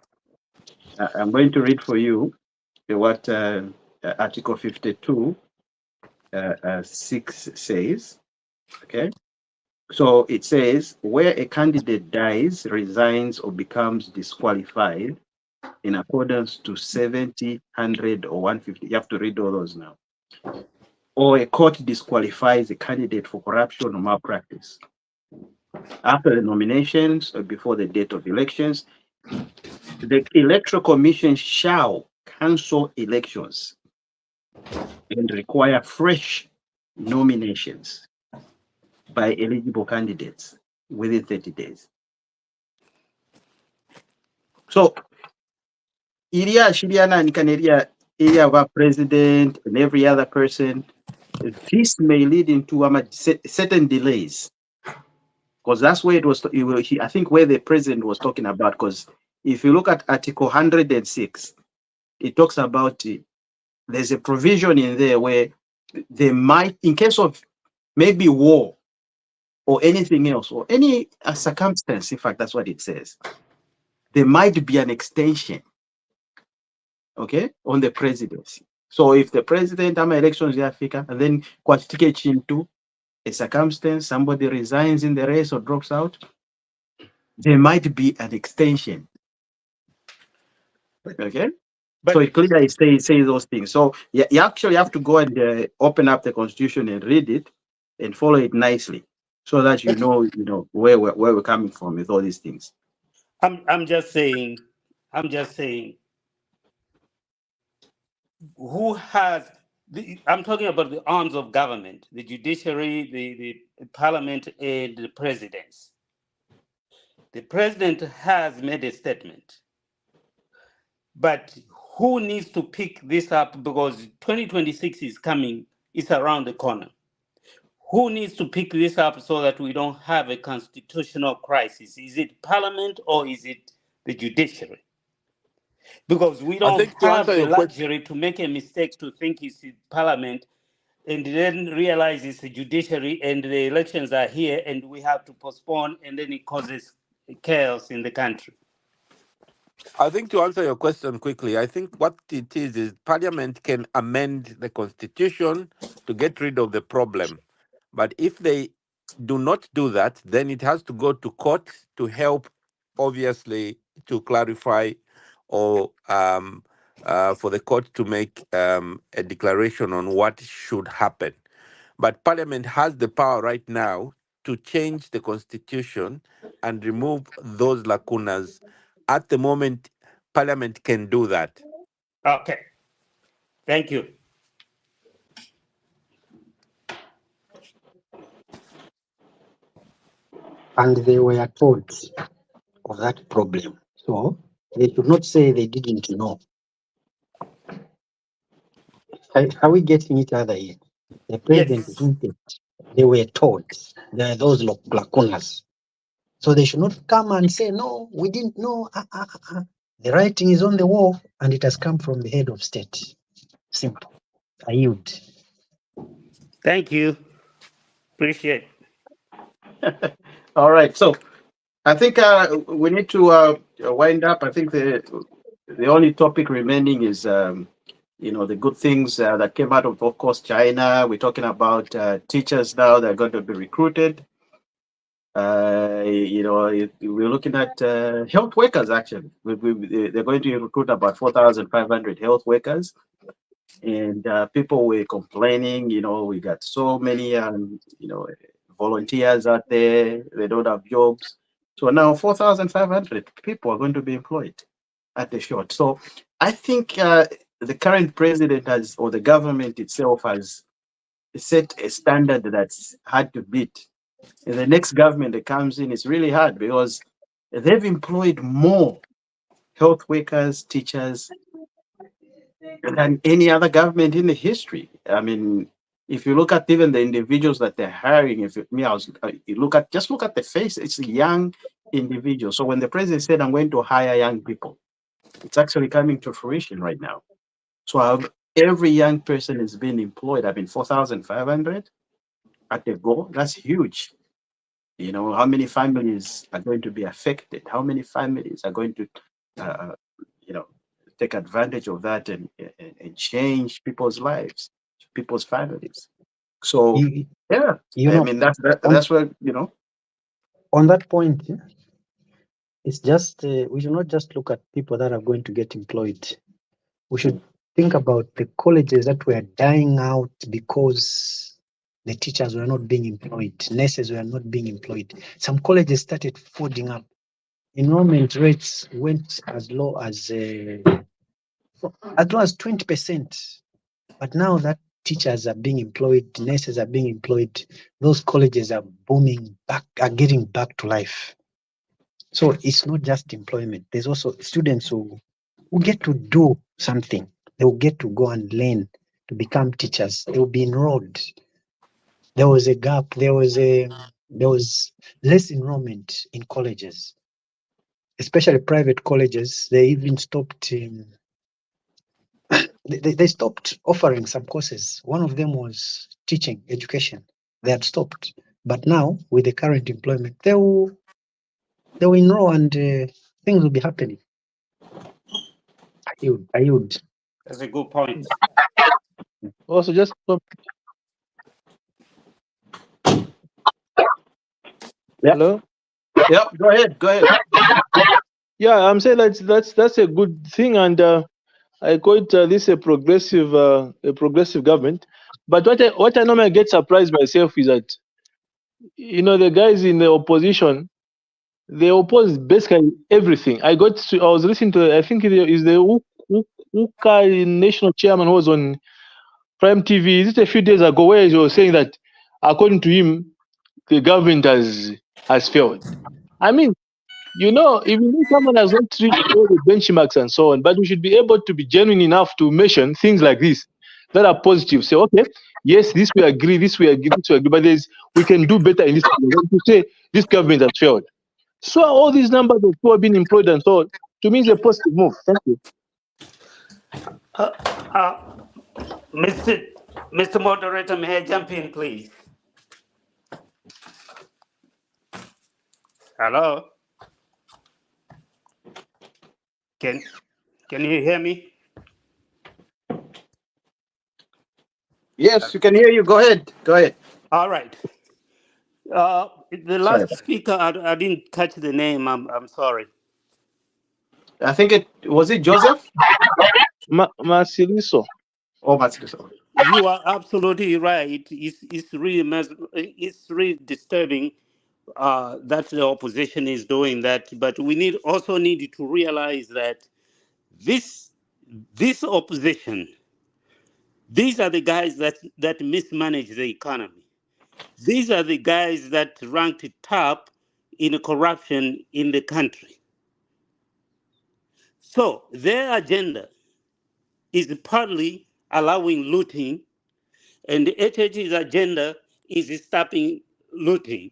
I'm going to read for you what Article 52, 6 says. Okay, so it says where a candidate dies, resigns, or becomes disqualified in accordance to 70, 100, or 150. You have to read all those now. Or a court disqualifies a candidate for corruption or malpractice. After the nominations or before the date of elections, the Electoral Commission shall cancel elections and require fresh nominations by eligible candidates within 30 days. So, area Shiriana and Caneria, area of our president and every other person, this may lead into certain delays. Because that's where I think where the president was talking about. Because if you look at Article 106, it talks about there's a provision in there where they might, in case of maybe war or anything else, or any circumstance, in fact, that's what it says, there might be an extension, okay, on the presidency. So if the president, elections in Africa, and then quantificate into a circumstance, somebody resigns in the race or drops out, there might be an extension. Okay? But So it clearly says those things. So you actually have to go and open up the Constitution and read it and follow it nicely, so that you know where we're coming from with all these things. I'm just saying, who has I'm talking about the arms of government, the judiciary, the parliament, and the presidents. The president has made a statement, but who needs to pick this up, because 2026 is coming, it's around the corner. Who needs to pick this up so that we don't have a constitutional crisis? Is it parliament or is it the judiciary? Because we I don't think to have answer the your question, luxury to make a mistake to think it's parliament and then realize it's the judiciary and the elections are here and we have to postpone, and then it causes chaos in the country. quickly, I think what it is Parliament can amend the constitution to get rid of the problem. But if they do not do that, then it has to go to court to help, obviously, to clarify or for the court to make a declaration on what should happen. But Parliament has the power right now to change the constitution and remove those lacunas. At the moment, Parliament can do that. Okay, thank you. And they were told of that problem. So they should not say they didn't know. Are we getting each other here? The president Yes, hinted they were told there are those lacunas. So they should not come and say, no, we didn't know. The writing is on the wall and it has come from the head of state. Simple. I yield. thank you. Appreciate. All right. So I think we need to wind up. I think the only topic remaining is the good things that came out of course, China. We're talking about teachers now that are going to be recruited. We're looking at health workers. Actually, they're going to recruit about 4,500 health workers, and people were complaining. We got so many, volunteers out there. They don't have jobs. So now 4,500 people are going to be employed at the short. So I think the current president has, or the government itself has set a standard that's hard to beat. And the next government that comes in is really hard because they've employed more health workers, teachers than any other government in the history. I mean, if you look at even the individuals that they're hiring, if it, me, I was you look at the face, it's a young individual. So when the president said, "I'm going to hire young people," it's actually coming to fruition right now. So every young person is being employed. I mean, 4,500 at the goal. That's huge. How many families are going to be affected? How many families are going to, uh, you know, take advantage of that and change people's lives, people's families? So, You, yeah, you I know, mean, on that's what. on that point, it's just we should not just look at people that are going to get employed. We should think about the colleges that were dying out because the teachers were not being employed, nurses were not being employed. Some colleges started folding up. Enrollment rates went as low as 20%. But now that teachers are being employed, nurses are being employed, those colleges are booming back, are getting back to life. So it's not just employment. There's also students who get to do something. They will get to go and learn to become teachers. They will be enrolled. There was a gap. There was less enrollment in colleges, especially private colleges. They even stopped. They stopped offering some courses. One of them was teaching education. They had stopped, but now with the current employment, they will enroll and things will be happening. I would. That's a good point. Also, just Yeah, hello. yeah. Go ahead, go ahead. Yeah, I'm saying that's a good thing, and I call it this a progressive government. But what I normally get surprised myself is that the guys in the opposition, they oppose basically everything. I was listening to, I think it is the Uka national chairman who was on Prime TV just a few days ago, where he was saying that according to him, the government has failed. I mean, if someone has not reached all the benchmarks and so on, but we should be able to be genuine enough to mention things like this that are positive. Say, okay, yes, this we agree, this we agree, this we agree, but we can do better in this. To say this government has failed. So all these numbers of people being employed and so on, to me, is a positive move. Thank you. Uh, uh, Mr. Mr. Moderator, may I jump in, please? Hello? Can Can you hear me? Yes, you can hear you. Go ahead, go ahead. All right. The Sorry, last speaker, I didn't catch the name. I'm sorry. I think it Joseph Masiliso. or Matsudo. You are absolutely right. It's really disturbing that the opposition is doing that. But we also need to realize that this this opposition, these are the guys that mismanage the economy. These are the guys that ranked top in corruption in the country. So their agenda is partly allowing looting, and the HH's agenda is stopping looting.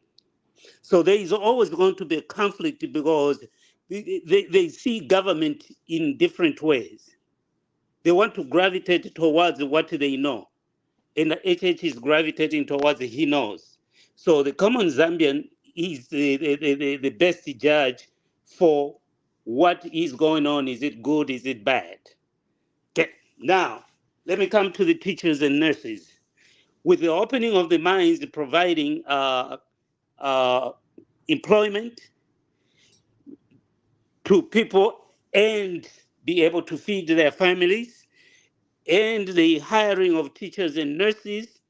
So there is always going to be a conflict because they see government in different ways. They want to gravitate towards what they know, and the HH is gravitating towards he knows. So the common Zambian is the best judge for what is going on. Is it good? Is it bad? Okay. Now, let me come to the teachers and nurses. With the opening of the mines providing employment to people and be able to feed their families, and the hiring of teachers and nurses,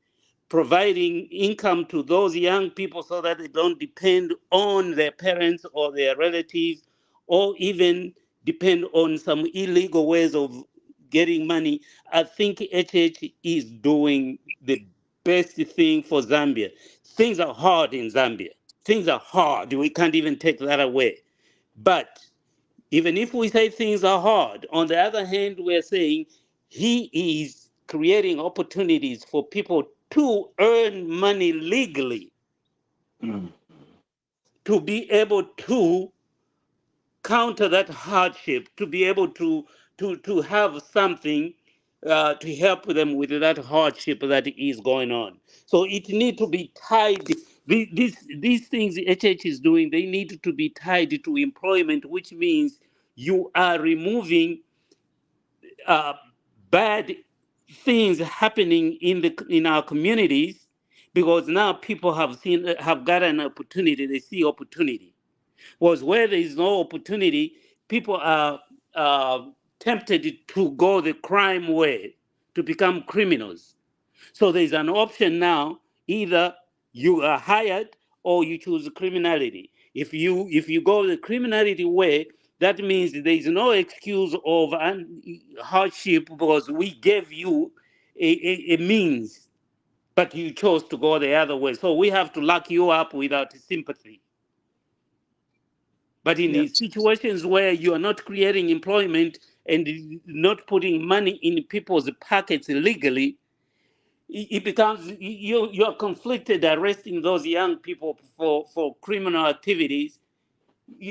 providing income to those young people so that they don't depend on their parents or their relatives, or even depend on some illegal ways of getting money. I think HH is doing the best thing for Zambia. Things are hard in Zambia. Things are hard. We can't even take that away. But even if we say things are hard, on the other hand, we're saying he is creating opportunities for people to earn money legally, Mm. to be able to counter that hardship, to be able to have something to help them with that hardship that is going on. So it need to be tied. These things HH is doing, they need to be tied to employment, which means you are removing uh, bad things happening in our communities, because now people have got an opportunity. They see opportunity. Was where there is no opportunity, people are tempted to go the crime way, to become criminals. So there's an option now: either you are hired or you choose criminality. If you go the criminality way, that means there is no excuse of hardship, because we gave you a means, but you chose to go the other way. So we have to lock you up without sympathy. But in Yeah. these situations where you are not creating employment and not putting money in people's pockets illegally, it becomes you're conflicted arresting those young people for criminal activities,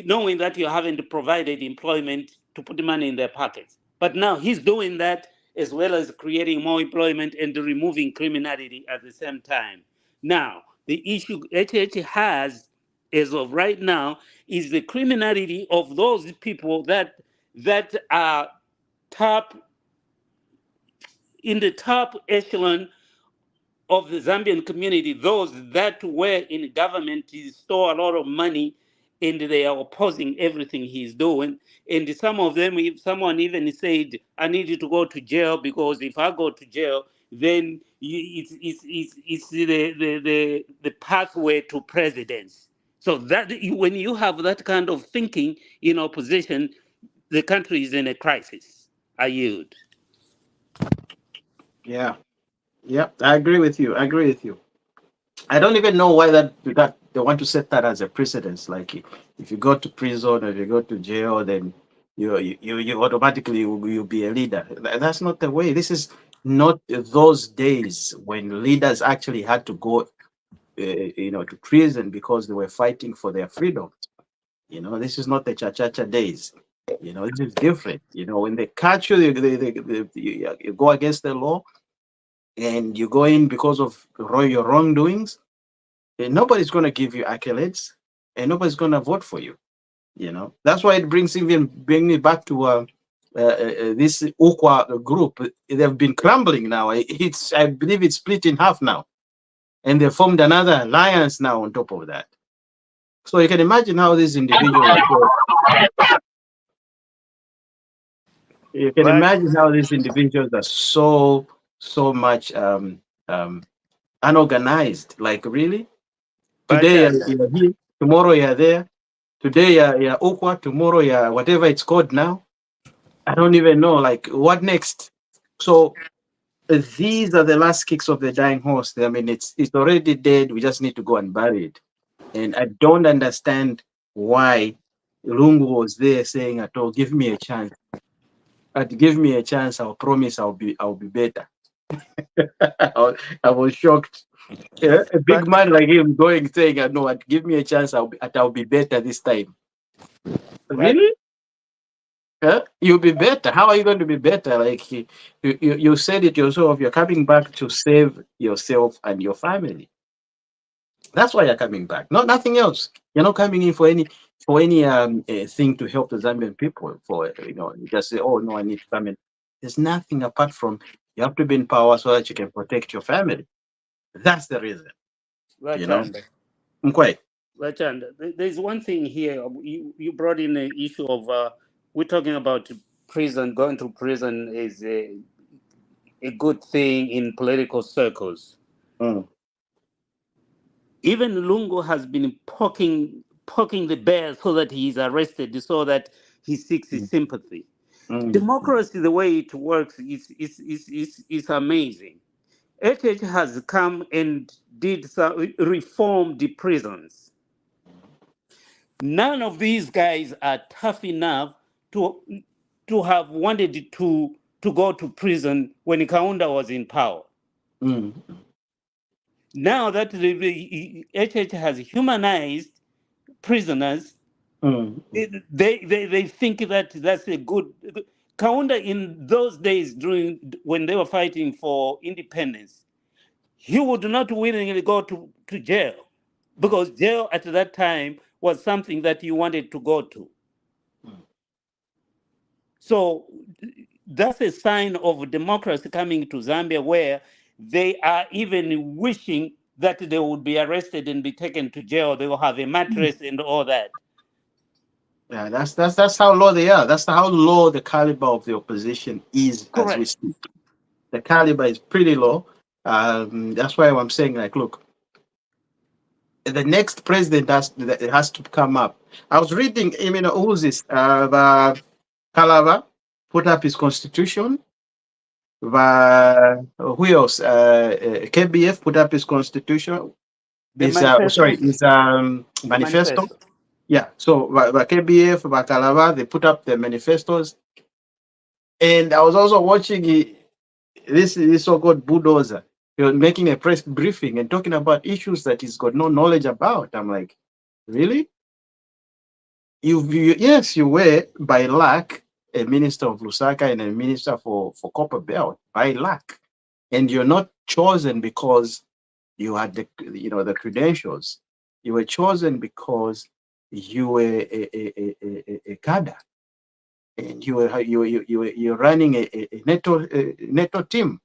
knowing that you haven't provided employment to put money in their pockets. But now he's doing that, as well as creating more employment and removing criminality at the same time. Now, the issue HH has, as of right now, is the criminality of those people that are top in the top echelon of the Zambian community, those that were in government, he stole a lot of money and they are opposing everything he's doing. And some of them, if someone even said, I need you to go to jail, because if I go to jail, then it's the pathway to presidents. So that when you have that kind of thinking in opposition, the country is in a crisis. I yield. Yeah. Yeah. I agree with you. I agree with you. I don't even know why that they want to set that as a precedence. Like if you go to prison or if you go to jail, then you automatically you'll be a leader. That's not the way. This is not those days when leaders actually had to go, to prison because they were fighting for their freedom. This is not the cha-cha-cha days. This is different. When they catch you, you go against the law and you go in because of your wrongdoings. Nobody's going to give you accolades and nobody's going to vote for you. That's why it bring me back to this Ukwa group. They've been crumbling now. I believe it's split in half now, and they formed another alliance now on top of that. So you can imagine how these individuals you can But imagine how these individuals are so much unorganized. Like, really, but today you're here, tomorrow you're there. Today you're Ukwa, tomorrow you're whatever it's called now. I don't even know, like, what next. So these are the last kicks of the dying horse. I mean, it's already dead. We just need to go and bury it. And I don't understand why Lungu was there saying at all, give me a chance. Give me a chance. I'll promise I'll be better. I was shocked. Yeah, a big but man like him going saying, "No, give me a chance. I'll be better this time." but Really? Huh? You'll be better. How are you going to be better? Like you said it yourself. You're coming back to save yourself and your family. That's why you're coming back. Not nothing else. You're not coming in for any thing to help the Zambian people. You just say, "Oh no, I need to come in." There's nothing apart from you have to be in power so that you can protect your family. That's the reason. You know. Wachanda. Mkwe. Lachand, there's one thing here. You brought in the issue of we're talking about prison. Going to prison is a good thing in political circles. Mm, Even Lungu has been poking the bear so that he's arrested, so that he seeks his mm, sympathy. mm, Democracy, the way it works, is amazing. HH has come and did some reform the prisons. None of these guys are tough enough to have wanted to go to prison when Kaunda was in power. mm, Now that the HH has humanized prisoners, mm, they think that that's a good. Kaunda in those days during when they were fighting for independence, he would not willingly go to jail because jail at that time was something that you wanted to go to. mm. So that's a sign of democracy coming to Zambia, where they are even wishing that they would be arrested and be taken to jail. They will have a mattress and all that. Yeah, that's how low they are. That's how low the caliber of the opposition is as we Correct. speak. The caliber is pretty low. That's why I'm saying, like, look, the next president has to come up. I was reading, who's this? Kalava put up his constitution. Who else? KBF put up his constitution. The Sorry, manifestos, his the manifesto. manifesto. Yeah. So KBF, Kalava, they put up the manifestos. And I was also watching this so-called bulldozer. He was making a press briefing and talking about issues that he's got no knowledge about. I'm like, really? Yes, you were by luck a minister of Lusaka and a minister for Copper Belt by luck, and you're not chosen because you had the credentials. You were chosen because you were a cadre, and you're running a NATO team.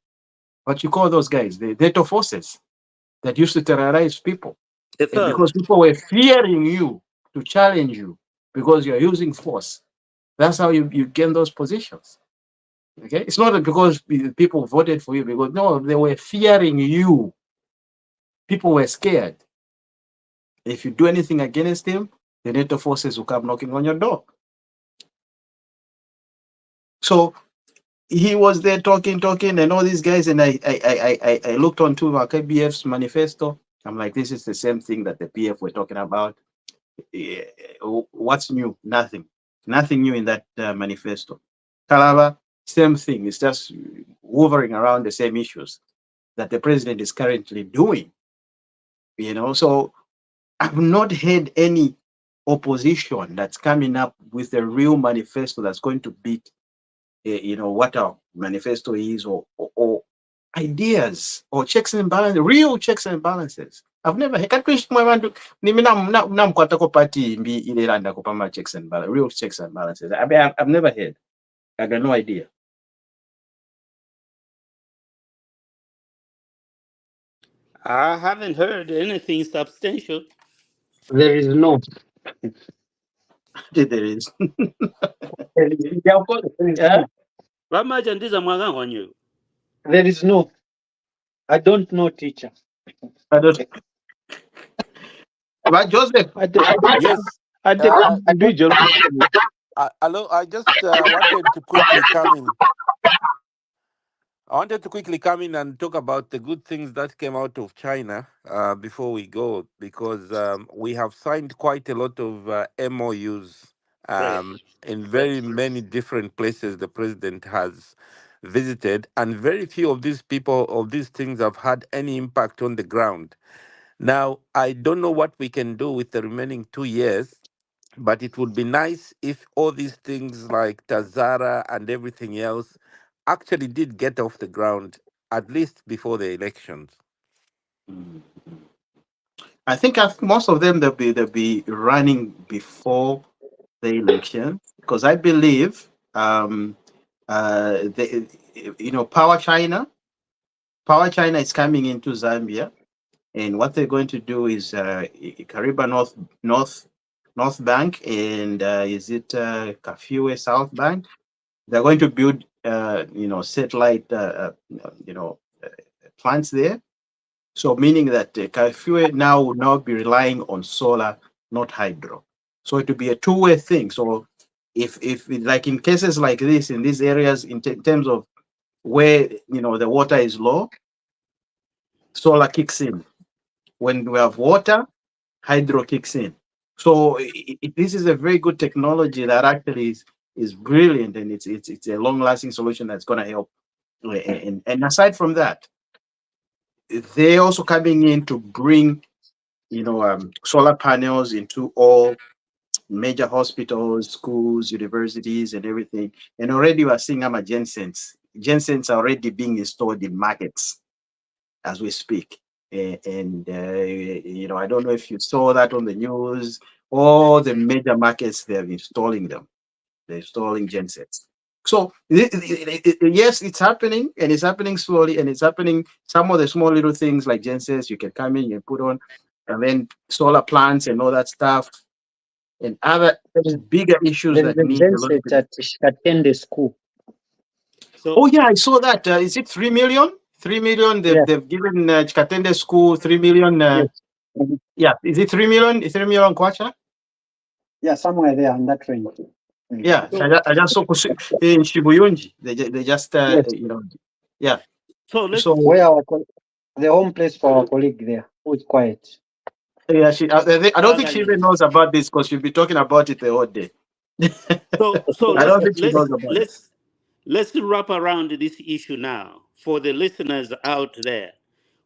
What you call those guys? The NATO forces that used to terrorize people. A And thug. because people were fearing you to challenge you because you're using force, that's how you gain those positions. Okay, it's not because people voted for you, because no, they were fearing you. People were scared. If you do anything against him, the NATO forces will come knocking on your door. So he was there talking, and all these guys, and I looked onto KBF's manifesto. I'm like, this is the same thing that the PF were talking about. Yeah, what's new? Nothing new in that manifesto. Kalava, same thing. It's just hovering around the same issues that the president is currently doing. So I've not heard any opposition that's coming up with a real manifesto that's going to beat, what our manifesto is, or ideas or checks and balances, real checks and balances. I've never heard. Namkwatako party mbi ilelanda kupama checks and balances, real checks and balances. I've never heard. I got no idea. I haven't heard anything substantial. There is no. There is. There is Yeah, no. Vamaja ndiza mwaga wanyu. There is no. I don't know, teacher. I don't. But Joseph, Yes. I take Uh, I don't. individual. hello. I just wanted to quickly come in. I wanted to quickly come in and talk about the good things that came out of China before we go, because we have signed quite a lot of MOUs Fresh. in very many different places the president has visited, and very few of these people, of these things, have had any impact on the ground. Now, I don't know what we can do with the remaining 2 years, but it would be nice if all these things like Tazara and everything else actually did get off the ground, at least before the elections. I think most of them they'll be running before the election, because I believe Power China is coming into Zambia, And what they're going to do is Kariba North Bank, and is it Kafue South Bank? They're going to build satellite plants there. So meaning that Kafue now will now be relying on solar, not hydro. So it will be a two-way thing. So if like in cases like this in these areas, in terms of where the water is low, solar kicks in. When we have water, hydro kicks in. So this is a very good technology that actually is brilliant, and it's a long-lasting solution that's going to help. And aside from that, they're also coming in to bring solar panels into all major hospitals, schools, universities, and everything. And already we are seeing gensens. Gensens are already being installed in markets as we speak. And I don't know if you saw that on the news. All the major markets, they're installing them. They're installing gensets. So yes, it's happening, and it's happening slowly, and it's happening. Some of the small little things like gensets you can come in and put on, and then solar plants and all that stuff, and other bigger issues There is that a need a lot genset of. at Shikatende school. So, Oh yeah, I saw that. Is it 3 million? 3 million. Yeah. They've given Chikatende school 3 million. Yes. Yeah, is it 3 million? Is 3 million kwacha? Yeah, somewhere there in that range. Yeah, so, I just saw in Shibuyunji. They just Yes. yeah. so let's So Where the home place for our colleague there, who is quiet. yeah, I don't think she even Analyze. knows about this because she'll be talking about it the whole day. So I let's don't think she let's knows about it. let's let's wrap around this issue now for the listeners out there.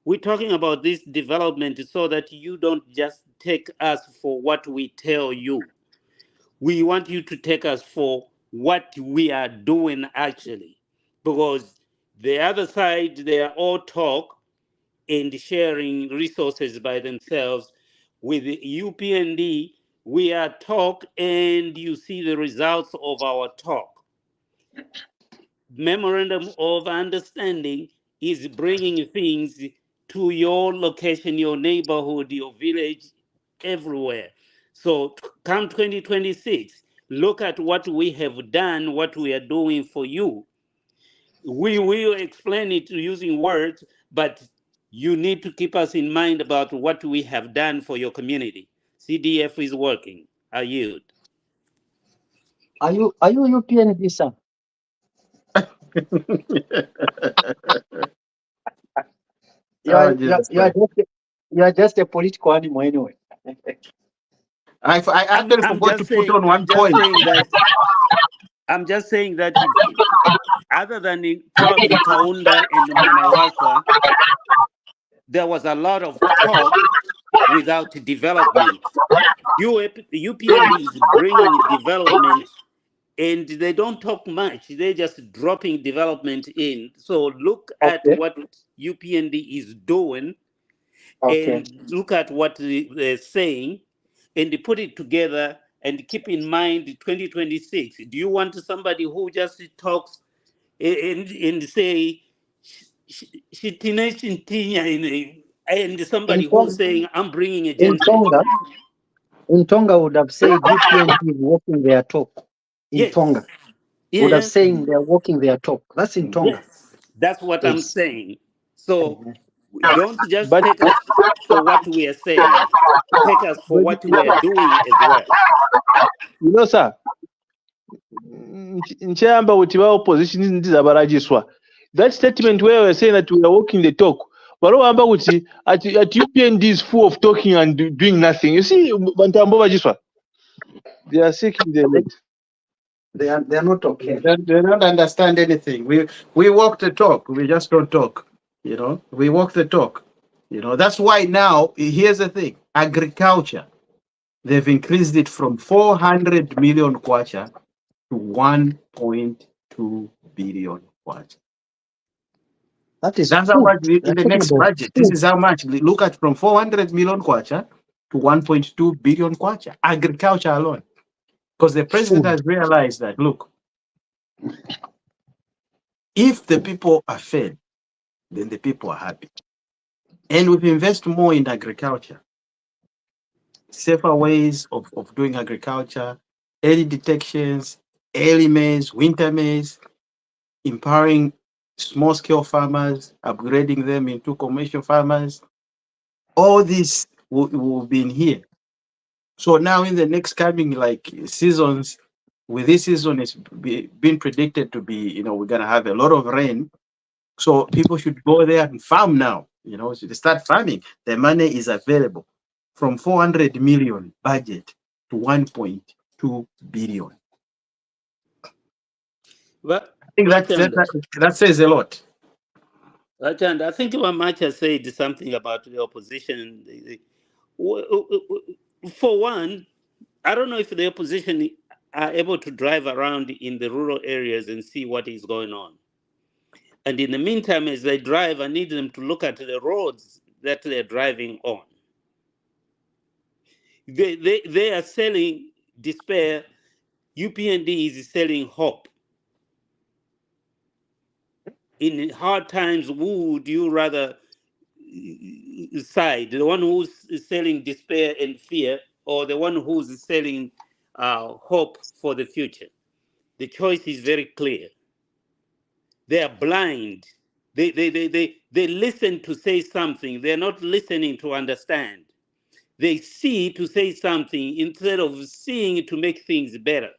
We're talking about this development so that you don't just take us for what we tell you. We want you to take us for what we are doing actually. Because the other side, they are all talk and sharing resources by themselves. With the UPND, we are talk and you see the results of our talk. Memorandum of understanding is bringing things to your location, your neighborhood, your village, everywhere. So come 2026, look at what we have done, what we are doing for you. We will explain it using words, but you need to keep us in mind about what we have done for your community. CDF is working. I yield. Are you UPND, sir? Oh Jesus Christ! You are just a political animal anyway. I actually I'm forgot to just put saying. on I'm one just point. saying that. I'm just saying that other than probably Kaunda and Manawasa, there was a lot of talk without development. UPND is bringing development, and they don't talk much. They're just dropping development in. So look at Okay. what UPND is doing, Okay. and look at what they're saying, and put it together. And keep in mind 2026. Do you want somebody who just talks and say and In somebody who's Tonga, saying I'm bringing a in genset? Tonga, in Tonga would have said UPND is walking their talk. In Yes, Tonga, would have yes, saying they are walking their talk. That's in Tonga. yes. That's what I'm Yes. saying. So don't just But take us for what we are saying. Take us for but what we are doing as well. sir, nchayamba kuti opposition ndizabaragiswa. That statement where we're saying that we are walking the talk. Barowamba kuti at UPND is full of talking and doing nothing. You see, Bantambo Bagiswa. They are seeking the lead. They are not okay. They don't understand anything. We walk the talk. We just don't talk. We walk the talk. That's why now here's the thing: agriculture. They've increased it from 400 million kwacha to 1.2 billion kwacha. That is That's how food. much They are in the talking next about budget. This food. is how much. Look at from 400 million kwacha to 1.2 billion kwacha. Agriculture alone. Because the president Food. has realized that, look, if the people are fed, then the people are happy. And we invest more in agriculture, safer ways of doing agriculture, early detections, early maize, winter maize, empowering small scale farmers, upgrading them into commercial farmers. All this will be in here. So now in the next coming like seasons, with this season is being predicted to be, we're gonna have a lot of rain. So people should go there and farm now. So they start farming. The money is available from 400 million budget to 1.2 billion. But I think that says a lot. and I think Mamacha said something about the opposition. For one, I don't know if the opposition are able to drive around in the rural areas and see what is going on. And in the meantime, as they drive, I need them to look at the roads that they're driving on. They are selling despair. UPND is selling hope. In hard times, who would you rather side? The one who's selling despair and fear, or the one who's selling hope for the future? The choice is very clear. They are blind. They listen to say something. They're not listening to understand. They see to say something instead of seeing to make things better.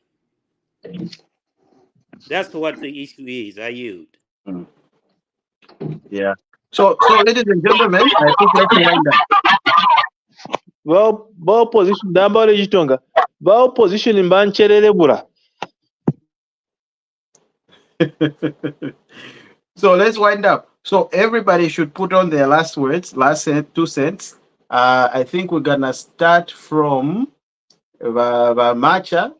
That's what the issue is. I yield. Mm, yeah. So ladies and gentlemen, I think let's wind up. ba opposition damba legitonga ba opposition mbanchererebula. So let's wind up. So everybody should put on their last words, last 2 cents. I think we're gonna start from Macha,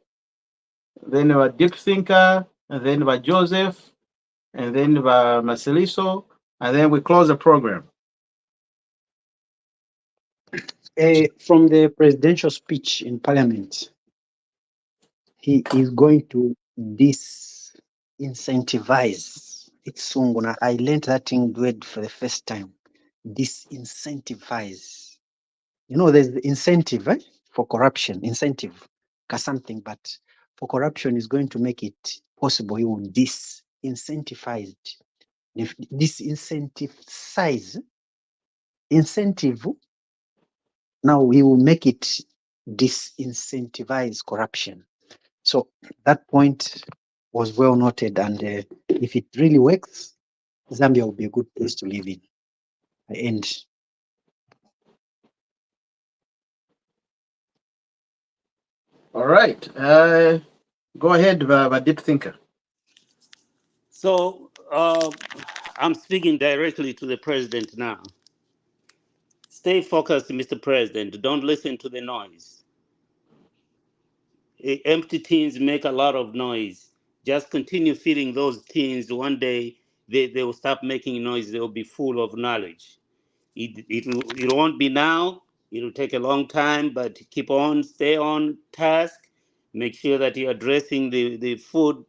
then Deep Thinker, and then Joseph, and then Marceliso, and then we close the program. From the presidential speech in Parliament, he is going to disincentivize. It's Sunguna. I learned that in word for the first time. Disincentivize. There's the incentive for corruption, incentive, something, but for corruption is going to make it possible. He will disincentivize. Disincentivize incentive. Now we will make it disincentivize corruption. So that point was well noted, and if it really works, Zambia will be a good place to live in. I end. All right. Go ahead, Deep Thinker. So I'm speaking directly to the president now. Stay focused, Mr. President. Don't listen to the noise. Empty tins make a lot of noise. Just continue feeding those tins. One day they will stop making noise. They will be full of knowledge. It won't be now. It'll take a long time, but keep on, stay on task. Make sure that you're addressing the food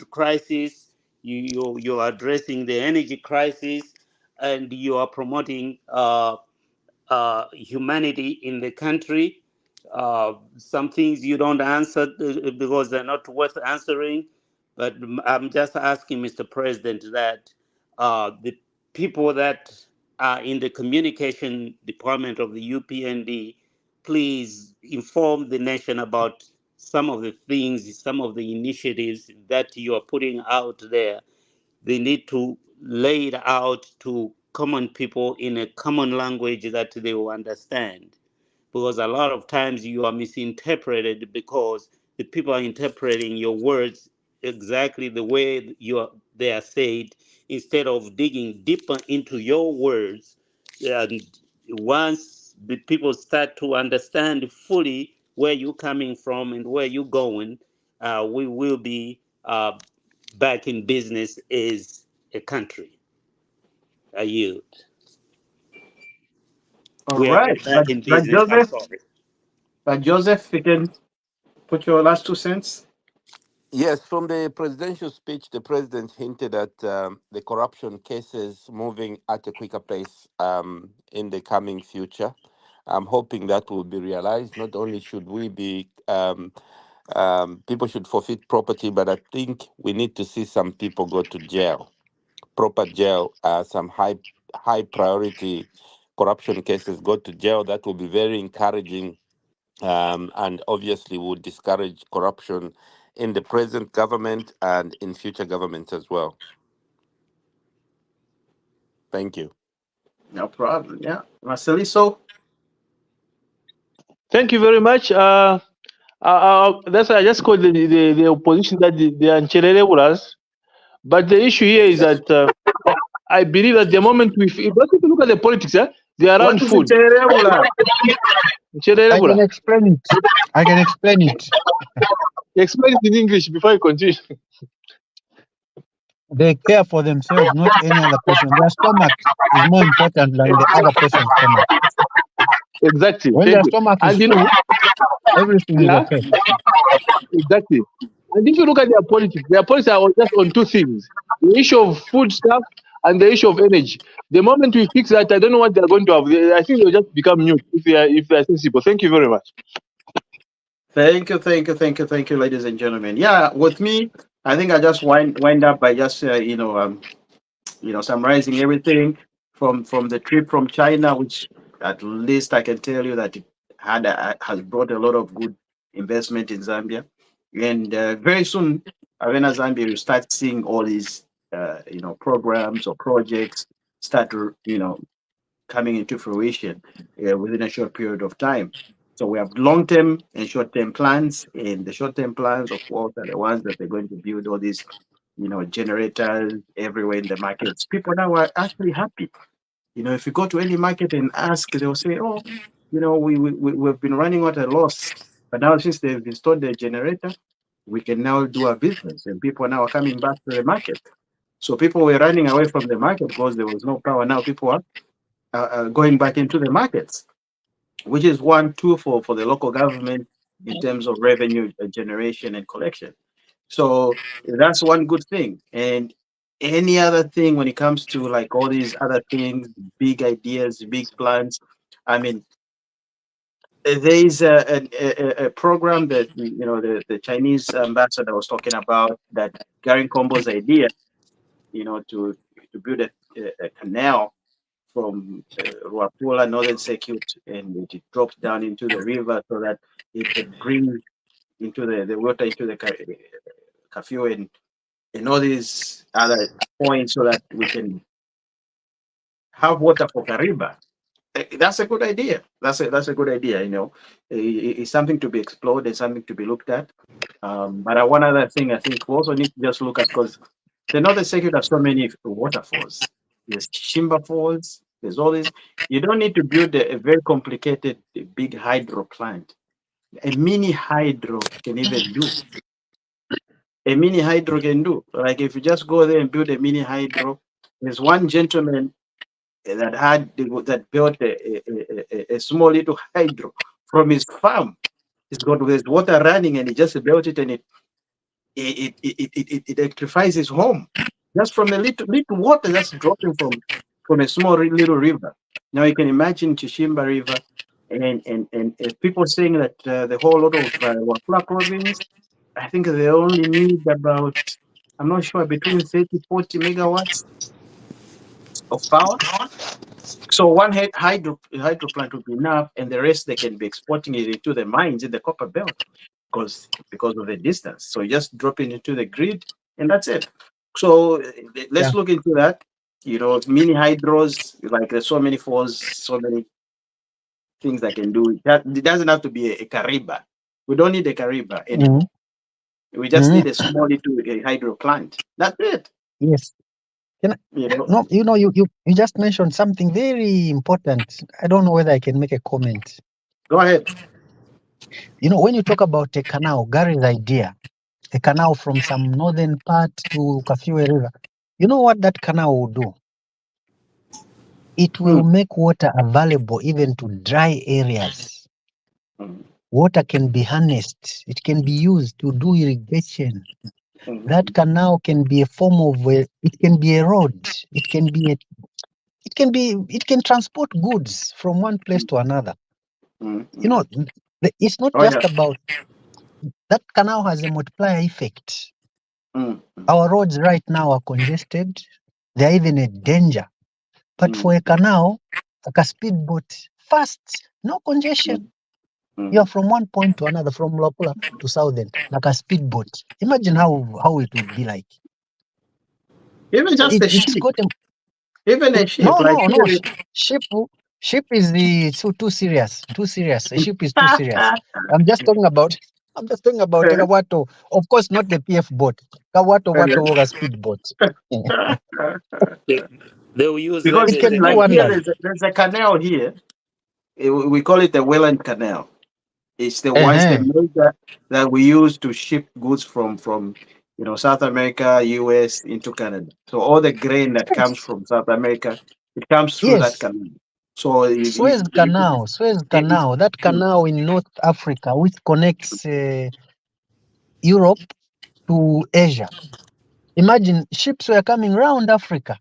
crisis. You're addressing the energy crisis, and you are promoting humanity in the country. Some things you don't answer because they're not worth answering. But I'm just asking, Mr. President, that the people that are in the communication department of the UPND, please inform the nation about some of the things, some of the initiatives that you are putting out there. They need to lay it out to common people in a common language that they will understand, because a lot of times you are misinterpreted because the people are interpreting your words exactly the way they are said, instead of digging deeper into your words. And once the people start to understand fully where you're coming from and where you're going, we will be back in business as a country. I yield. All We are right. not back in But business. I'm Joseph, sorry. you can put your last 2 cents. Yes, from the presidential speech, the president hinted at the corruption cases moving at a quicker pace in the coming future. I'm hoping that will be realized. Not only should we be, people should forfeit property, but I think we need to see some people go to jail, proper jail, some high priority corruption cases go to jail. That will be very encouraging, and obviously would discourage corruption in the present government and in future governments as well. Thank you. No problem. Yeah. Marceliso? Thank you very much. That's why I just called the opposition that they are Nchererebulas. But the issue here is that I believe that the moment if you look at the politics, they are What around is it? food. I can Nchererebula. explain it. I can explain it. Explain it in English before you continue. They care for themselves, not any other person. Their stomach is more important than the other person's stomach. Exactly. When Thank their you. stomach is And you know, full, everything is yeah, okay. exactly. And if you look at their politics are just on two things: the issue of food stuff and the issue of energy. The moment we fix that, I don't know what they're going to have. I think they'll just become mute if they are sensible. Thank you very much. Thank you, ladies and gentlemen. Yeah, with me, I think I just wind up by just summarizing everything from the trip from China, which at least I can tell you that it has brought a lot of good investment in Zambia, and very soon, Arena Zambia will start seeing all these programs or projects start to coming into fruition within a short period of time. So we have long-term and short-term plans, and the short-term plans, of course, are the ones that they're going to build all these, generators everywhere in the markets. People now are actually happy. If you go to any market and ask, they'll say, "Oh, we've been running at a loss, but now since they've installed the generator, we can now do our business." And people now are coming back to the market. So people were running away from the market because there was no power. Now people are going back into the markets, which is one tool for the local government in terms of revenue generation and collection. So that's one good thing. And any other thing when it comes to like all these other things, big ideas, big plans, I mean, there is a program that the Chinese ambassador was talking about, that Gary Kombo's idea, to build a canal from Ruapula Northern Circuit, and it drops down into the river so that it brings into the water into the Kafue and all these other points so that we can have water for Kariba. That's a good idea. That's a good idea. It's something to be explored and something to be looked at. But one other thing I think we also need to just look at, because the Northern Circuit has so many waterfalls. There's Shimba Falls. There's all this. You don't need to build a very complicated big hydro plant. A mini hydro can even do. A mini hydro can do. Like if you just go there and build a mini hydro. There's one gentleman that built a small little hydro from his farm. He's got his water running, and he just built it, and it electrifies his home just from a little water that's dropping from a small little river. Now you can imagine Chishimba River, and people saying that the whole lot of Wafula province, I think they only need about, I'm not sure, between 30-40 megawatts of power. So one hydro plant would be enough, and the rest they can be exporting it into the mines in the copper belt because of the distance. So just drop it into the grid, and that's it. So let's Yeah. look into that. Mini hydros, like there's so many falls, so many things that can do. It doesn't have to be a Kariba. We don't need a Kariba anymore. We just need a small little hydro plant. That's it. Yes. No, you just mentioned something very important. I don't know whether I can make a comment. Go ahead. When you talk about a canal, Gary's idea, a canal from some northern part to Kafue River, you know what that canal will do? It will make water available even to dry areas. water can be harnessed. It can be used to do irrigation. Mhm. That canal can be a form of it can be a road. It can transport goods from one place to another. Mhm. You know, it's not Oh just yeah. about that canal has a multiplier effect. Mhm. Our roads right now are congested. They're even a danger. But for a Mhm. canal, like a speedboat, fast, no congestion. Mhm. You're from one point to another, from Luapula to Southern, like a speedboat. Imagine how it would be like. Even So just a it's sheep. got a Even a sheep, no, like no, no. here. Sheep, sheep is too serious, too serious. A sheep is too serious. I'm just talking about. I'm just talking about Kawato. Of course, not the PF boat. Kawato Wato or a speedboat. They will use that Because It as can a do like here, wonders. medium. there's a canal here. We call it the Welland Canal. It's the Uh-huh. mode that we use to ship goods from South America, US into Canada. So all the grain that comes Yes. from South America, it comes through that Yes. canal. So Suez it- Canal, that canal in North Africa, which connects Europe to Asia. Imagine ships were coming round Africa,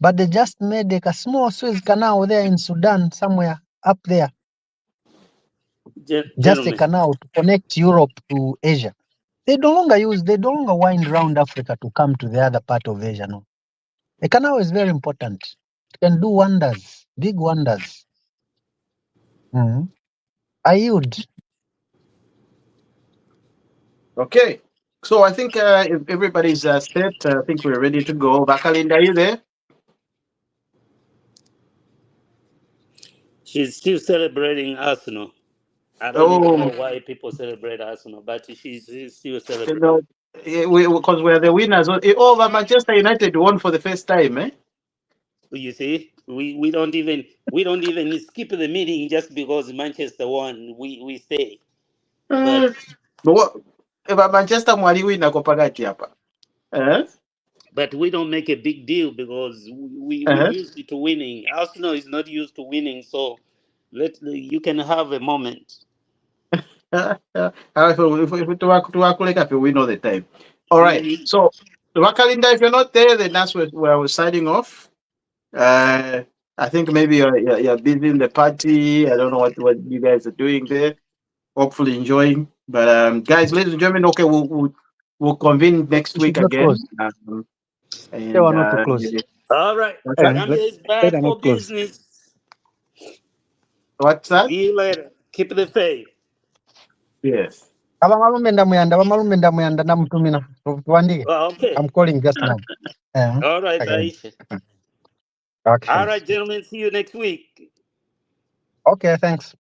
but they just made like a small Suez Canal there in Sudan, somewhere up there. Just a Gentlemen, canal to connect Europe to Asia. They no longer wind round Africa to come to the other part of Asia. No. A canal is very important. It can do wonders, big wonders. Mhm. I yield. okay. So I think if everybody's set, I think we're ready to go. Bakalinda, are you there? she's still celebrating Arsenal. I don't even know Oh, why people celebrate Arsenal, but she's still you celebrating. know, because we're the winners. Oh, but Manchester United won for the first time, eh? You see, we don't even skip the meeting just because Manchester won. We stay, but Uh, but what? But Manchester mwaliwina kwa pakati hapa. Eh? we don't make a big deal because we Eh? used to winning. Arsenal is not used to winning, so you can have a moment. If tuwakuleka we know the time. All right. Mhm. So, Wakalinda, if you're not there, then that's where we're signing off. Uh, I think maybe you're busy in the party. I don't know what you guys are doing there. Hopefully enjoying. But guys, ladies and gentlemen, okay, we'll convene next We week should not again. close. They And were not to close. All right, what's that? Zambia is back Better for not close. business. What's that? See you later. Keep the faith. Yes. Abamalume ndamuyanda ndamutumina. Tuandike. Okay. I'm calling just now. All right, Okay. Aisha. Okay, All thanks. right, gentlemen. See you next week. Okay, thanks.